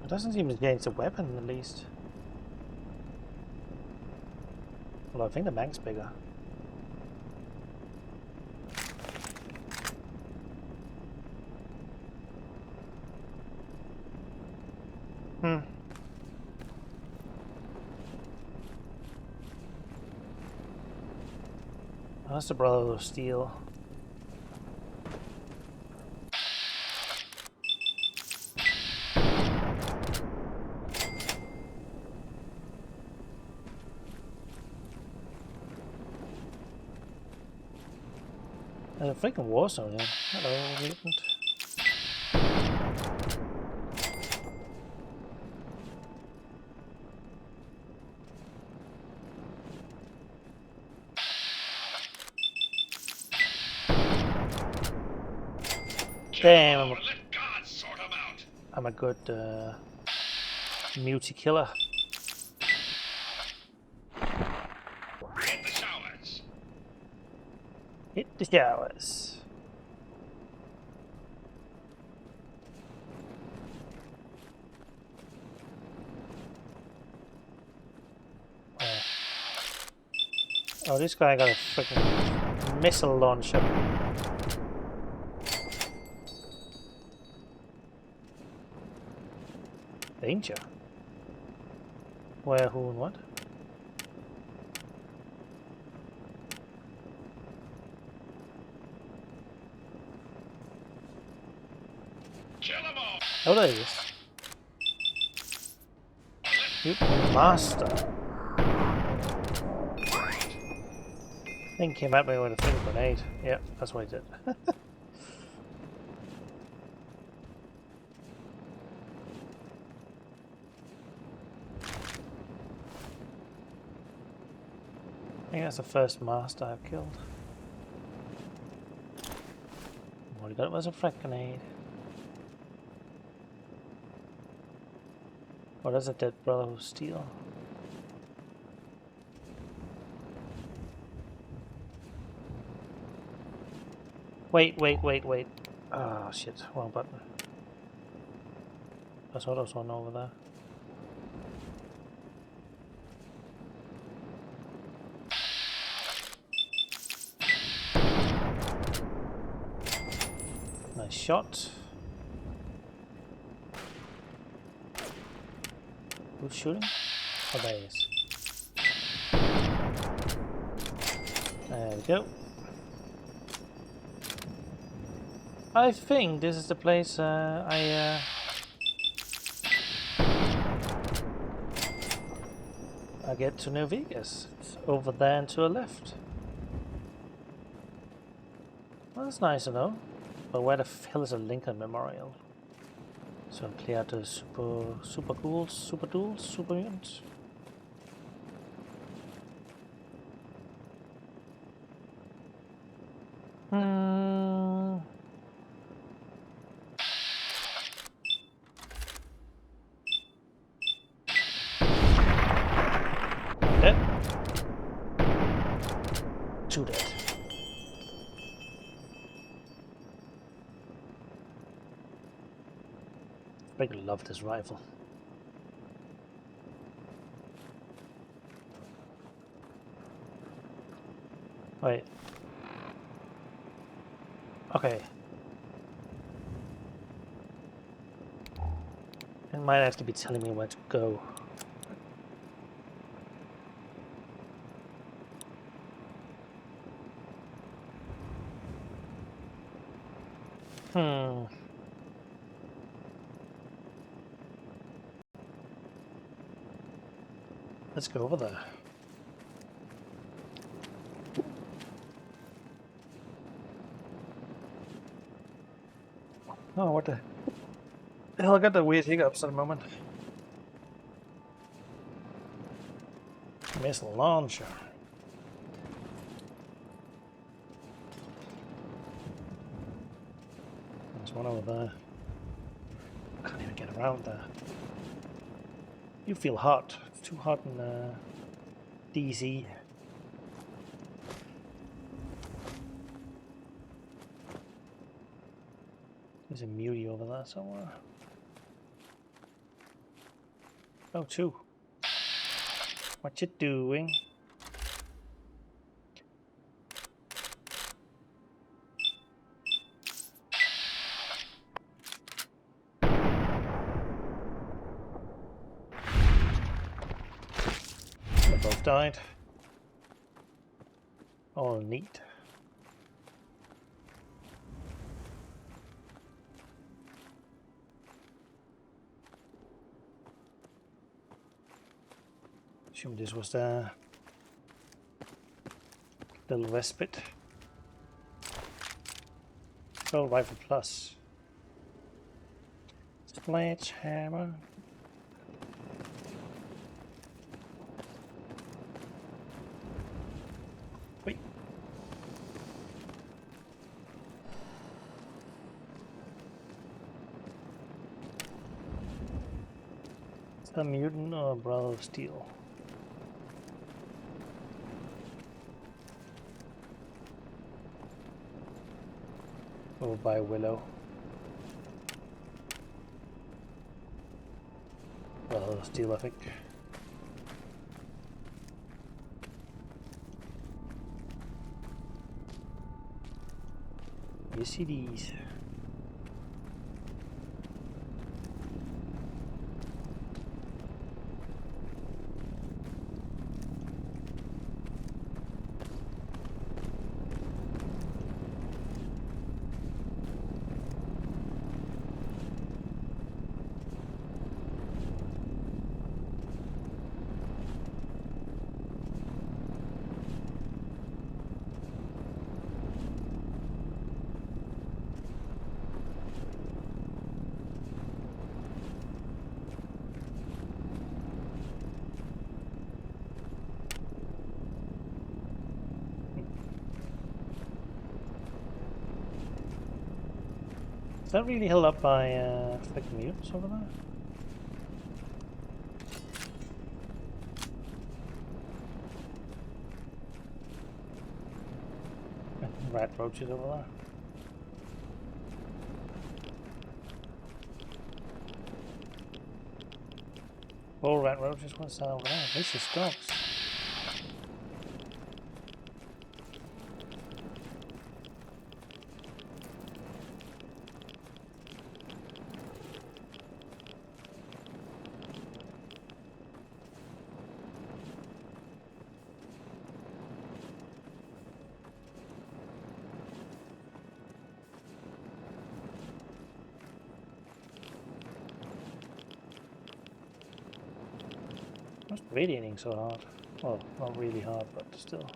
It doesn't seem to change the weapon, at least. Well, I think the mag's bigger. That's the Brotherhood of Steel. There's a freaking war zone here. Hello, mutant. Damn, I'm a good muty killer. Hit the showers. Hit the showers. Oh, this guy got a freaking missile launcher. Danger? Where, who, and what? Kill 'em all. Oh, there he is. You master. Thing came at me with a finger grenade. Yep, that's what he did. I think that's the first master I've killed. What he got was a frag grenade. What is it, dead Brotherhood of Steel? Wait. Ah, shit, wrong button. I saw there was one over there. Nice shot. Who's shooting? Oh, there he is. There we go. I think this is the place I get to New Vegas. It's over there and to the left. Well, that's nice to know. But where the hell is a Lincoln Memorial? So clear out the super ghouls, super duels, super mutants. Dead. 2 dead. I freaking love this rifle. Wait. Okay. It might actually be telling me where to go. Let's go over there. Oh, what the hell? I got the weird hiccups at the moment. Missile launcher. There's one over there. I can't even get around there. You feel hot. It's too hot in DZ. There's a mutie over there somewhere. Oh, two. What you doing? They both died. All neat. Assume this was the little respite. Oh, rifle plus. Sledgehammer. Wait. Is that a mutant or a brother of steel? Over by Willow. Brother of steel, I think. Yes, it is. Is that really held up by fake mutants over there? Rat roaches over there. Oh, rat roaches, what's that over there? This is dogs. What's radiating so hard? Well, not really hard, but still.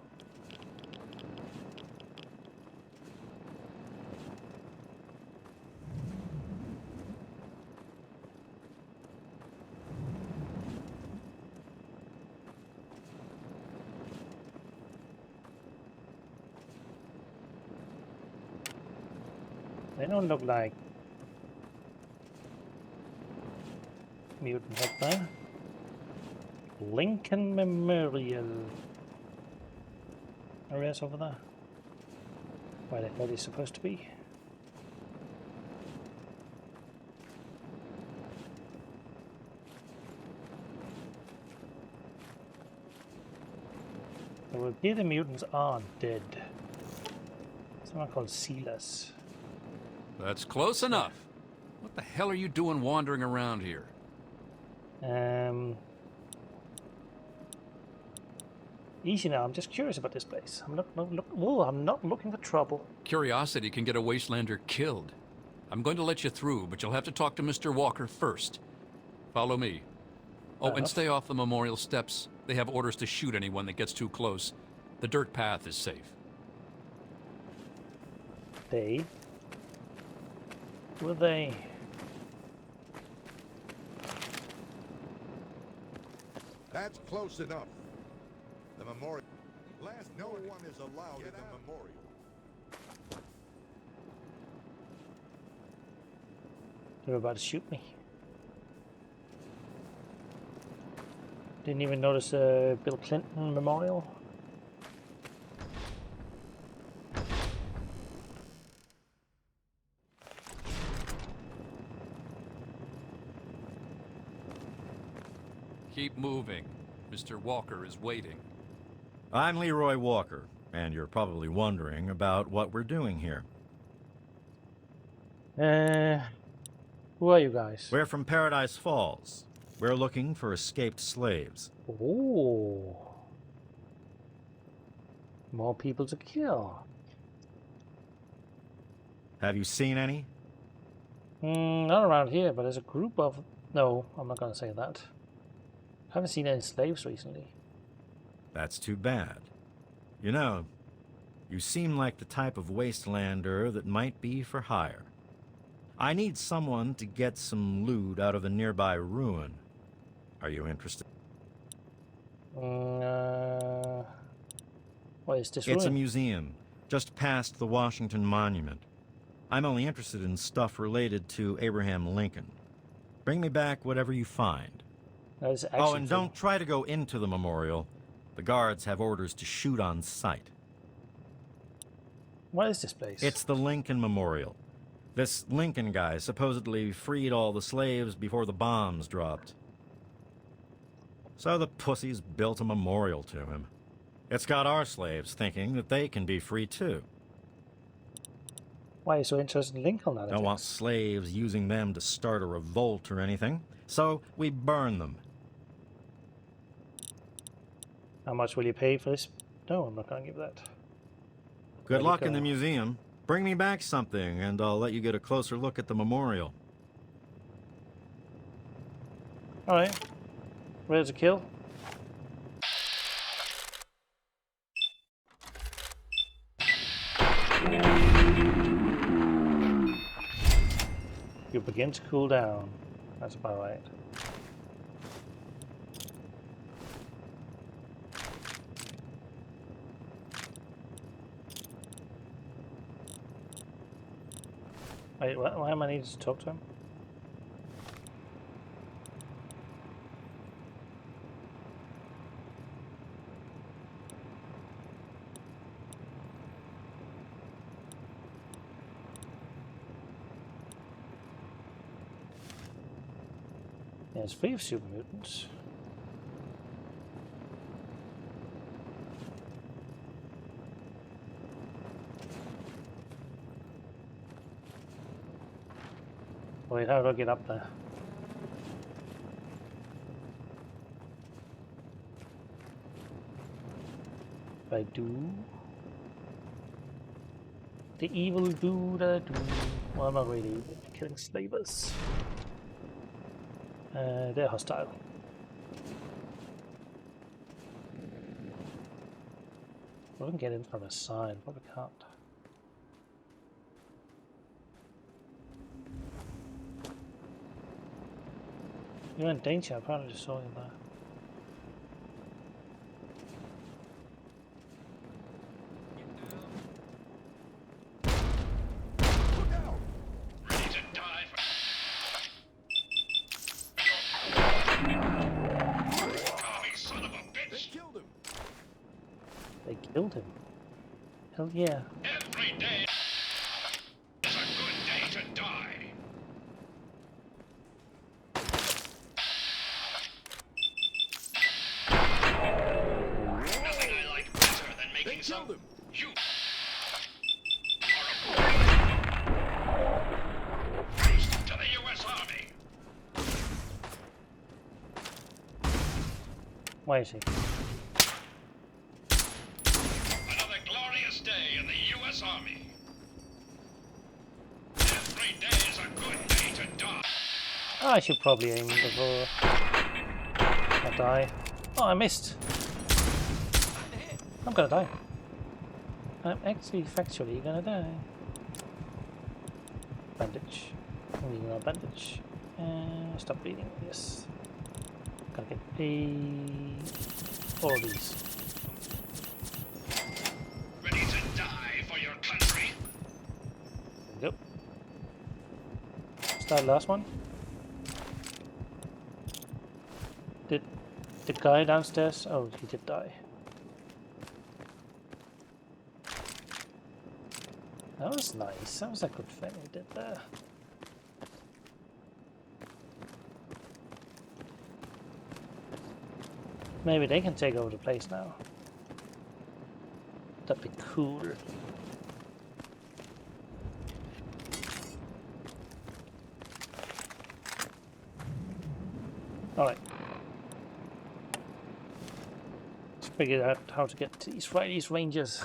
They don't look like mutants up there. Lincoln Memorial. Areas over there. Where the hell is supposed to be? It would appear the mutants are dead. Someone called Silas. That's close enough. What the hell are you doing wandering around here? Easy now. I'm just curious about this place. I'm not looking for trouble. Curiosity can get a Wastelander killed. I'm going to let you through, but you'll have to talk to Mr. Walker first. Follow me. Oh, and stay off the memorial steps. They have orders to shoot anyone that gets too close. The dirt path is safe. They? Were they? That's close enough. The memorial. No one is allowed in the memorial. They were about to shoot me. Didn't even notice a Bill Clinton memorial. Keep moving. Mr. Walker is waiting. I'm Leroy Walker, and you're probably wondering about what we're doing here. Who are you guys? We're from Paradise Falls. We're looking for escaped slaves. Ooh. More people to kill. Have you seen any? Not around here, but there's a group of... No, I'm not going to say that. Haven't seen any slaves recently. That's too bad. You know, you seem like the type of wastelander that might be for hire. I need someone to get some loot out of a nearby ruin. Are you interested? What is this It's a ruin? museum, just past the Washington Monument. I'm only interested in stuff related to Abraham Lincoln. Bring me back whatever you find. That is Oh, actually and don't try to go into the memorial. The guards have orders to shoot on sight. What is this place? It's the Lincoln Memorial. This Lincoln guy supposedly freed all the slaves before the bombs dropped. So the pussies built a memorial to him. It's got our slaves thinking that they can be free too. Why are you so interested in Lincoln nowadays? Don't want slaves using them to start a revolt or anything, so we burn them. How much will you pay for this? No, I'm not going to give that. Good luck in the museum. Bring me back something, and I'll let you get a closer look at the memorial. Alright. Ready to kill? You begin to cool down. That's about right. Wait, why am I needing to talk to him? Yeah, it's free of super mutants. Wait, how do I get up there? If I do... The evil do that I do... Well, I'm not really evil. I'm killing slavers. They're hostile. I can get in from a side, probably can't. You're in danger, I probably just saw you there. They killed him. Hell yeah. Every day is a good day to die. Nothing I like better than making some... You are a priest to the U.S. Army. Why is he? Another glorious day in the U.S. Army. Every day is a good day to die. I should probably aim before I die. Oh, I missed. I'm gonna die. I'm actually factually gonna die. Bandage. I'm using a bandage. Stop bleeding. Yes. Gotta get all of these. Ready to die for your country. There we go. Start last one. Did the guy downstairs? Oh, he did die. That was nice. That was a good thing he did there. Maybe they can take over the place now. That'd be cool. Alright. Let's figure out how to get to these ranges.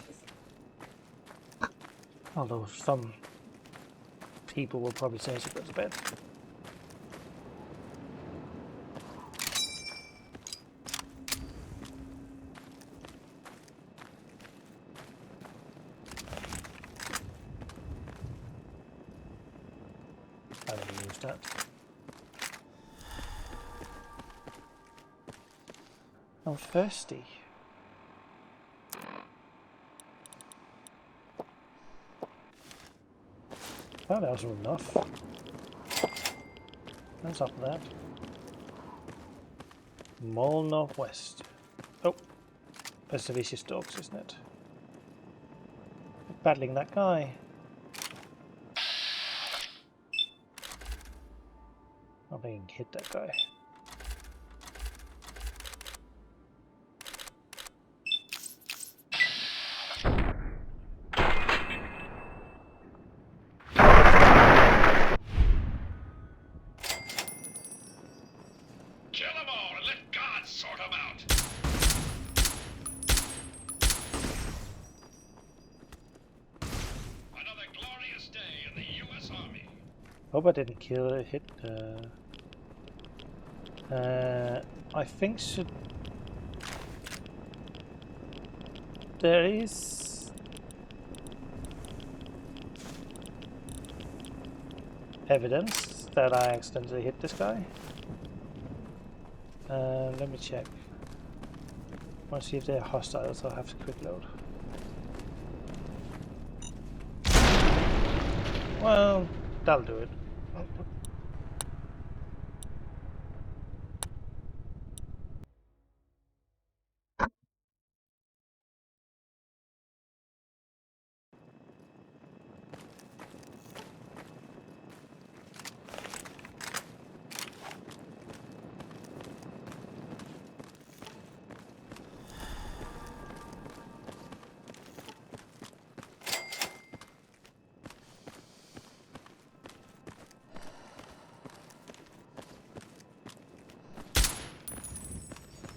Although some people will probably say I should go to bed. I didn't use that. I'm thirsty. Oh, that was enough. That's up that. Mall Northwest. Oh, that's the vicious dogs, isn't it? Battling that guy. I think I can hit that guy. Kill them all and let God sort them out. Another glorious day in the U.S. Army. Hope I didn't hit. I think there is evidence that I accidentally hit this guy. Let me check. I want to see if they're hostile, so I'll have to quick load. Well, that'll do it.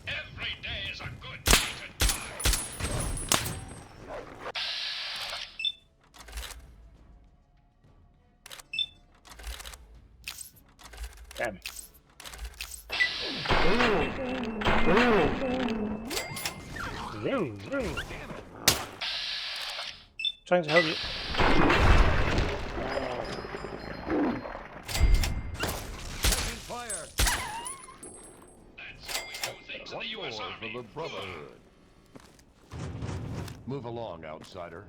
Every day is a good day to die. Damn. Trying to help you. Fire! That's how we do things in the U.S. Army. For the Brotherhood. Move along, outsider.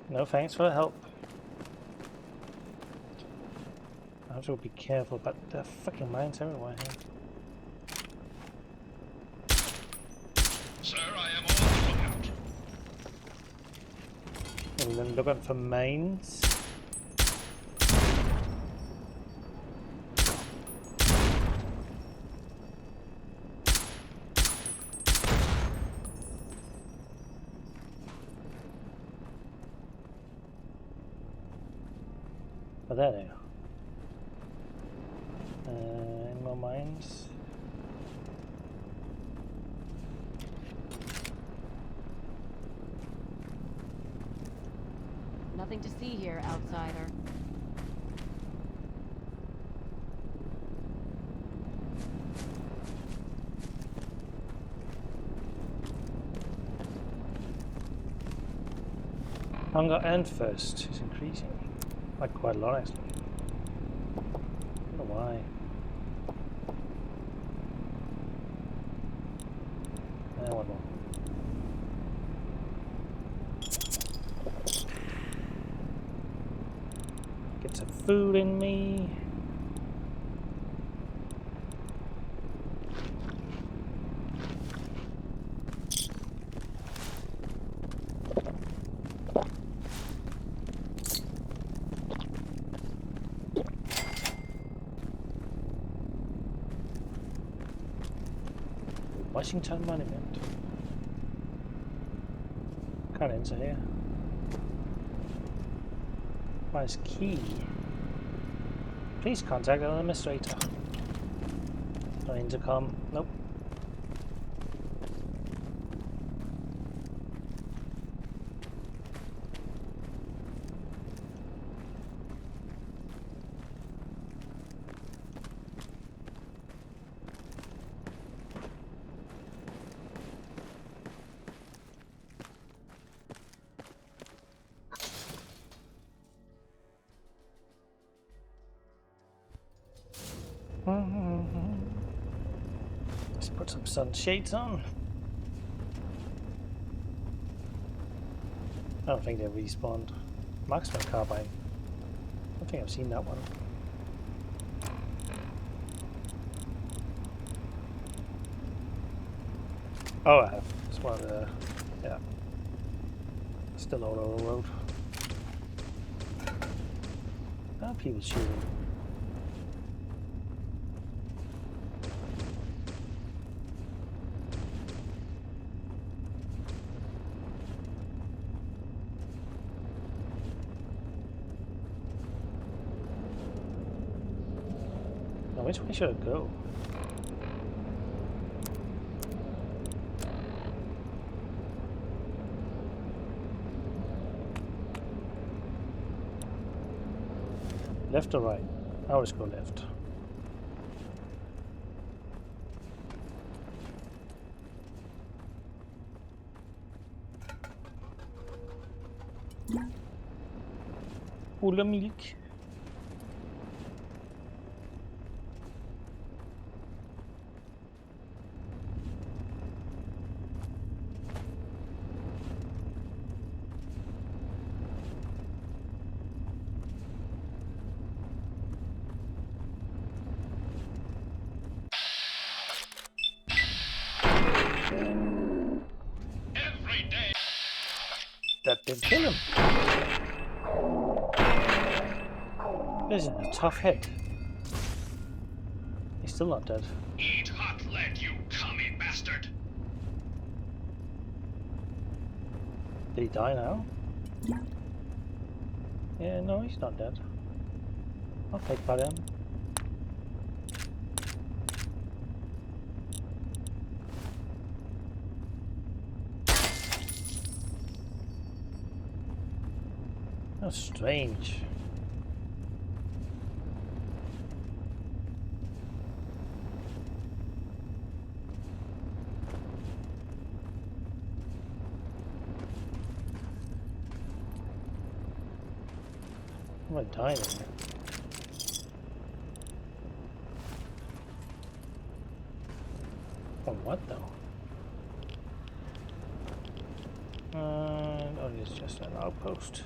No thanks for the help. I have to be careful, but there are fucking mines everywhere here. Sir, I am on the lookout. And then looking for mines. Oh, there they are. Any more mines? Nothing to see here, outsider. Hunger and thirst is increasing. Like quite a lot actually. I don't know why. One more. Get some food in me. Washington Monument. Can't enter here. Where's key? Please contact an administrator. No intercom. Nope. Let's put some sunshades on. I don't think they respawned. Marksman carbine. I don't think I've seen that one. Oh, I have. It's one of the... yeah. Still all over the road. Ah, people shooting. Now, which way should I go? Left or right? I always go left. Full milk. Every day. That didn't kill him. This is a tough hit. He's still not dead. Eat hot lead, you commie bastard. Did he die now? Yeah, no, he's not dead. I'll take that in. That's strange. Am I dying in here? From what though? Oh, it's just an outpost.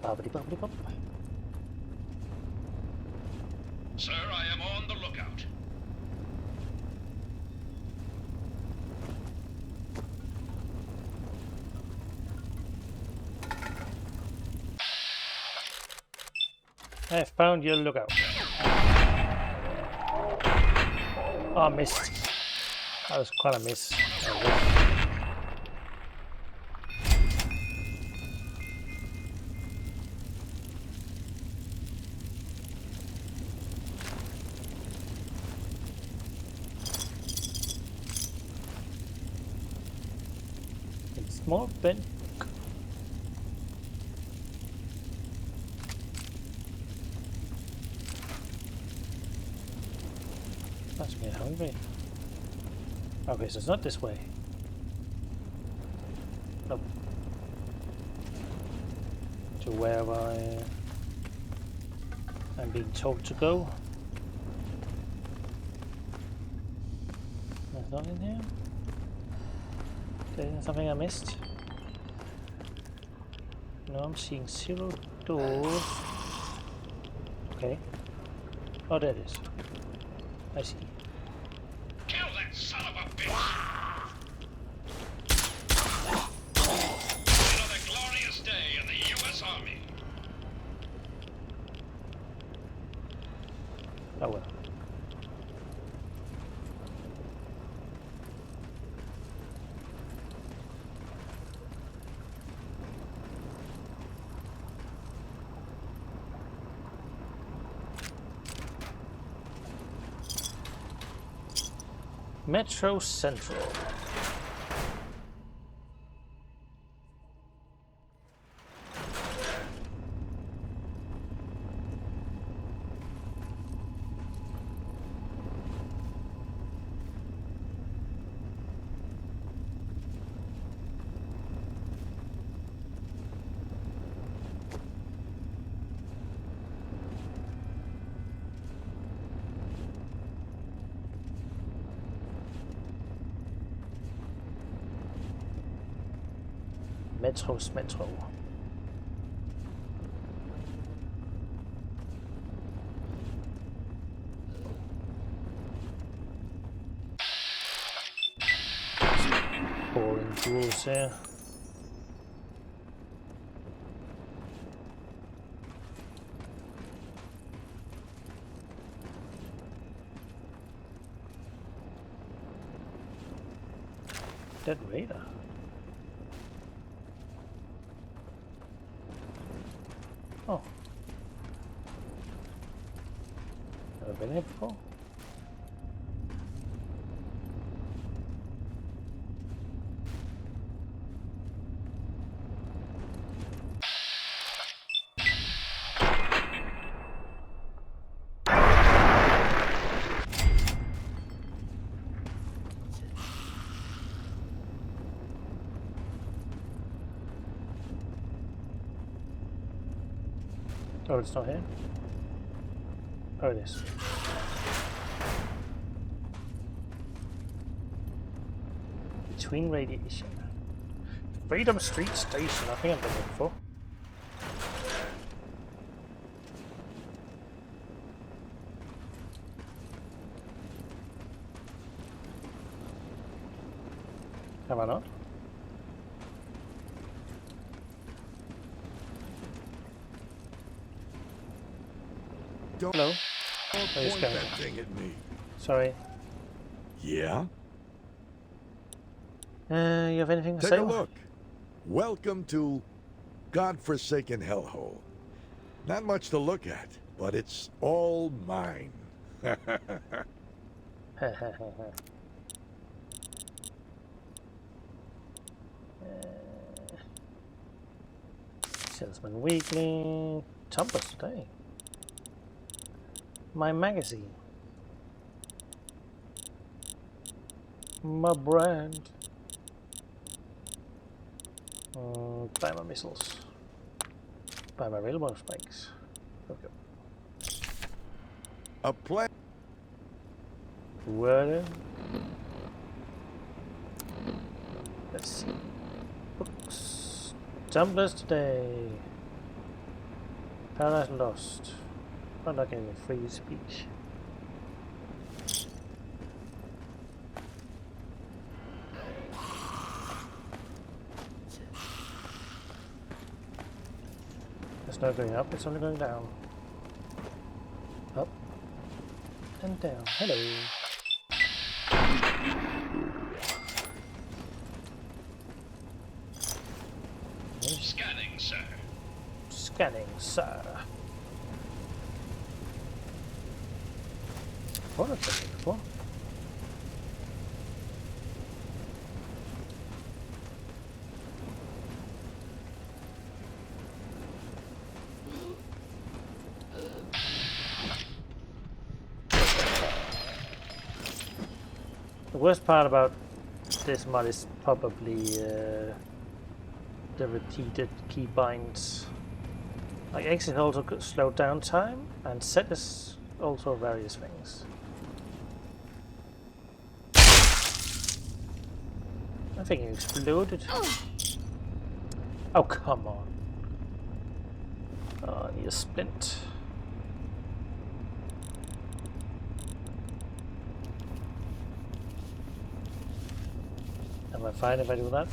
Bobbity bobbity bop. Sir, I am on the lookout. I found your lookout. Oh, I missed. That was quite a miss. It's more bent. That's me hungry. Okay, so it's not this way. Nope. To where I'm being told to go. There's nothing here. There's something I missed. No, I'm seeing 0 doors. Okay. Oh, there it is. I see. Kill that son of a bitch! Another glorious day in the U.S. Army. Oh well. Metro Central. Metro. Boring duels here. Dead Raider. Oh. Never been here before. Oh, it's not here? Oh, it is. Between radiation. Freedom Street Station, I think I've been there before. Have I not? Hello. Don't point that thing at me. Sorry. Yeah? You have anything to Take say? a look. Welcome to godforsaken hellhole. Not much to look at, but it's all mine. Salesman Weekly. Tumblers today. My magazine. My brand. Buy my missiles. Buy my railroad spikes. Okay. A plan. What? Let's see. Books. Tumblers today. Paradise Lost. I'm not getting a free speech. It's not going up, it's only going down. Up and down. Hello. Scanning, sir. Scanning, sir. What have I done before? The worst part about this mod is probably the repeated keybinds. Like exit also could slow down time, and set is also various things. I think it exploded. Oh, come on. Oh, I need a splint. Am I fine if I do that?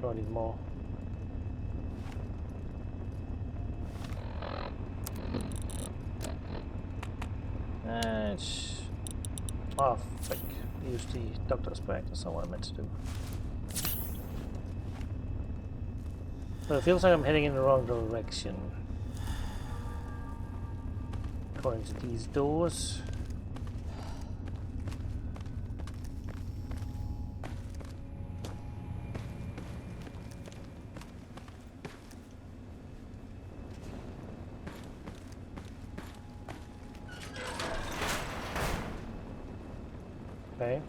Don't need more. damage. Oh, frick. Use the doctor's bag. That's not what I meant to do. But it feels like I'm heading in the wrong direction. According to these doors. Okay.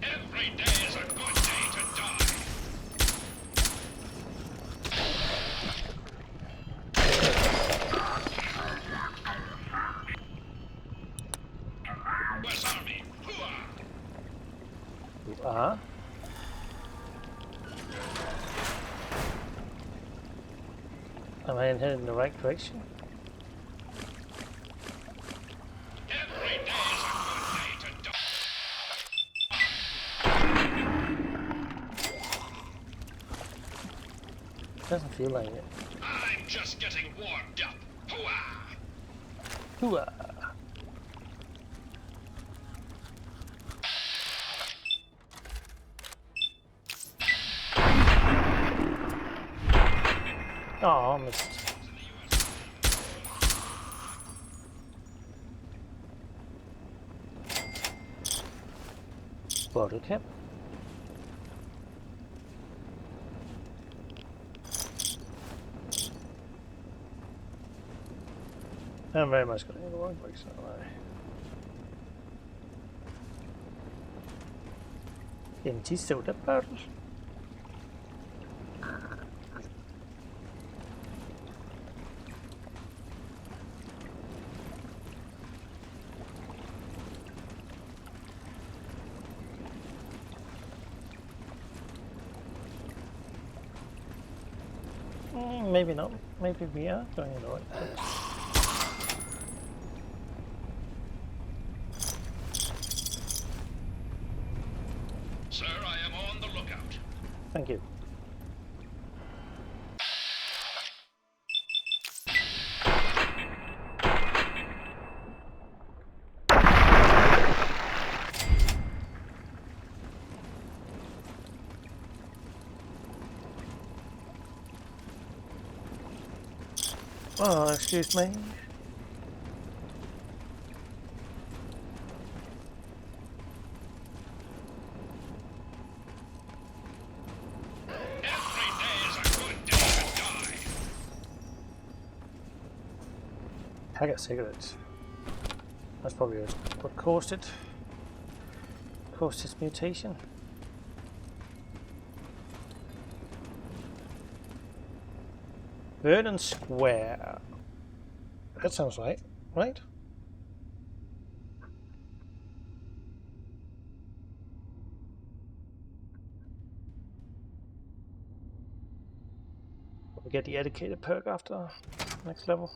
Every day is a good day to die. US Army, hooah! You are. Am I headed in the right direction? Every day is a good day to die. Doesn't feel like it. I'm just getting warmed up. Hooah! Hooah! Oh, missed. Bottle cap. I'm very much going in the wrong direction, am I? Empty soda bottle. Maybe not. Maybe we are going in the right place. Sir, I am on the lookout. Thank you. Oh, excuse me. Every day is a good day to die. Pack of cigarettes. That's probably what caused it. Caused this mutation. Verdant Square. That sounds right, right? We get the educated perk after next level.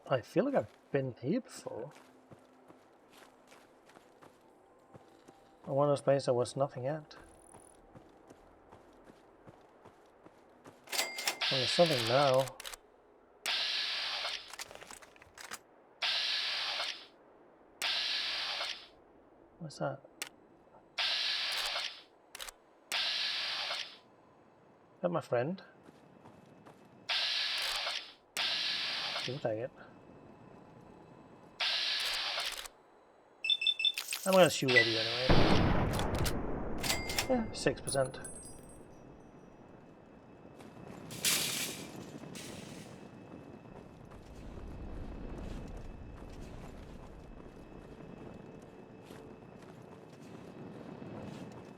I feel like I've been here before. I want a place there was nothing at. Well, there's something now. What's that? Is that my friend? You'll take it. I'm gonna shoot at you anyway. Yeah, 6%.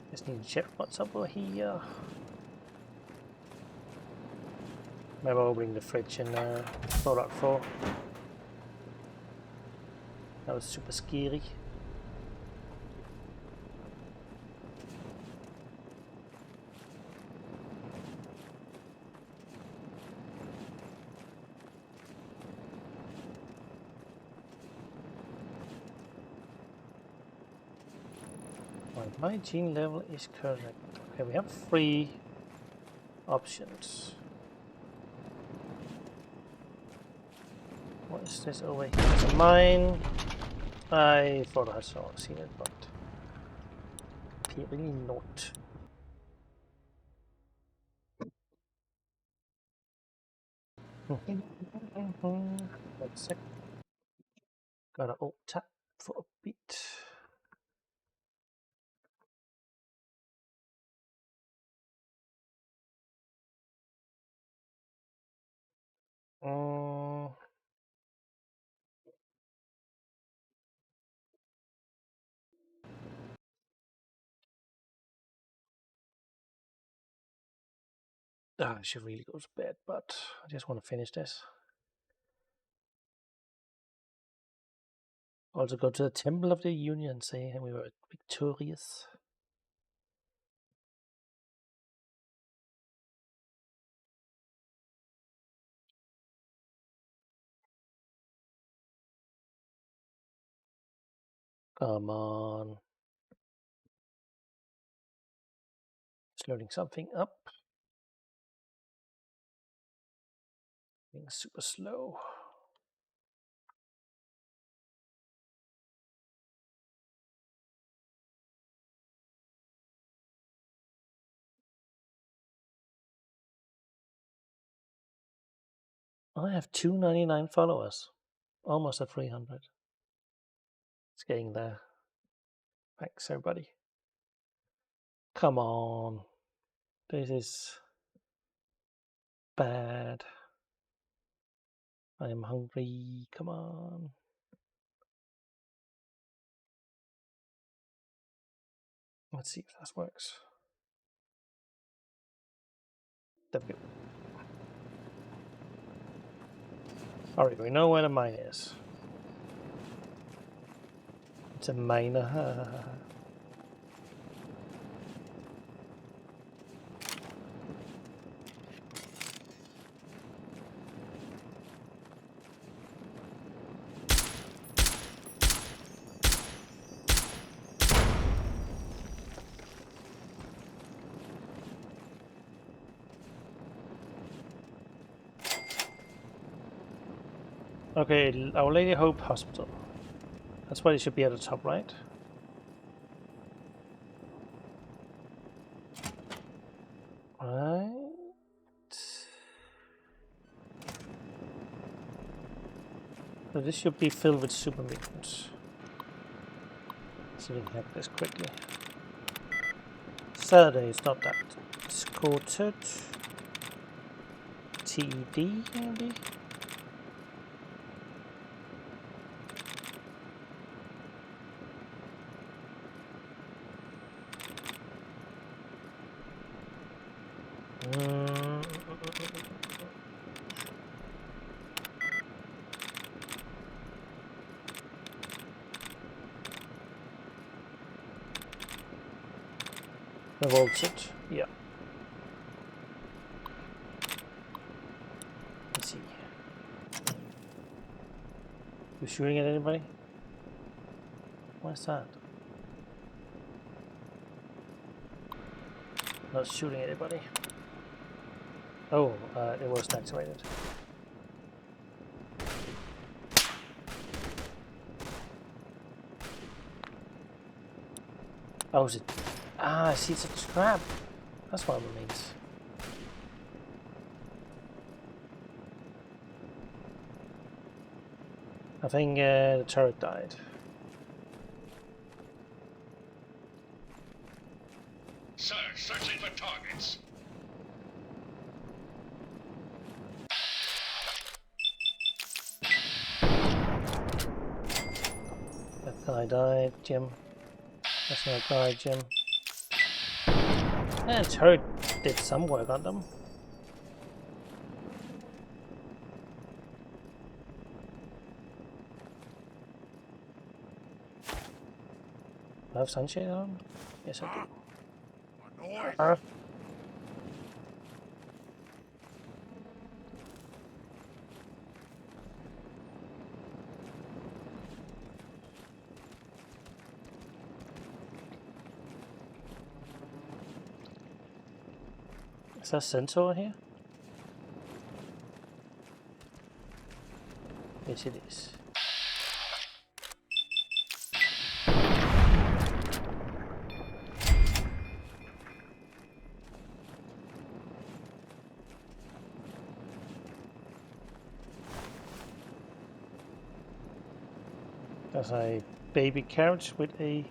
Just need to check what's up over here. Maybe opening the fridge in Fallout 4. That was super scary. Right, my gene level is correct. Okay, we have 3 options. What is this over here? It's a mine. I thought I saw seen it, but apparently not. Wait a sec. Gotta alt tab for a bit. I should really go to bed, but I just want to finish this. Also go to the Temple of the Union, say we were victorious. Come on. It's loading something up. Being super slow. I have 299 followers. Almost at 300. It's getting there. Thanks, everybody. Come on. This is bad. I am hungry. Come on. Let's see if this works. There we go. Alright, we know where the mine is. It's a miner. Okay, Our Lady Hope Hospital. That's why it should be at the top, right? Right. So this should be filled with super mutants. So we can hack this quickly. Saturday is not that. Escorted. TD maybe? Revolted, yeah. Let's see. You shooting at anybody? What's that? Not shooting at anybody. Oh, it was activated. Oh, is it? Ah, I see, it's a trap. That's what it means. I think the turret died. Sir, searching for targets. That guy died, Jim. That's not a guy, Jim. And turret did some work on them. Do I have sunshade on? Yes, I do. Is there a centaur here? Yes, it is. There's a baby carriage with a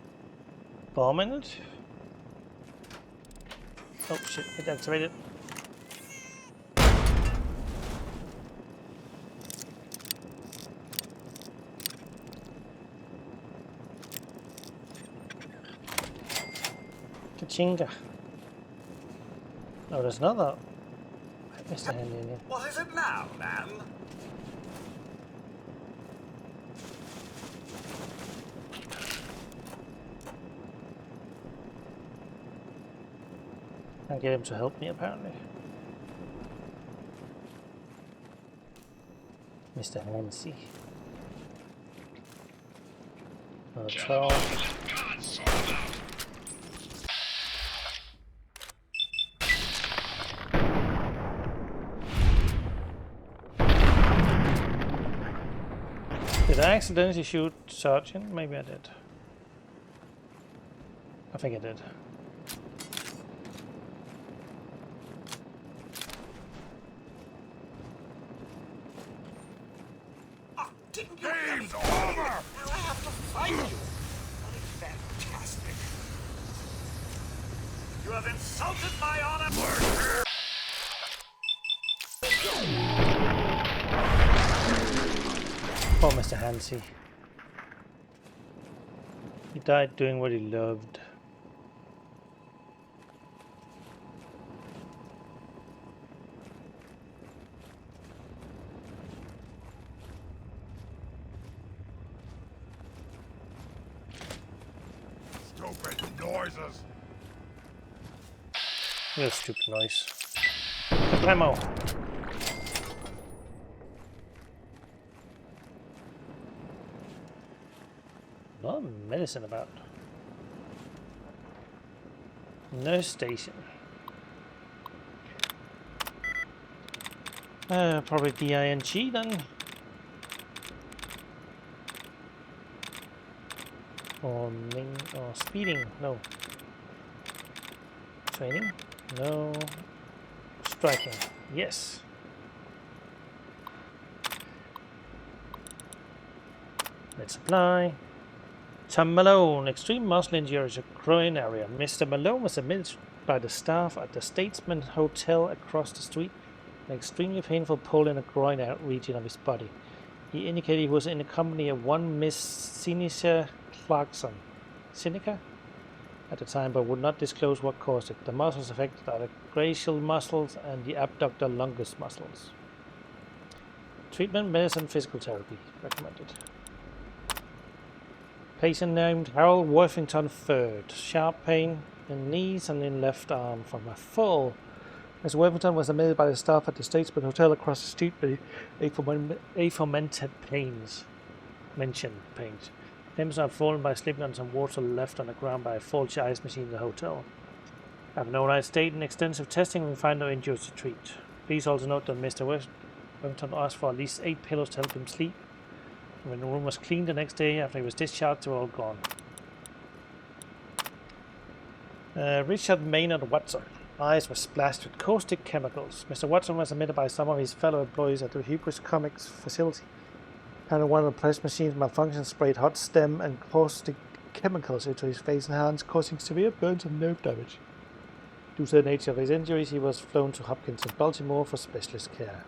bomb in it. Oh shit, it activated. Kachinga. Oh, there's another. I missed a hand in here. What is it now, man? Can't get him to help me apparently. Mr. Hansi. Tall. Did I accidentally shoot Sergeant? Maybe I did. I think I did. Game's over! Now I have to fight you! Fantastic! You have insulted my honor! Poor Mr. Hansi. He died doing what he loved. Stupid noises! Real stupid noise. Ammo! A lot of medicine about. Nurse station. Probably DING then. Or speeding, no. Training, no. Striking, yes. Let's apply. Tom Malone, extreme muscle injuries a groin area. Mr. Malone was admitted by the staff at the Statesman Hotel across the street. An extremely painful pull in the groin region of his body. He indicated he was in the company of one Miss Sinica Clarkson. Sinica? At the time, but would not disclose what caused it. The muscles affected are the glacial muscles and the abductor longus muscles. Treatment, medicine, physical therapy recommended. Patient named Harold Worthington III. Sharp pain in knees and in left arm from a fall. Mr. Worthington was admitted by the staff at the Statesman Hotel across the street with aforementioned pains. Limbs are fallen by slipping on some water left on the ground by a faulty ice machine in the hotel. Abnormal state in extensive testing and we find no injuries to treat. Please also note that Mr. Worthington asked for at least 8 pillows to help him sleep. When the room was cleaned the next day after he was discharged, they were all gone. Richard Maynard Watson. Eyes were splashed with caustic chemicals. Mr. Watson was admitted by some of his fellow employees at the Hubris Comics facility. Apparently one of the press machines malfunctioned, sprayed hot stem and caustic chemicals into his face and hands, causing severe burns and nerve damage. Due to the nature of his injuries, he was flown to Hopkins in Baltimore for specialist care.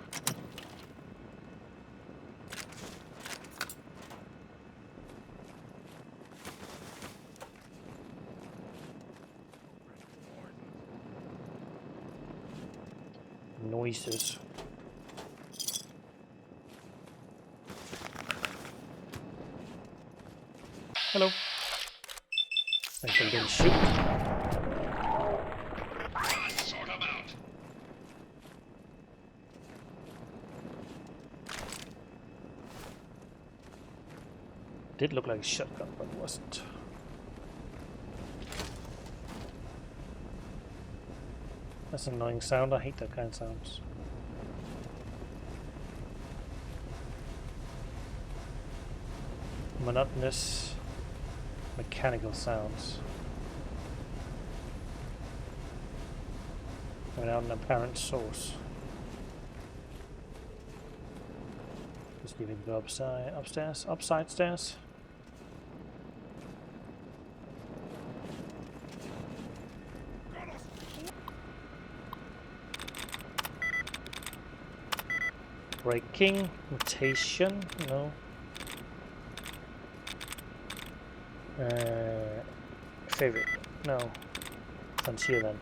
Noises. Hello. Thank you, didn't shoot. Sort 'em out. Did look like a shotgun, but it wasn't. That's an annoying sound. I hate that kind of sounds. Monotonous mechanical sounds without an apparent source. Just need to go upside stairs. Breaking, mutation, no. Favorite, no. Frontier then.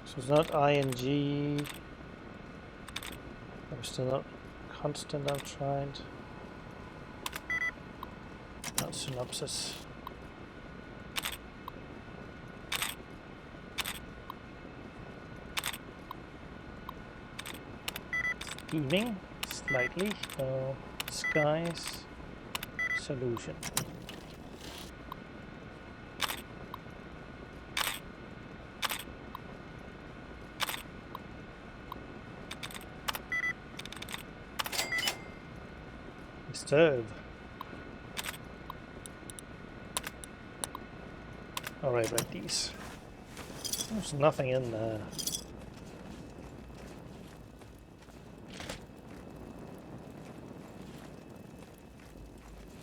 So it's not ing. I'm still not constant. I've tried. Not synopsis. Evening, slightly. Skies. Solution. Disturb. Alright, like these. There's nothing in there.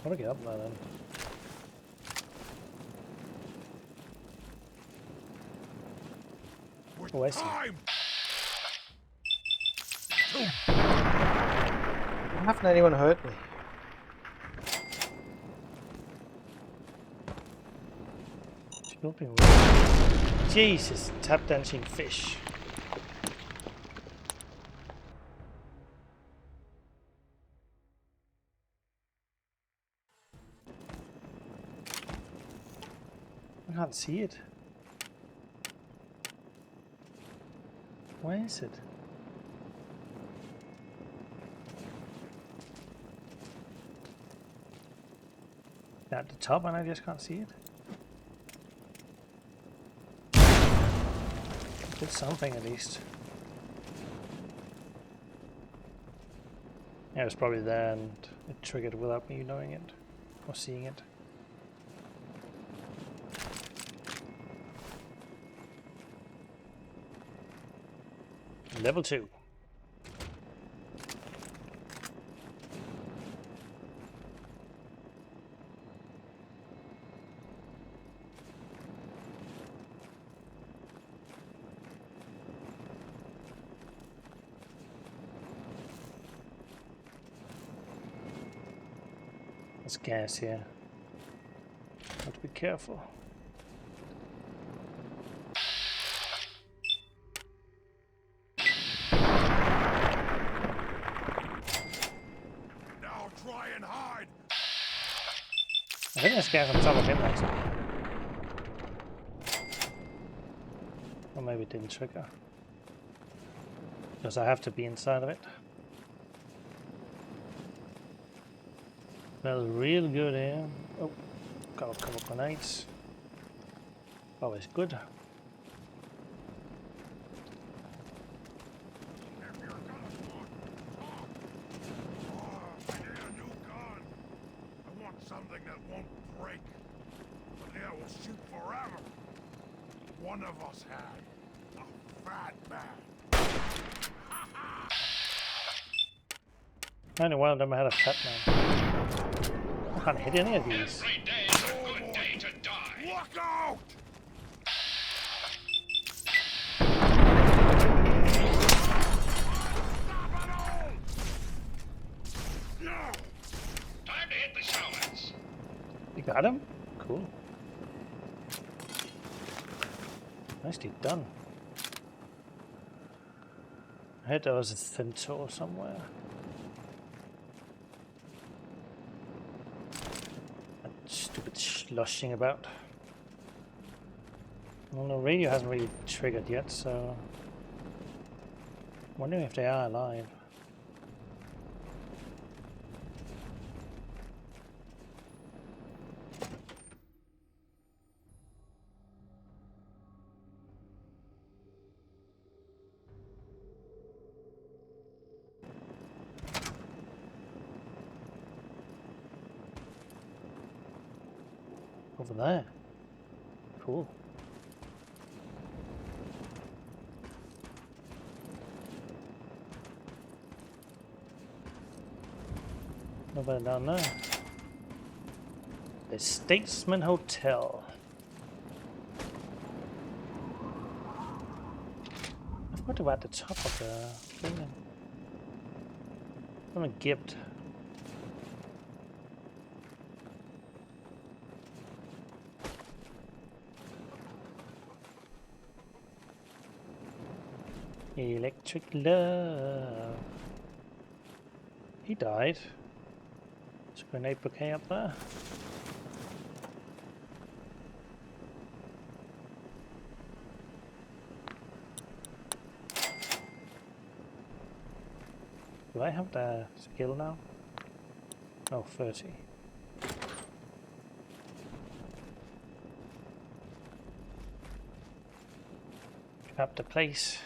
How do I get up there then? Oh, I see. Haven't anyone hurt me? Jesus, tap dancing fish. I can't see it. Where is it? At the top and I just can't see it. Did something at least. Yeah, it was probably there and it triggered without me knowing it or seeing it. Level 2. There's gas here. Have to be careful. Now try and hide. I think there's gas on top of him actually. Or maybe it didn't trigger. Because I have to be inside of it. Smells real good here. Oh, got a couple of grenades. Always good. Something that won't break. Something that will shoot forever. One of us had a fat man. Only one of them had a fat man. I can't hit any of these. Every day is a good day to die. Look out! Time to hit the showers. You got him? Cool. Nicely done. I heard there was a thin tool somewhere. Stupid slushing about. Well, the radio hasn't really triggered yet, so wondering if they are alive. Over there. Cool. Nobody down there. The Statesman Hotel. I forgot to at the top of the building. I'm a gift. Electric love. He died. There's a grenade bouquet up there. Do I have the skill now? Oh, 30. Grab the place.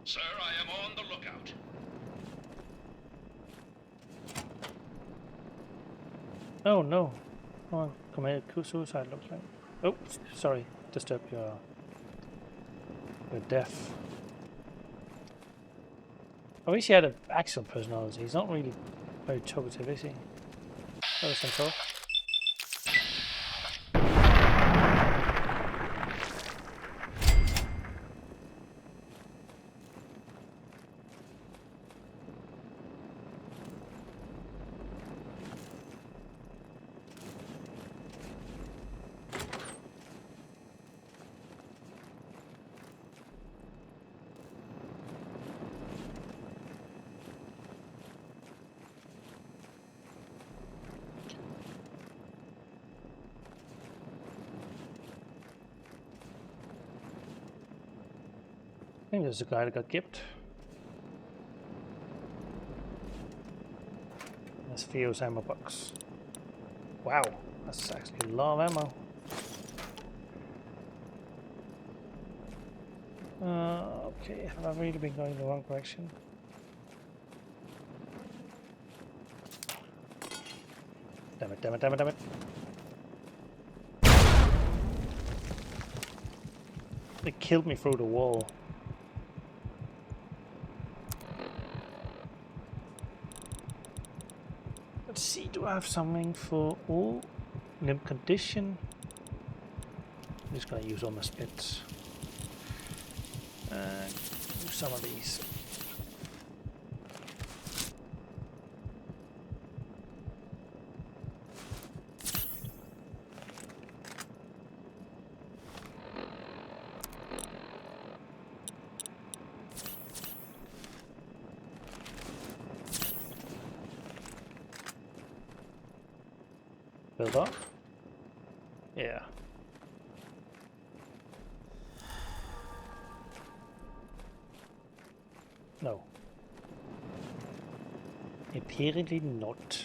Sir, I am on the lookout. Oh no. Oh, committed suicide looks like. Oh, sorry. Disturb your death. I wish he had an actual personality. He's not really very talkative, is he? That was control. I think there's a guy that got gipped. There's Theo's ammo box. Wow, that's actually a lot of ammo. Okay, have I really been going the wrong direction? Damn it, damn it, damn it, damn it. They killed me through the wall. Let's see, do I have something for all? Limb condition. I'm just gonna use all my splits. Use some of these. Build up? Yeah. No. Apparently not.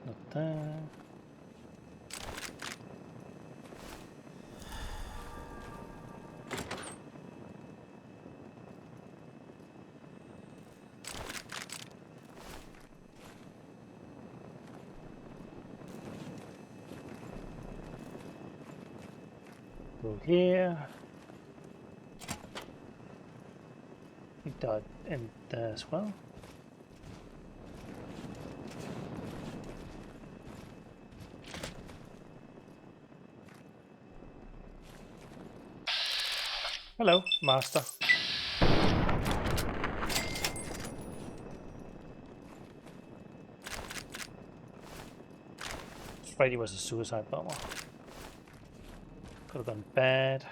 Not there. Go here. He died in there as well. Hello, master. Freddy was a suicide bomber. Could have gone bad.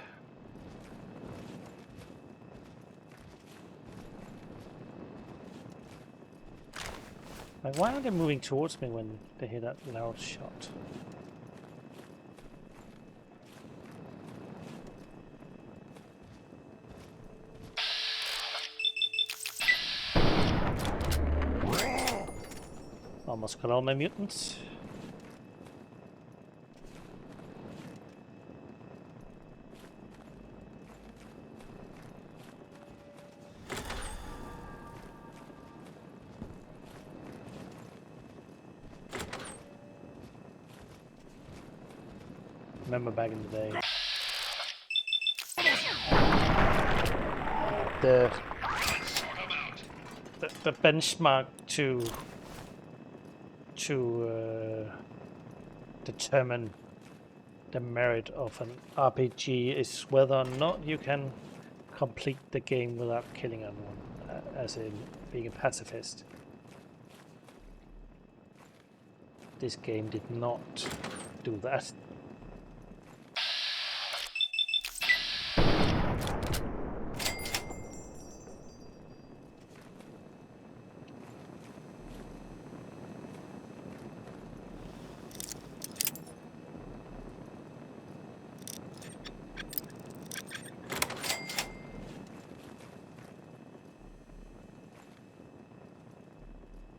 Like, why aren't they moving towards me when they hear that loud shot? Almost got all my mutants. Remember back in the day, the benchmark to determine the merit of an RPG is whether or not you can complete the game without killing anyone, as in being a pacifist. This game did not do that.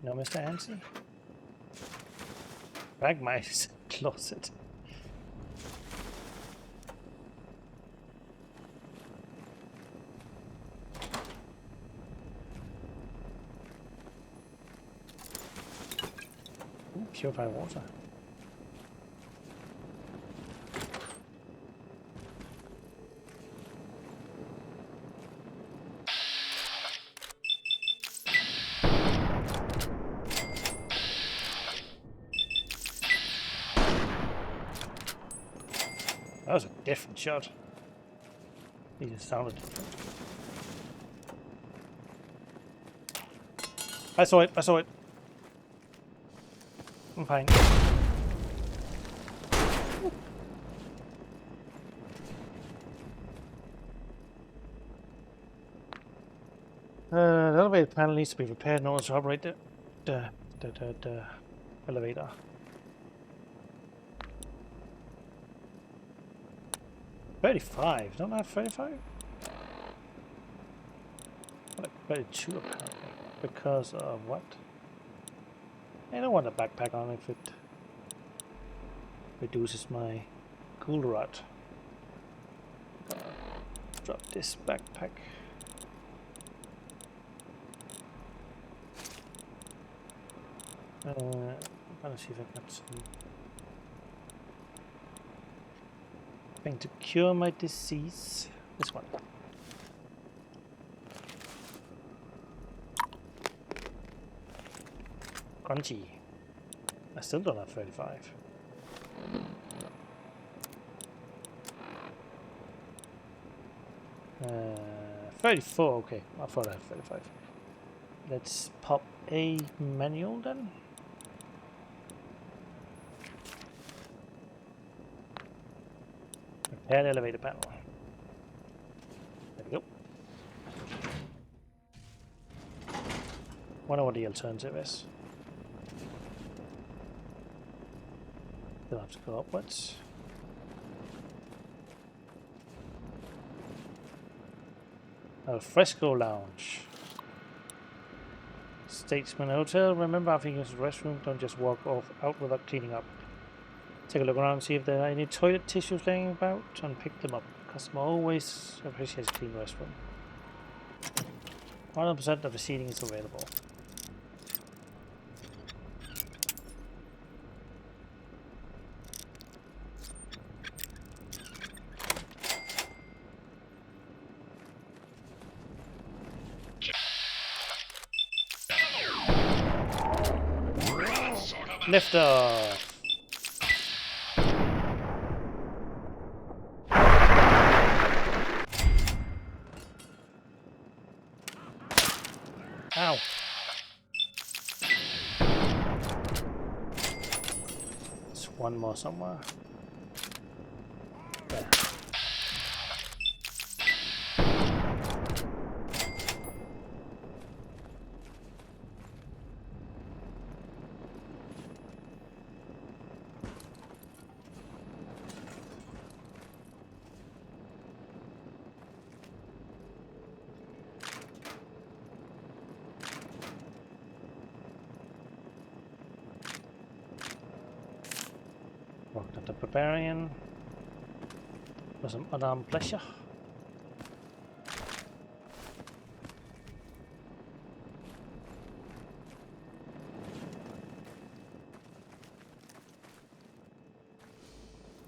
No, Mr. Hansen? Bagmice closet. Ooh, purified water. That was a different shot. It just sounded different. I saw it, I saw it. I'm fine. The elevator panel needs to be repaired in order to operate the elevator. $35. Don't I have 35? Like 32 apparently. Because of what? I don't want a backpack on if it reduces my cool rot. Drop this backpack. I'm gonna see if I got some thing to cure my disease. This one. Crunchy. I still don't have 35. Uh, 34, okay. I thought I had 35. Let's pop a manual then. Repair the elevator panel. There we go. Wonder what the alternative is. Still have to go upwards. Al Fresco Lounge. Statesman Hotel. Remember, I think it's a restroom. Don't just walk out without cleaning up. Take a look around and see if there are any toilet tissues laying about and pick them up. Customer always appreciates a clean restroom. 100% of the seating is available. Lift off. one more somewhere. There. Walked at the barbarian with some unarmed pleasure.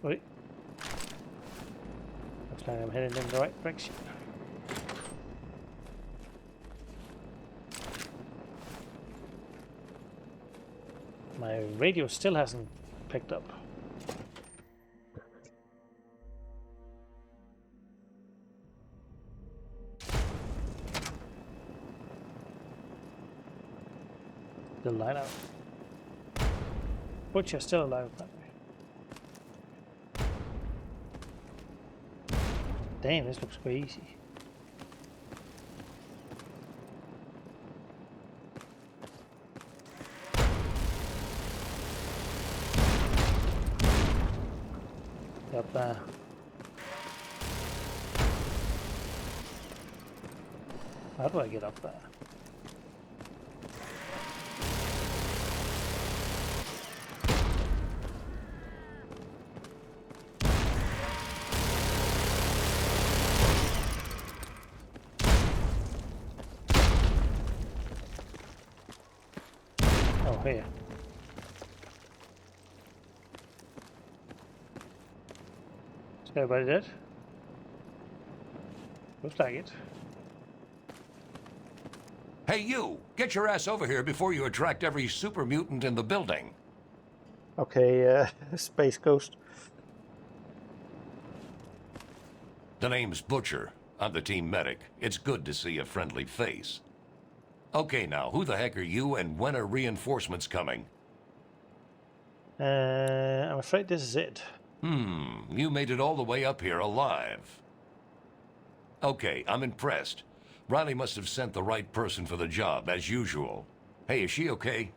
Wait. Looks like I'm heading in the right direction. My radio still hasn't picked up. Still light out. Butcher's still alive that way. Damn, this looks crazy. Up there. How do I get up there? Oh, here. Is everybody dead? Looks like it. Hey, you! Get your ass over here before you attract every super mutant in the building. Okay, Space Ghost. The name's Butcher. I'm the team medic. It's good to see a friendly face. Okay, now, who the heck are you, and when are reinforcements coming? I'm afraid this is it. You made it all the way up here alive. Okay, I'm impressed. Riley must have sent the right person for the job, as usual. Hey, is she okay?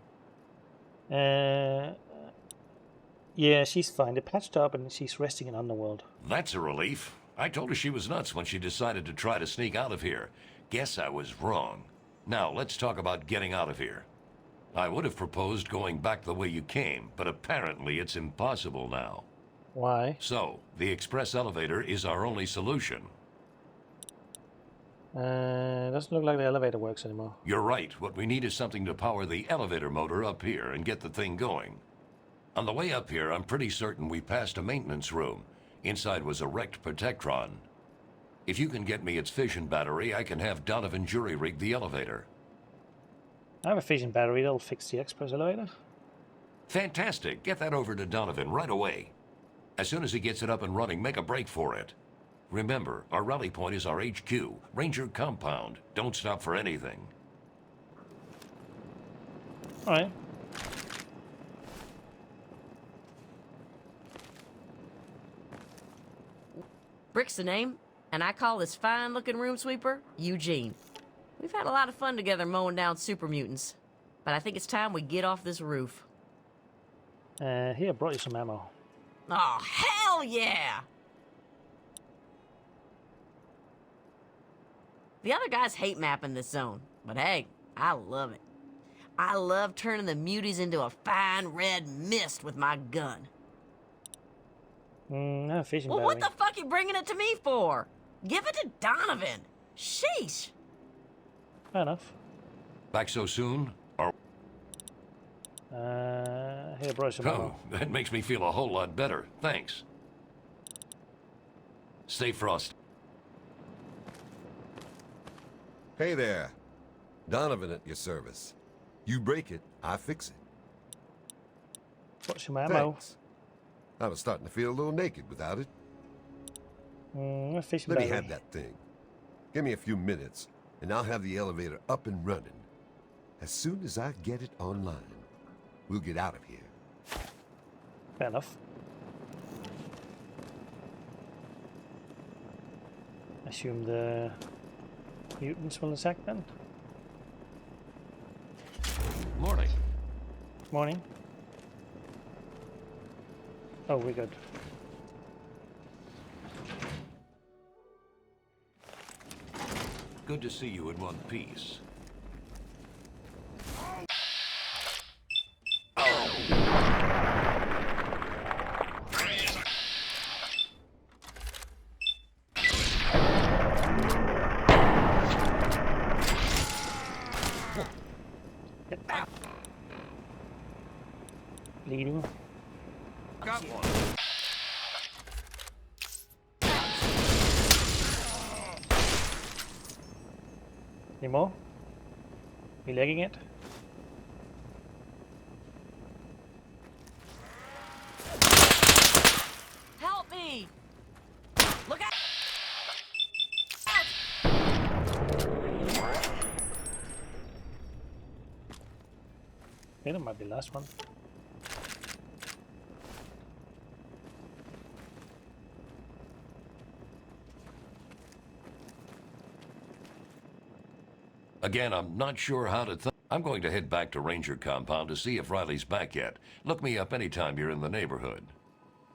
Yeah, she's fine. They patched up and she's resting in Underworld. That's a relief. I told her she was nuts when she decided to try to sneak out of here. Guess I was wrong. Now, let's talk about getting out of here. I would have proposed going back the way you came, but apparently it's impossible now. Why? So, the express elevator is our only solution. Doesn't look like the elevator works anymore. You're right. What we need is something to power the elevator motor up here and get the thing going. On the way up here, I'm pretty certain we passed a maintenance room. Inside was a wrecked Protectron. If you can get me its fission battery, I can have Donovan jury-rig the elevator. I have a fission battery that'll fix the express elevator. Fantastic. Get that over to Donovan right away. As soon as he gets it up and running, make a break for it. Remember, our rally point is our HQ, Ranger Compound. Don't stop for anything. All right. Brick's the name, and I call this fine-looking room sweeper Eugene. We've had a lot of fun together mowing down super mutants, but I think it's time we get off this roof. Here, I brought you some ammo. Oh, hell yeah! The other guys hate mapping this zone, but hey, I love it. I love turning the muties into a fine red mist with my gun. No fishing Well, battery. what the fuck you bringing it to me for? Give it to Donovan. Sheesh. Fair enough. Back so soon? Or... Here, brought some ammo. Oh, that makes me feel a whole lot better. Thanks. Stay frosty. Hey there. Donovan at your service. You break it, I fix it. Brought some ammo. Thanks. I was starting to feel a little naked without it. Fishing Let me battery. have that thing. Give me a few minutes, and I'll have the elevator up and running. As soon as I get it online, we'll get out of here. Fair enough. Assume the mutants will attack then. Morning. Morning. Oh, we're good. Good to see you in one piece. Bleeding. Got one. Any more? You legging it? Help me! Look out! I think that might be the last one. Again, I'm not sure how to I'm going to head back to Ranger Compound to see if Riley's back yet. Look me up anytime you're in the neighborhood.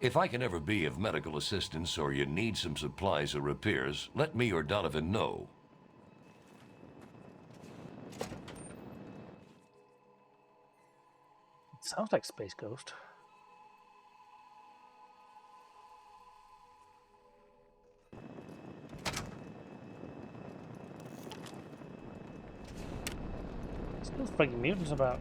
If I can ever be of medical assistance or you need some supplies or repairs, let me or Donovan know. It sounds like Space Ghost. Still freaking mutants about.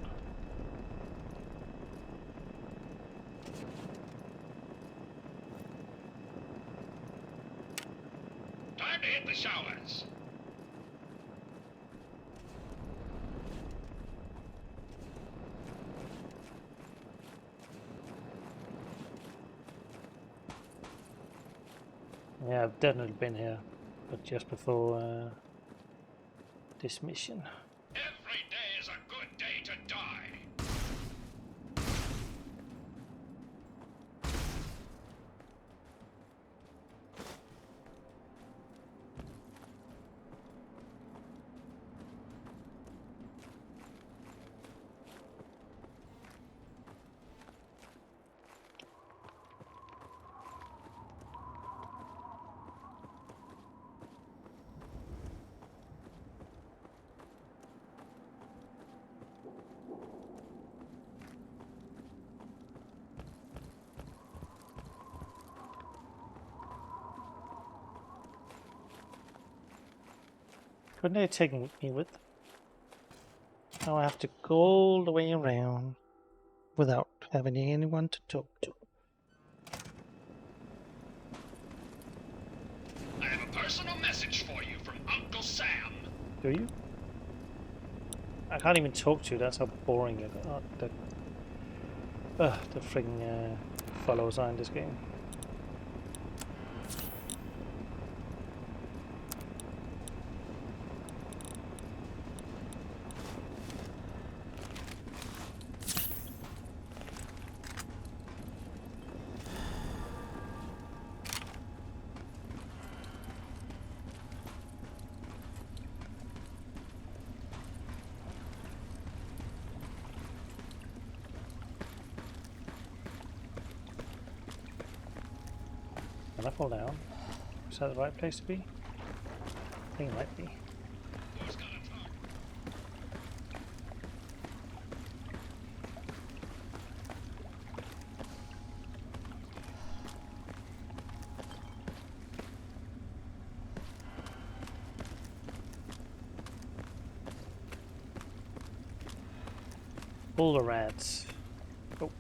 Time to hit the showers. Yeah, I've definitely been here, but just before this mission. Every day is a good day to die. Couldn't they have taken me with them? Now I have to go all the way around without having anyone to talk to. I have a personal message for you from Uncle Sam. Do you? I can't even talk to you, that's how boring it is. The frigging follows are in this game. Can I fall down? Is that the right place to be? I think it might be. All the rats. Oh.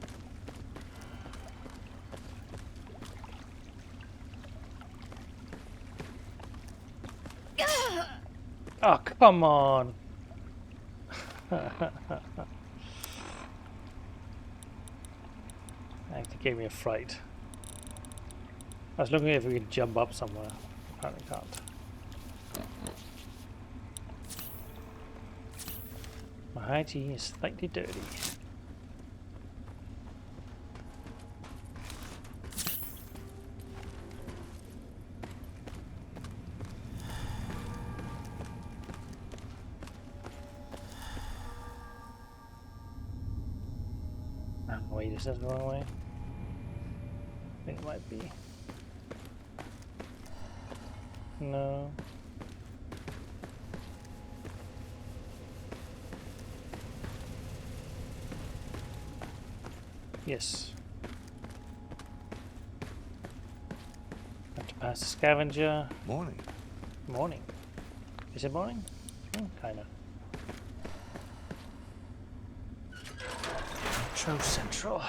Oh, come on. Actually gave me a fright. I was looking if we could jump up somewhere. Apparently can't. My hygiene is slightly dirty. Oh, wait, is that the wrong way? I think it might be. No. Yes. Have to pass the scavenger. Morning. Morning. Is it morning? Kinda. Metro Central.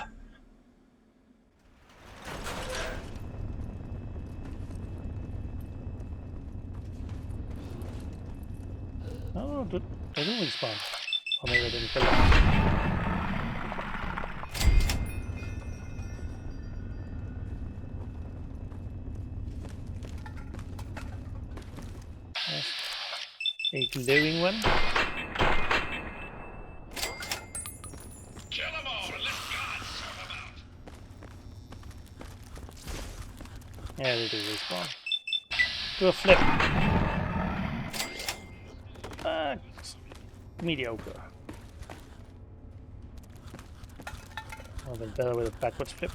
Oh, they do respawn. Or maybe I didn't kill them. A glowing one. Kill them all and let God sort them out. Yeah, they do respawn. Do a flip. Mediocre. I've been better with a backwards flip.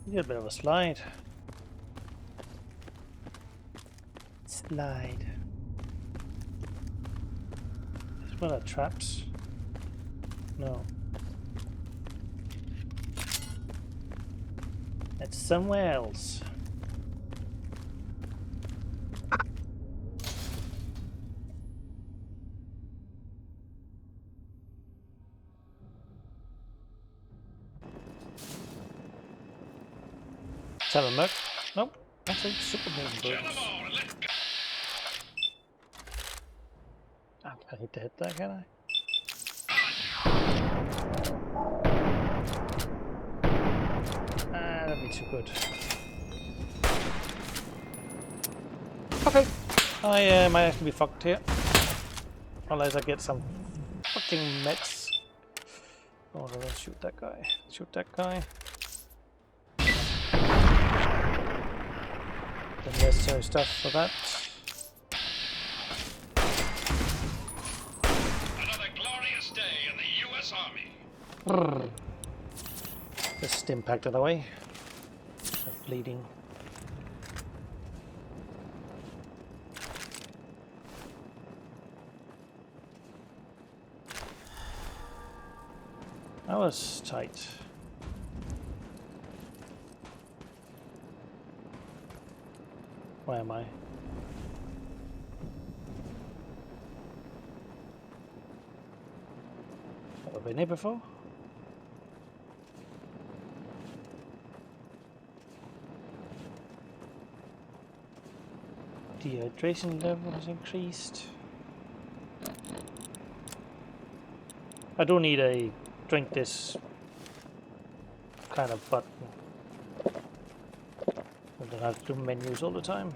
You did a bit of a slide. Slide. Is one of the traps? No. It's somewhere else. Let's have a look. Nope. That's a super burgers. I hate to hit that, can I? That'd be too good. Okay. I might have to be fucked here. Unless I get some fucking meds. Oh, let's shoot that guy. Shoot that guy. The necessary stuff for that. Another glorious day in the U.S. Army. Just stim packed it away. Bleeding. That was tight. Where am I? Have I been here before? Dehydration level has increased. I do need a drink this kind of button. I don't have to do menus all the time.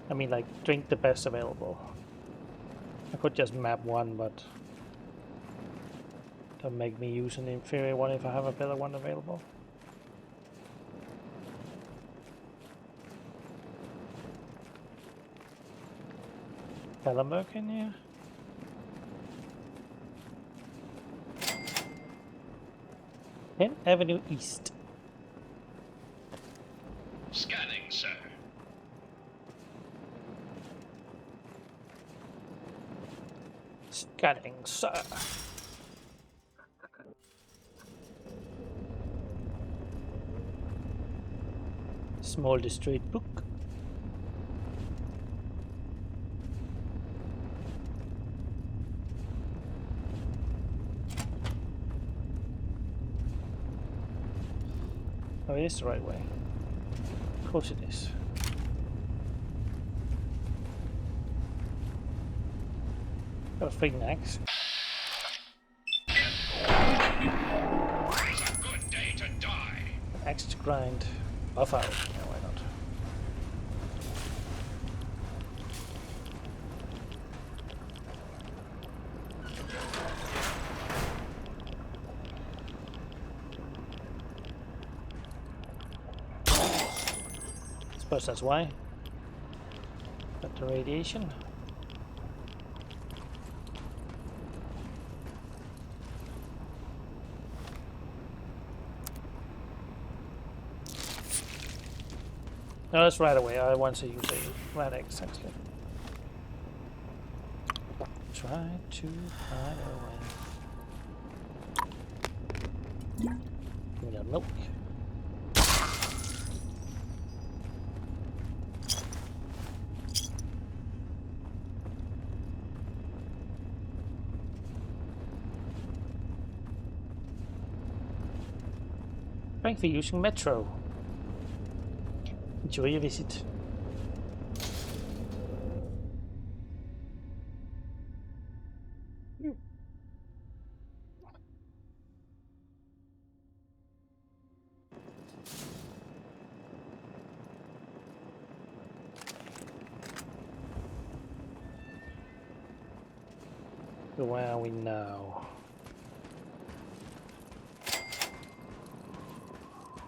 I mean, like, drink the best available. I could just map one, but that'll make me use an inferior one if I have a better one available. Kellenberg in here? Penn Avenue East. Scanning, sir. Scanning, sir. Small destroyed book. Oh, it is the right way. Of course it is. Got a freaking axe. It's a good day to die. An axe to grind. Buff out. Yeah, why not? Suppose that's why. Got the radiation. No, that's right away. I want to use a red X actually. Try to hide away. Give me that milk. Thanks for using Metro. Enjoy your visit. Where are we now?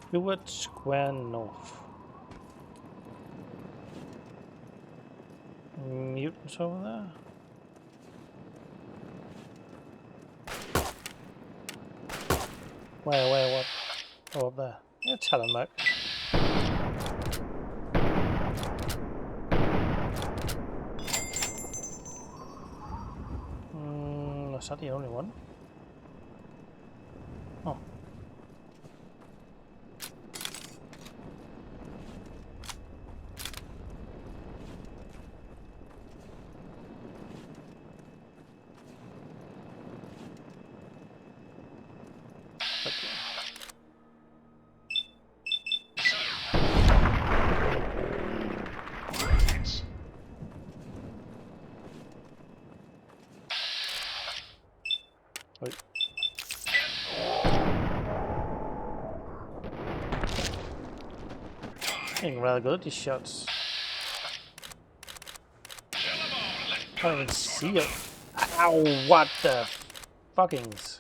Stewart Square North. Mutants over there? Where, what? Oh, up there. Yeah, tell him, Mac. Is that the only one? Oh. Wait. Getting rather good at these shots. I can't even see it. Ow, what the fuckings?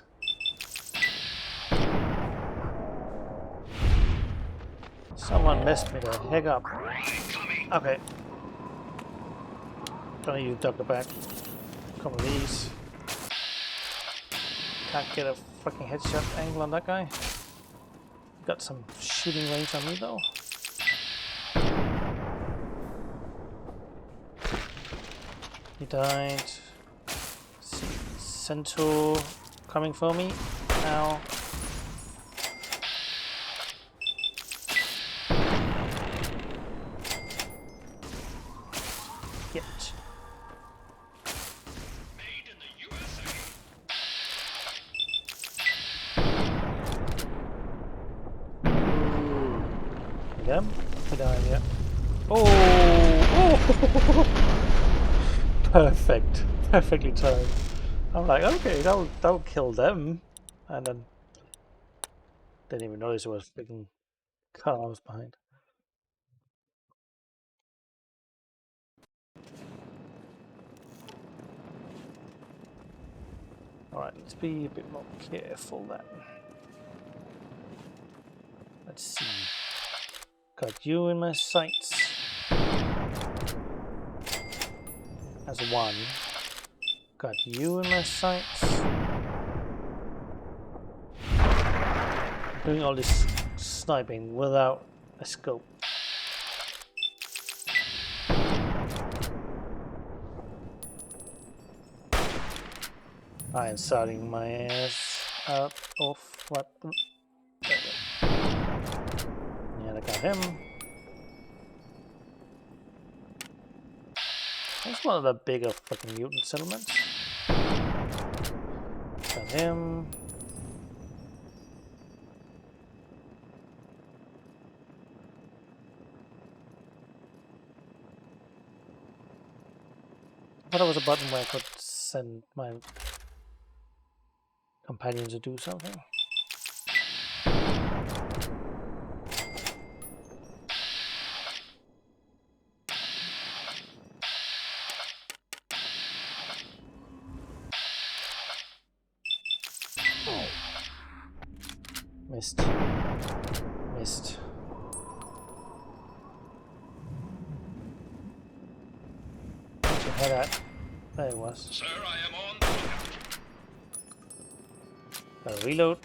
Someone messed me the heck up. Okay. Don't you duck the back. Couple of these. Can't get a fucking headshot angle on that guy. Got some shooting range on me though. He died. Centaur coming for me. Ow. Get. Yep, he died, yeah. Oh! Perfect. Perfectly timed. I'm like, okay, that'll kill them. And then didn't even notice it was freaking cars behind. Alright, let's be a bit more careful then. Let's see. Got you in my sights. As one. Got you in my sights. Doing all this sniping without a scope. I am starting my ass out of what? Yeah, I got him. That's one of the bigger fucking mutant settlements. Got him. I thought there was a button where I could send my companions to do something. Missed. Missed. Where'd you head at? There it was. Sir, I am on the lookout. Gotta reload.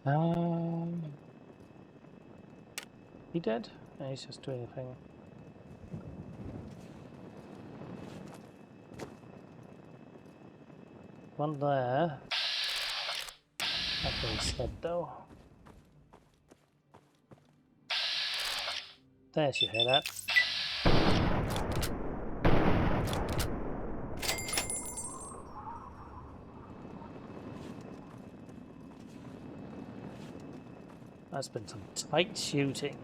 He dead? No, he's just doing a thing. One there. That thing's dead though. There, you hear that? That's been some tight shooting.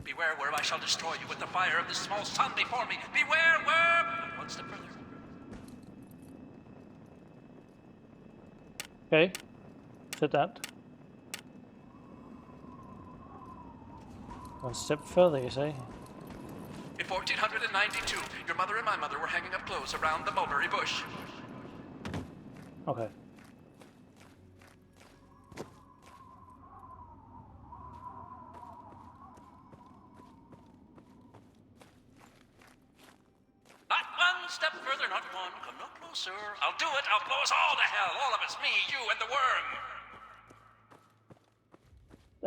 Beware, worm, I shall destroy you with the fire of the small sun before me. Beware, worm! One step further. Okay. Said that. One step further, you say? In 1492, your mother and my mother were hanging up clothes around the mulberry bush. Okay. Not one step further, not one. Come no closer. I'll do it. I'll blow us all to hell. All of us. Me, you, and the worm.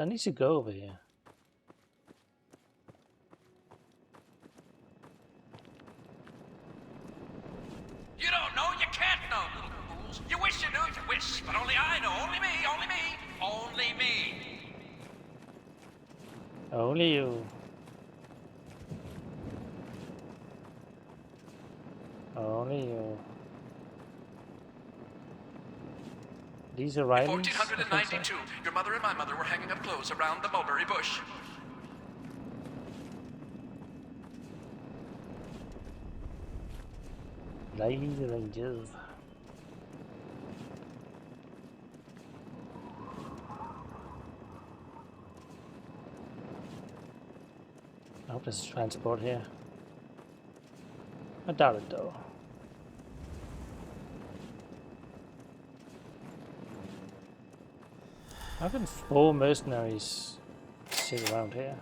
I need to go over here. You don't know. You can't know, little fools. You wish you knew. You wish. But only I know. Only me. Only me. Only me. Only you. Only you. These are In Riley's? 1492, your mother and my mother were hanging up clothes around the mulberry bush. Riley's Rangers. I hope there's transport here. I doubt it though. How can 4 mercenaries sit around here?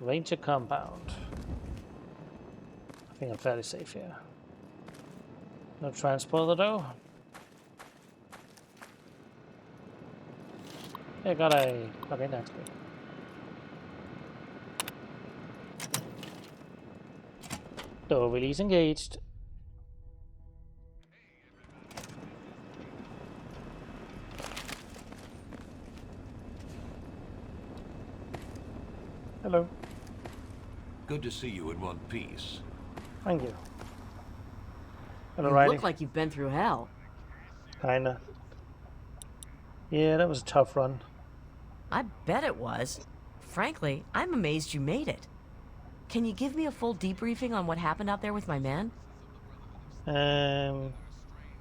Ranger compound. I think I'm fairly safe here. No transporter though. Yeah, got a... Okay, next me. Door release engaged. Hello. Good to see you in one piece. Thank you. Hello, You Riley. look like you've been through hell. Kinda. Yeah, that was a tough run. I bet it was. Frankly, I'm amazed you made it. Can you give me a full debriefing on what happened out there with my man?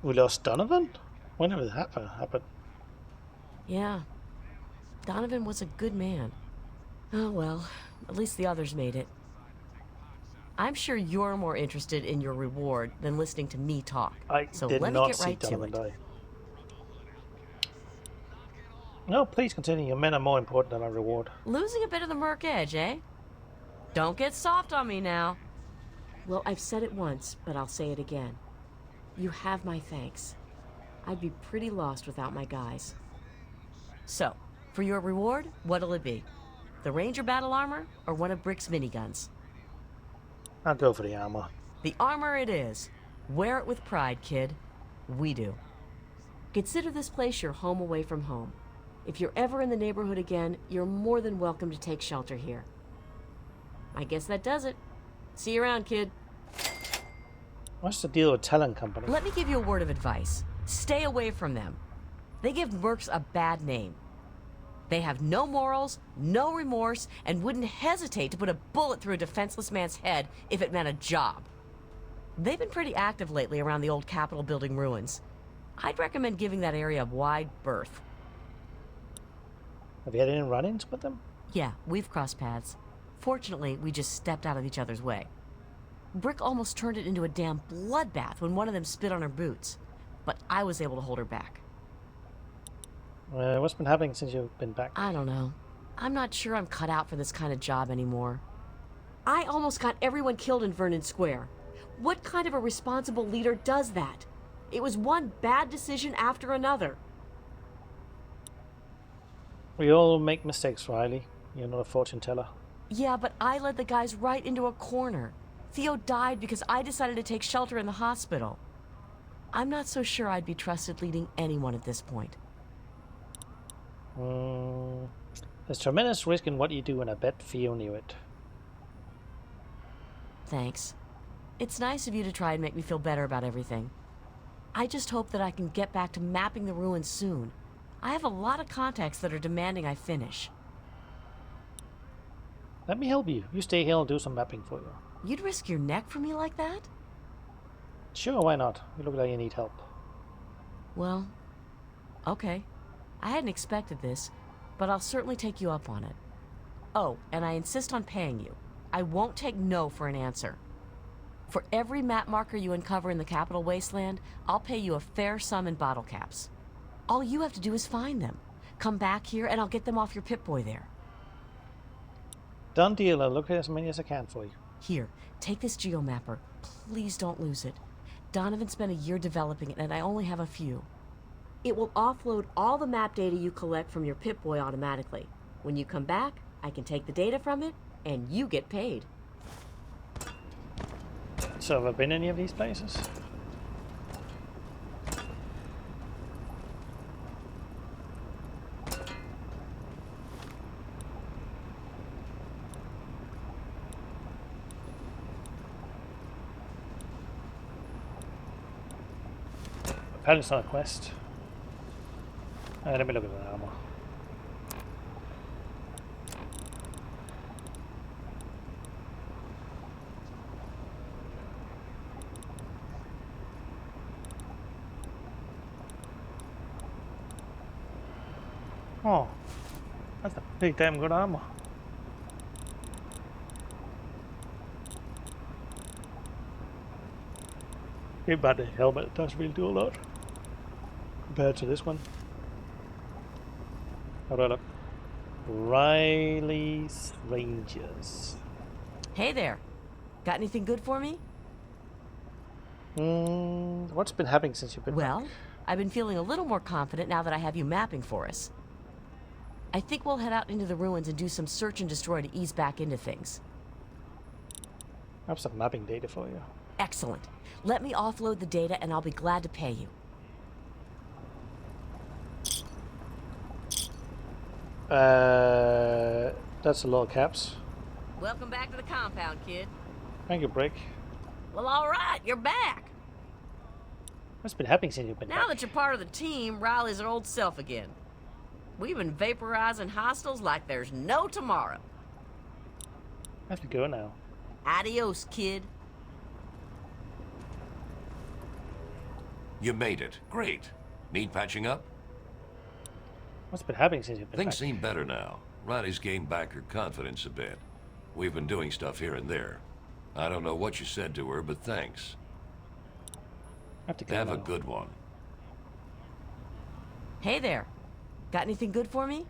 We lost Donovan? Whenever that happened. Yeah. Donovan was a good man. Oh well, at least the others made it. I'm sure you're more interested in your reward than listening to me talk. So Did let me not get see right to Donovan it. die. No, please continue. Your men are more important than our reward. Losing a bit of the Merc edge, eh? Don't get soft on me now. Well, I've said it once, but I'll say it again. You have my thanks. I'd be pretty lost without my guys. So, for your reward, what'll it be? The Ranger battle armor or one of Brick's miniguns? I'll go for the armor. The armor it is. Wear it with pride, kid. We do. Consider this place your home away from home. If you're ever in the neighborhood again, you're more than welcome to take shelter here. I guess that does it. See you around, kid. What's the deal with Talon Company? Let me give you a word of advice. Stay away from them. They give mercs a bad name. They have no morals, no remorse, and wouldn't hesitate to put a bullet through a defenseless man's head if it meant a job. They've been pretty active lately around the old Capitol building ruins. I'd recommend giving that area a wide berth. Have you had any run-ins with them? Yeah, we've crossed paths. Fortunately, we just stepped out of each other's way. Brick almost turned it into a damn bloodbath when one of them spit on her boots. But I was able to hold her back. What's been happening since you've been back? I don't know. I'm not sure I'm cut out for this kind of job anymore. I almost got everyone killed in Vernon Square. What kind of a responsible leader does that? It was one bad decision after another. We all make mistakes, Riley. You're not a fortune teller. Yeah, but I led the guys right into a corner. Theo died because I decided to take shelter in the hospital. I'm not so sure I'd be trusted leading anyone at this point. There's tremendous risk in what you do, and I bet Theo knew it. Thanks. It's nice of you to try and make me feel better about everything. I just hope that I can get back to mapping the ruins soon. I have a lot of contacts that are demanding I finish. Let me help you. You stay here, I'll do some mapping for you. You'd risk your neck for me like that? Sure, why not? You look like you need help. Well, okay. I hadn't expected this, but I'll certainly take you up on it. Oh, and I insist on paying you. I won't take no for an answer. For every map marker you uncover in the Capital Wasteland, I'll pay you a fair sum in bottle caps. All you have to do is find them. Come back here and I'll get them off your Pip-Boy there. Done deal. I'll look at as many as I can for you. Here, take this geomapper. Please don't lose it. Donovan spent a year developing it and I only have a few. It will offload all the map data you collect from your Pip-Boy automatically. When you come back, I can take the data from it and you get paid. So have I been any of these places? Apparently it's not a quest. Let me look at the armor. Oh, that's a pretty damn good armor. But the helmet doesn't really do a lot compared to this one. How do I look? Riley's Rangers. Hey there. Got anything good for me? What's been happening since you've been Well, back? I've been feeling a little more confident now that I have you mapping for us. I think we'll head out into the ruins and do some search and destroy to ease back into things. I have some mapping data for you. Excellent. Let me offload the data and I'll be glad to pay you. That's a lot of caps. Welcome back to the compound, kid. Thank you, Brick. Well, all right, you're back. What's been happening since you've been Now back? that you're part of the team, Riley's her old self again. We've been vaporizing hostiles like there's no tomorrow. I have to go now. Adios, kid. You made it. Great. Need patching up? What's been happening since you've been Things back? seem better now. Riley's gained back her confidence a bit. We've been doing stuff here and there. I don't know what you said to her, but thanks. I have to go Have now. a good one. Hey there. Got anything good for me?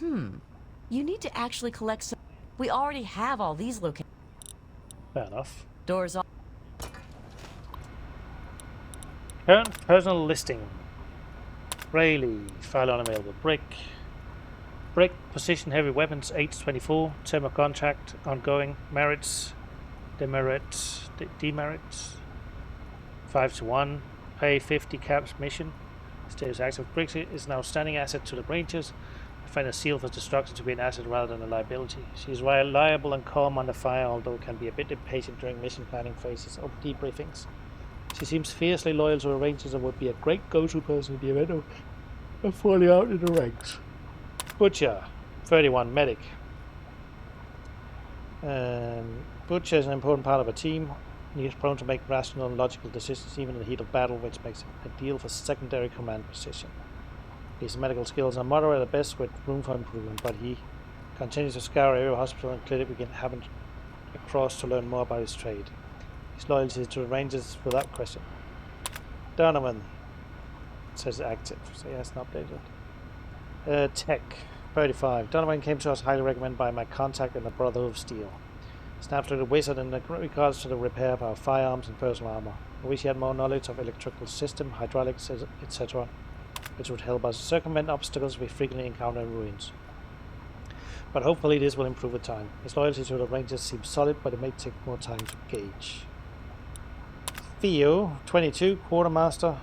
You need to actually collect some... We already have all these locations. Fair enough. Doors off. Current personal listing. Rayleigh, file unavailable. Brick. Brick, position heavy weapons, 8-24. Term of contract, ongoing. Merits, demerits, demerits. 5-1. Pay 50 caps mission. Status active. Brick is an outstanding asset to the Rangers. I find a seal for destruction to be an asset rather than a liability. She is reliable and calm under fire, although can be a bit impatient during mission planning phases or debriefings. She seems fiercely loyal to her Rangers and would be a great go-to person in the event of falling out in the ranks. Butcher, 31, medic. Butcher is an important part of a team. He is prone to make rational and logical decisions even in the heat of battle, which makes him ideal for secondary command position. His medical skills are moderate at best with room for improvement, but he continues to scour every hospital and clinic we can happen across to learn more about his trade. His loyalty to the Rangers without question. Donovan says active, so he hasn't updated. Tech. 35. Donovan came to us highly recommended by my contact in the Brotherhood of Steel. He's an absolute wizard in regards to the repair of our firearms and personal armor. I wish he had more knowledge of electrical system, hydraulics, etc., which would help us circumvent obstacles we frequently encounter in ruins. But hopefully this will improve with time. His loyalty to the Rangers seems solid, but it may take more time to gauge. Theo, 22, quartermaster.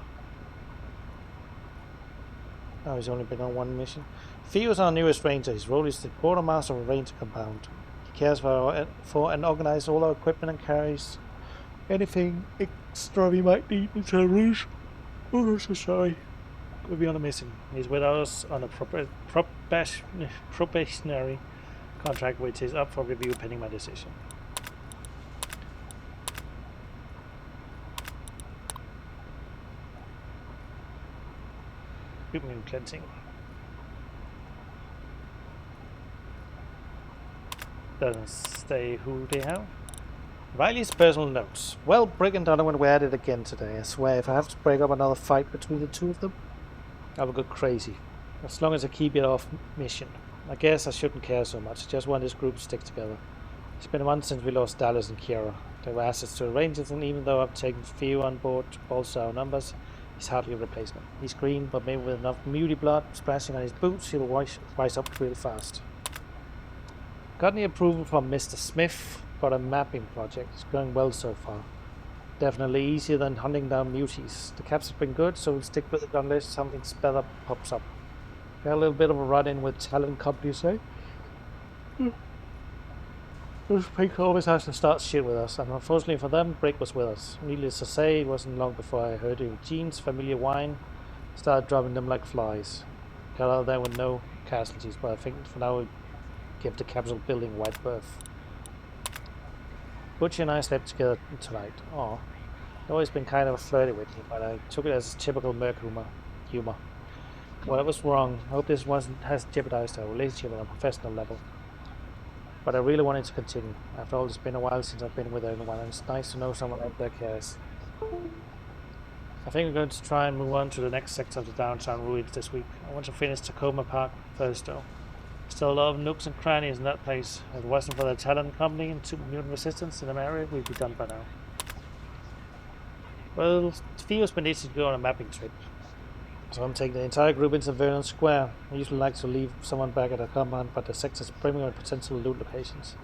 Oh, he's only been on one mission. Theo is our newest ranger. His role is the quartermaster of a ranger compound. He cares for and organizes all our equipment and carries anything extra we might need in Tel Rouge. Oh, I'm so sorry. We'll be on a mission. He's with us on a probationary contract, which is up for review pending my decision. Immune cleansing. Doesn't say who they have. Riley's personal notes. Well, Brick and Donovan were at it again today. I swear, if I have to break up another fight between the two of them, I will go crazy. As long as I keep it off mission. I guess I shouldn't care so much. I just want this group to stick together. It's been a month since we lost Dallas and Kiara. They were assets to the Rangers, and even though I've taken Theo on board to bolster our numbers, he's hardly a replacement. He's green, but maybe with enough moody blood splashing on his boots, he'll rise up real fast. Got any approval from Mr. Smith for a mapping project? It's going well so far. Definitely easier than hunting down muties. The caps have been good, so we'll stick with it unless something better pops up. Got a little bit of a run-in with talent companies, eh? Those pink always has to start shit with us, and unfortunately for them, Brick was with us. Needless to say, it wasn't long before I heard Eugene's familiar whine started dropping them like flies. Got out of there with no casualties, but I think for now we'll give the Capitol building a wide berth. Butcher and I slept together tonight. Aw. I've always been kind of flirty with me, but I took it as typical Merc humor. Well, I was wrong. I hope this has jeopardized our relationship on a professional level. But I really wanted to continue. After all, it's been a while since I've been with anyone, and it's nice to know someone out there cares. I think we're going to try and move on to the next sector of the downtown ruins this week. I want to finish Tacoma Park first, though. Still a lot of nooks and crannies in that place. If it wasn't for the talent company and super mutant resistance in the area, we'd be done by now. Well, Theo's been itching to go on a mapping trip. So I'm taking the entire group into Vernon Square. I usually like to leave someone back at a compound, but the sector's brimming with potential loot locations.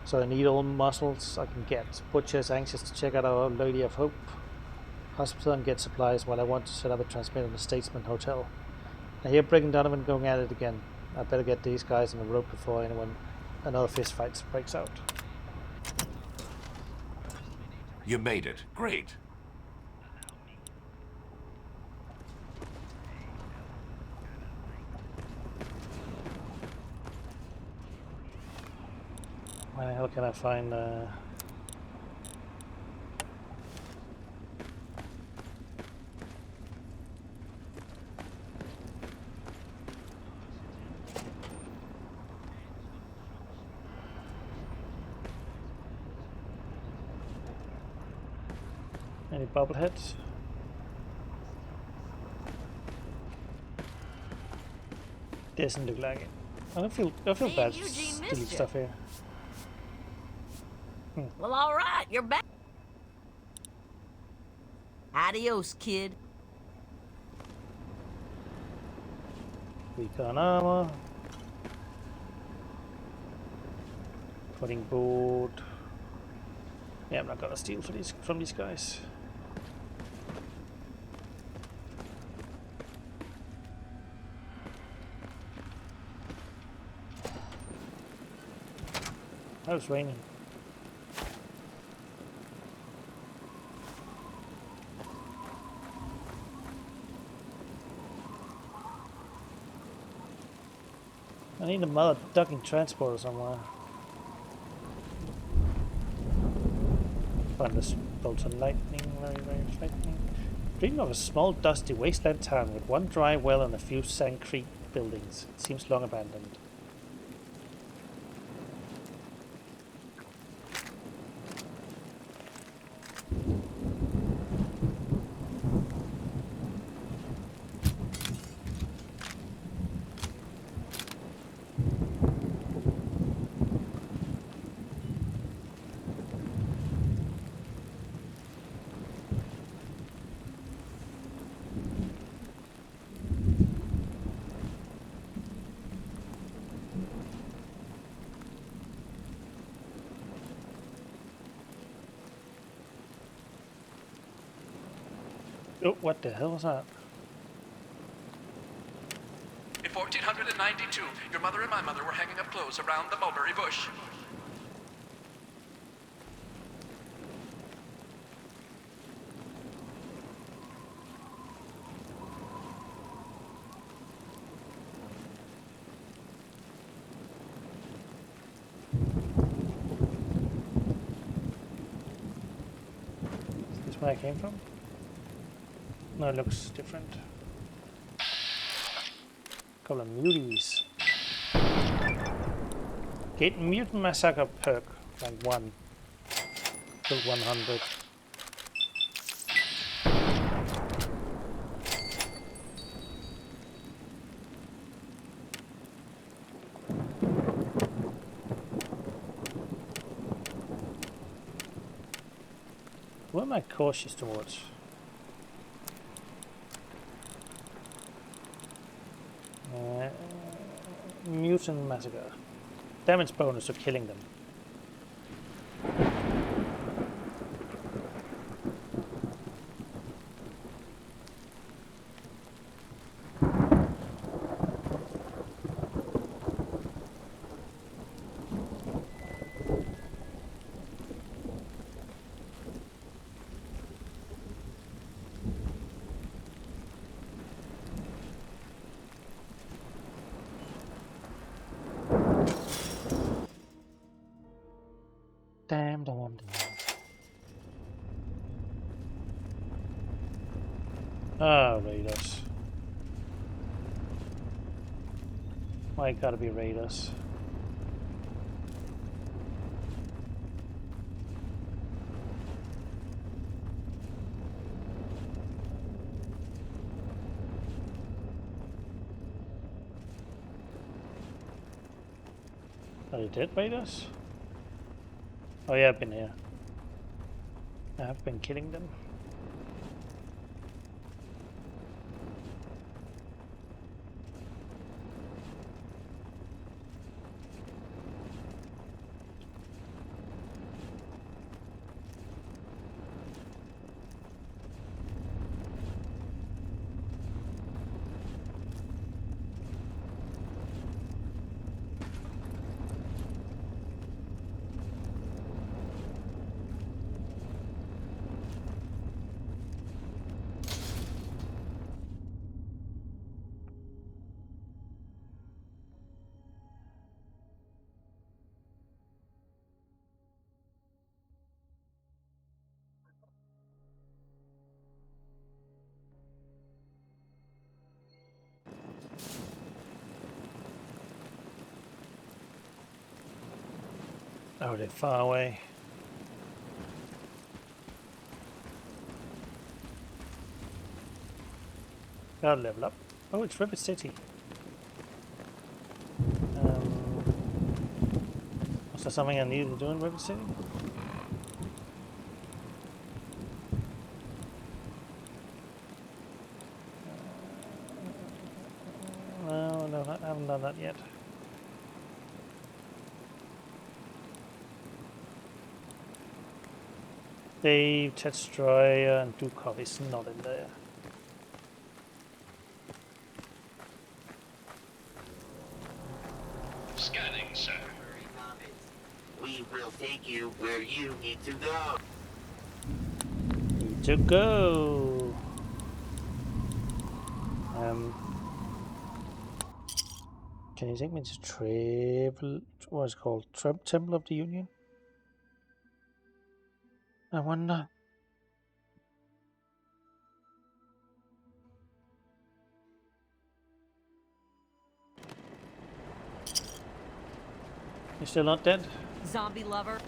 So I need all muscles I can get. Butcher's anxious to check out our Lady of Hope hospital and get supplies, while I want to set up a transmitter in the Statesman Hotel. I hear Brick and Donovan going at it again. I better get these guys on the rope before another fist fight breaks out. You made it. Great. Where the hell can I find any bobbleheads? Doesn't look like it. I feel bad stealing stuff here. Well, all right, you're back. Adios, kid. Recon armor. Putting board. Yeah, I'm not gonna steal from these guys. Oh, it's raining. I need a mother ducking transporter somewhere. Thunderbolts and lightning, very, very frightening. Dreaming of a small, dusty wasteland town with one dry well and a few sand-creek buildings. It seems long abandoned. Oh, what the hell was that? In 1492, your mother and my mother were hanging up clothes around the mulberry bush. Is this where I came from? No, it looks different. Couple of muties. Get mutant massacre perk rank 1 to 100. Who am I cautious towards? Mutant massacre. Damage bonus to killing them. Damn. Ah, raiders. Why gotta be raiders? Are they dead raiders? Oh yeah, I've been here. I have been killing them. Oh, they're far away. Gotta level up. Oh, it's River City. Was there something I needed to do in River City? No, I haven't done that yet. Dave, Destroyer, and Dukov is not in there. Scanning, sir. We will take you where you need to go. Need to go. Can you take me to Travel? What's it called? Temple of the Union? I wonder. You still not dead? Zombie lover.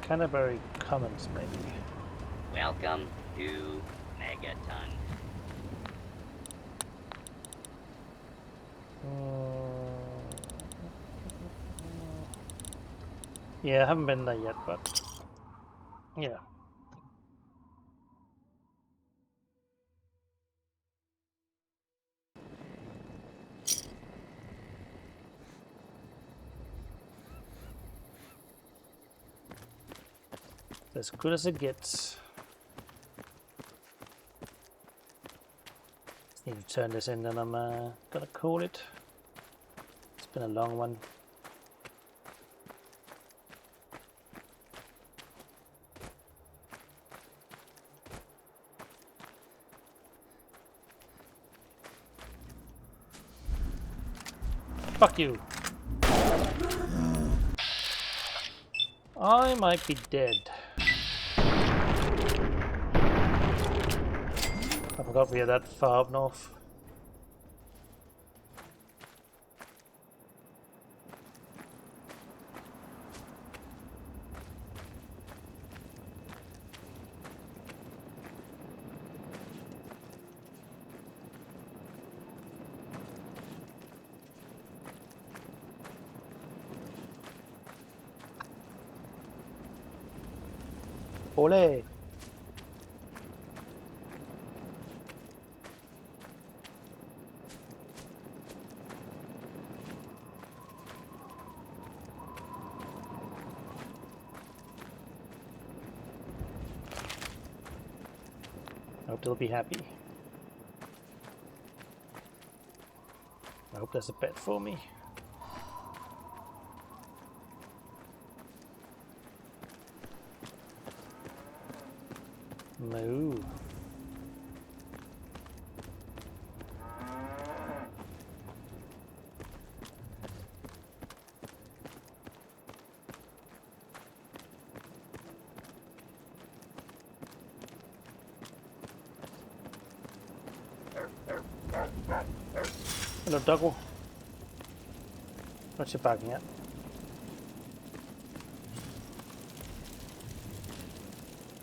Canterbury Commons, maybe. Welcome to Megaton. Yeah, I haven't been there yet, but yeah. As good as it gets. Need to turn this in, and I'm gonna call it. It's been a long one. Fuck you. I might be dead. I forgot we are that far up north. Ole! I hope they'll be happy. I hope there's a bed for me. No. Hello, doggo. What you barking at?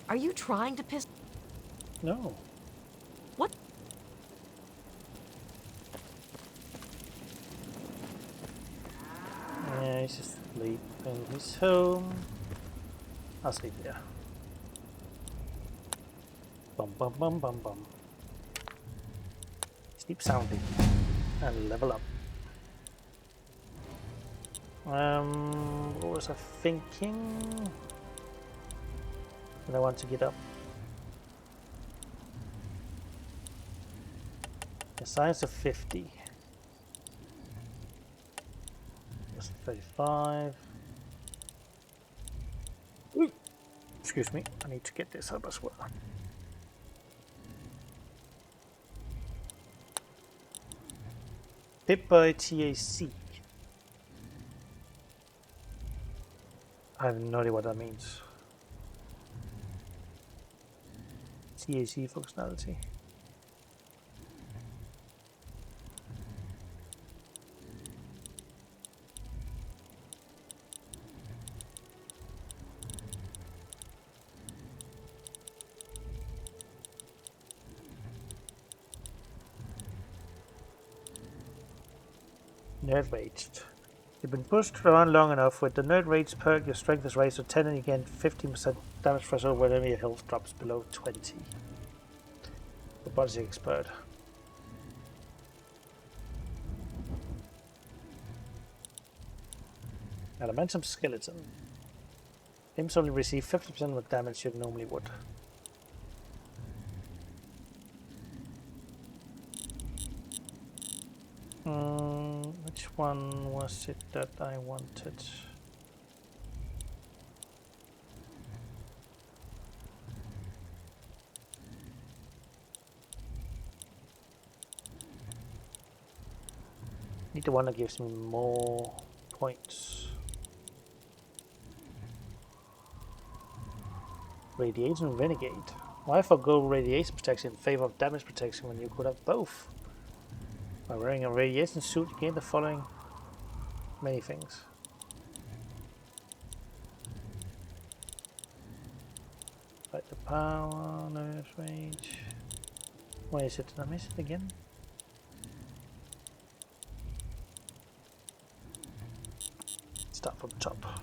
Are you trying to piss? No. What? Yeah, he's asleep in his home. I'll sleep here. Bum bum bum bum bum. Sleep soundly and level up. What was I thinking? When I want to get up. The science of 50. Just 35. Ooh. Excuse me, I need to get this up as well. Pip by TAC. I have no idea what that means. TAC functionality. Nerd raged. You've been pushed around long enough. With the nerd rage perk, your strength is raised to 10 and you gain 15% damage threshold whenever your health drops below 20. The body's expert. Adamantium skeleton. Imps only receive 50% of the damage you normally would. Which one was it that I wanted? Need the one that gives me more points. Radiation Renegade. Why forgo radiation protection in favor of damage protection when you could have both? By wearing a radiation suit, you gain the following many things. Fight the power, nurse range. Where is it? Did I miss it again? Start from the top.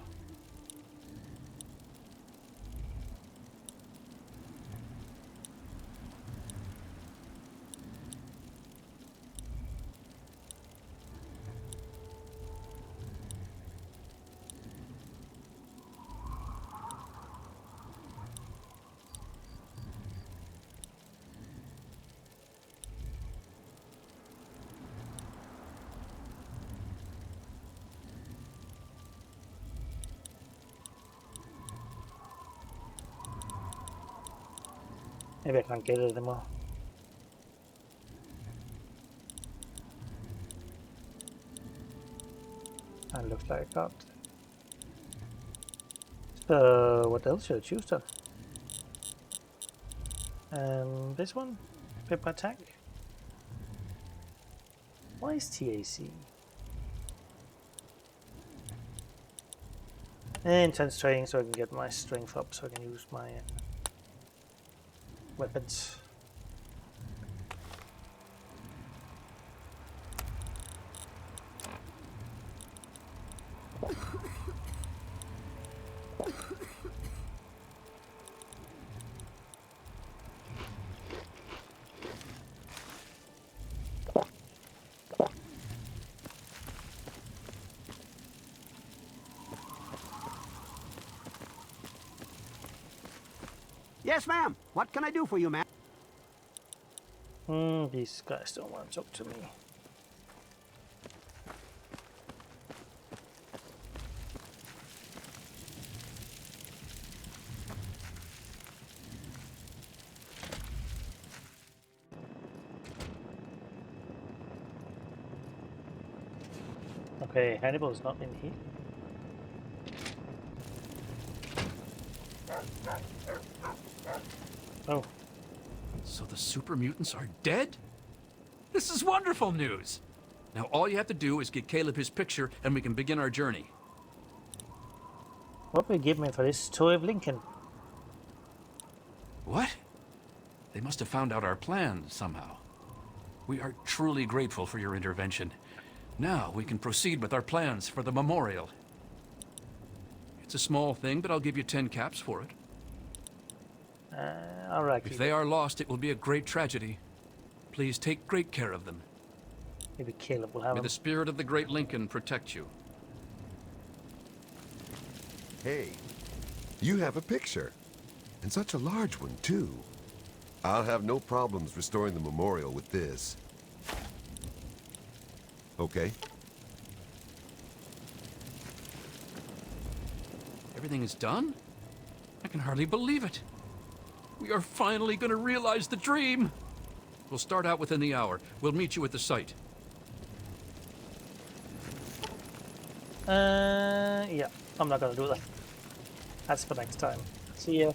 Maybe I can't get it anymore. And looks like I can't. So what else should I choose then? This one? Paper attack? Why is TAC? Intense training so I can get my strength up so I can use my weapons. Yes, ma'am. What can I do for you, ma'am? These guys don't want to talk to me. Okay, Hannibal's not in here. Oh. So the super mutants are dead? This is wonderful news! Now all you have to do is get Caleb his picture and we can begin our journey. What will you give me for this toy of Lincoln? What? They must have found out our plan somehow. We are truly grateful for your intervention. Now we can proceed with our plans for the memorial. It's a small thing, but I'll give you 10 caps for it. Alright. If they are lost, it will be a great tragedy. Please take great care of them. Maybe Caleb will have May them. the spirit of the great Lincoln protect you. Hey, you have a picture. And such a large one, too. I'll have no problems restoring the memorial with this. Okay? Everything is done? I can hardly believe it. We are finally going to realize the dream. We'll start out within the hour. We'll meet you at the site. Yeah, I'm not gonna do that. That's for next time. See ya.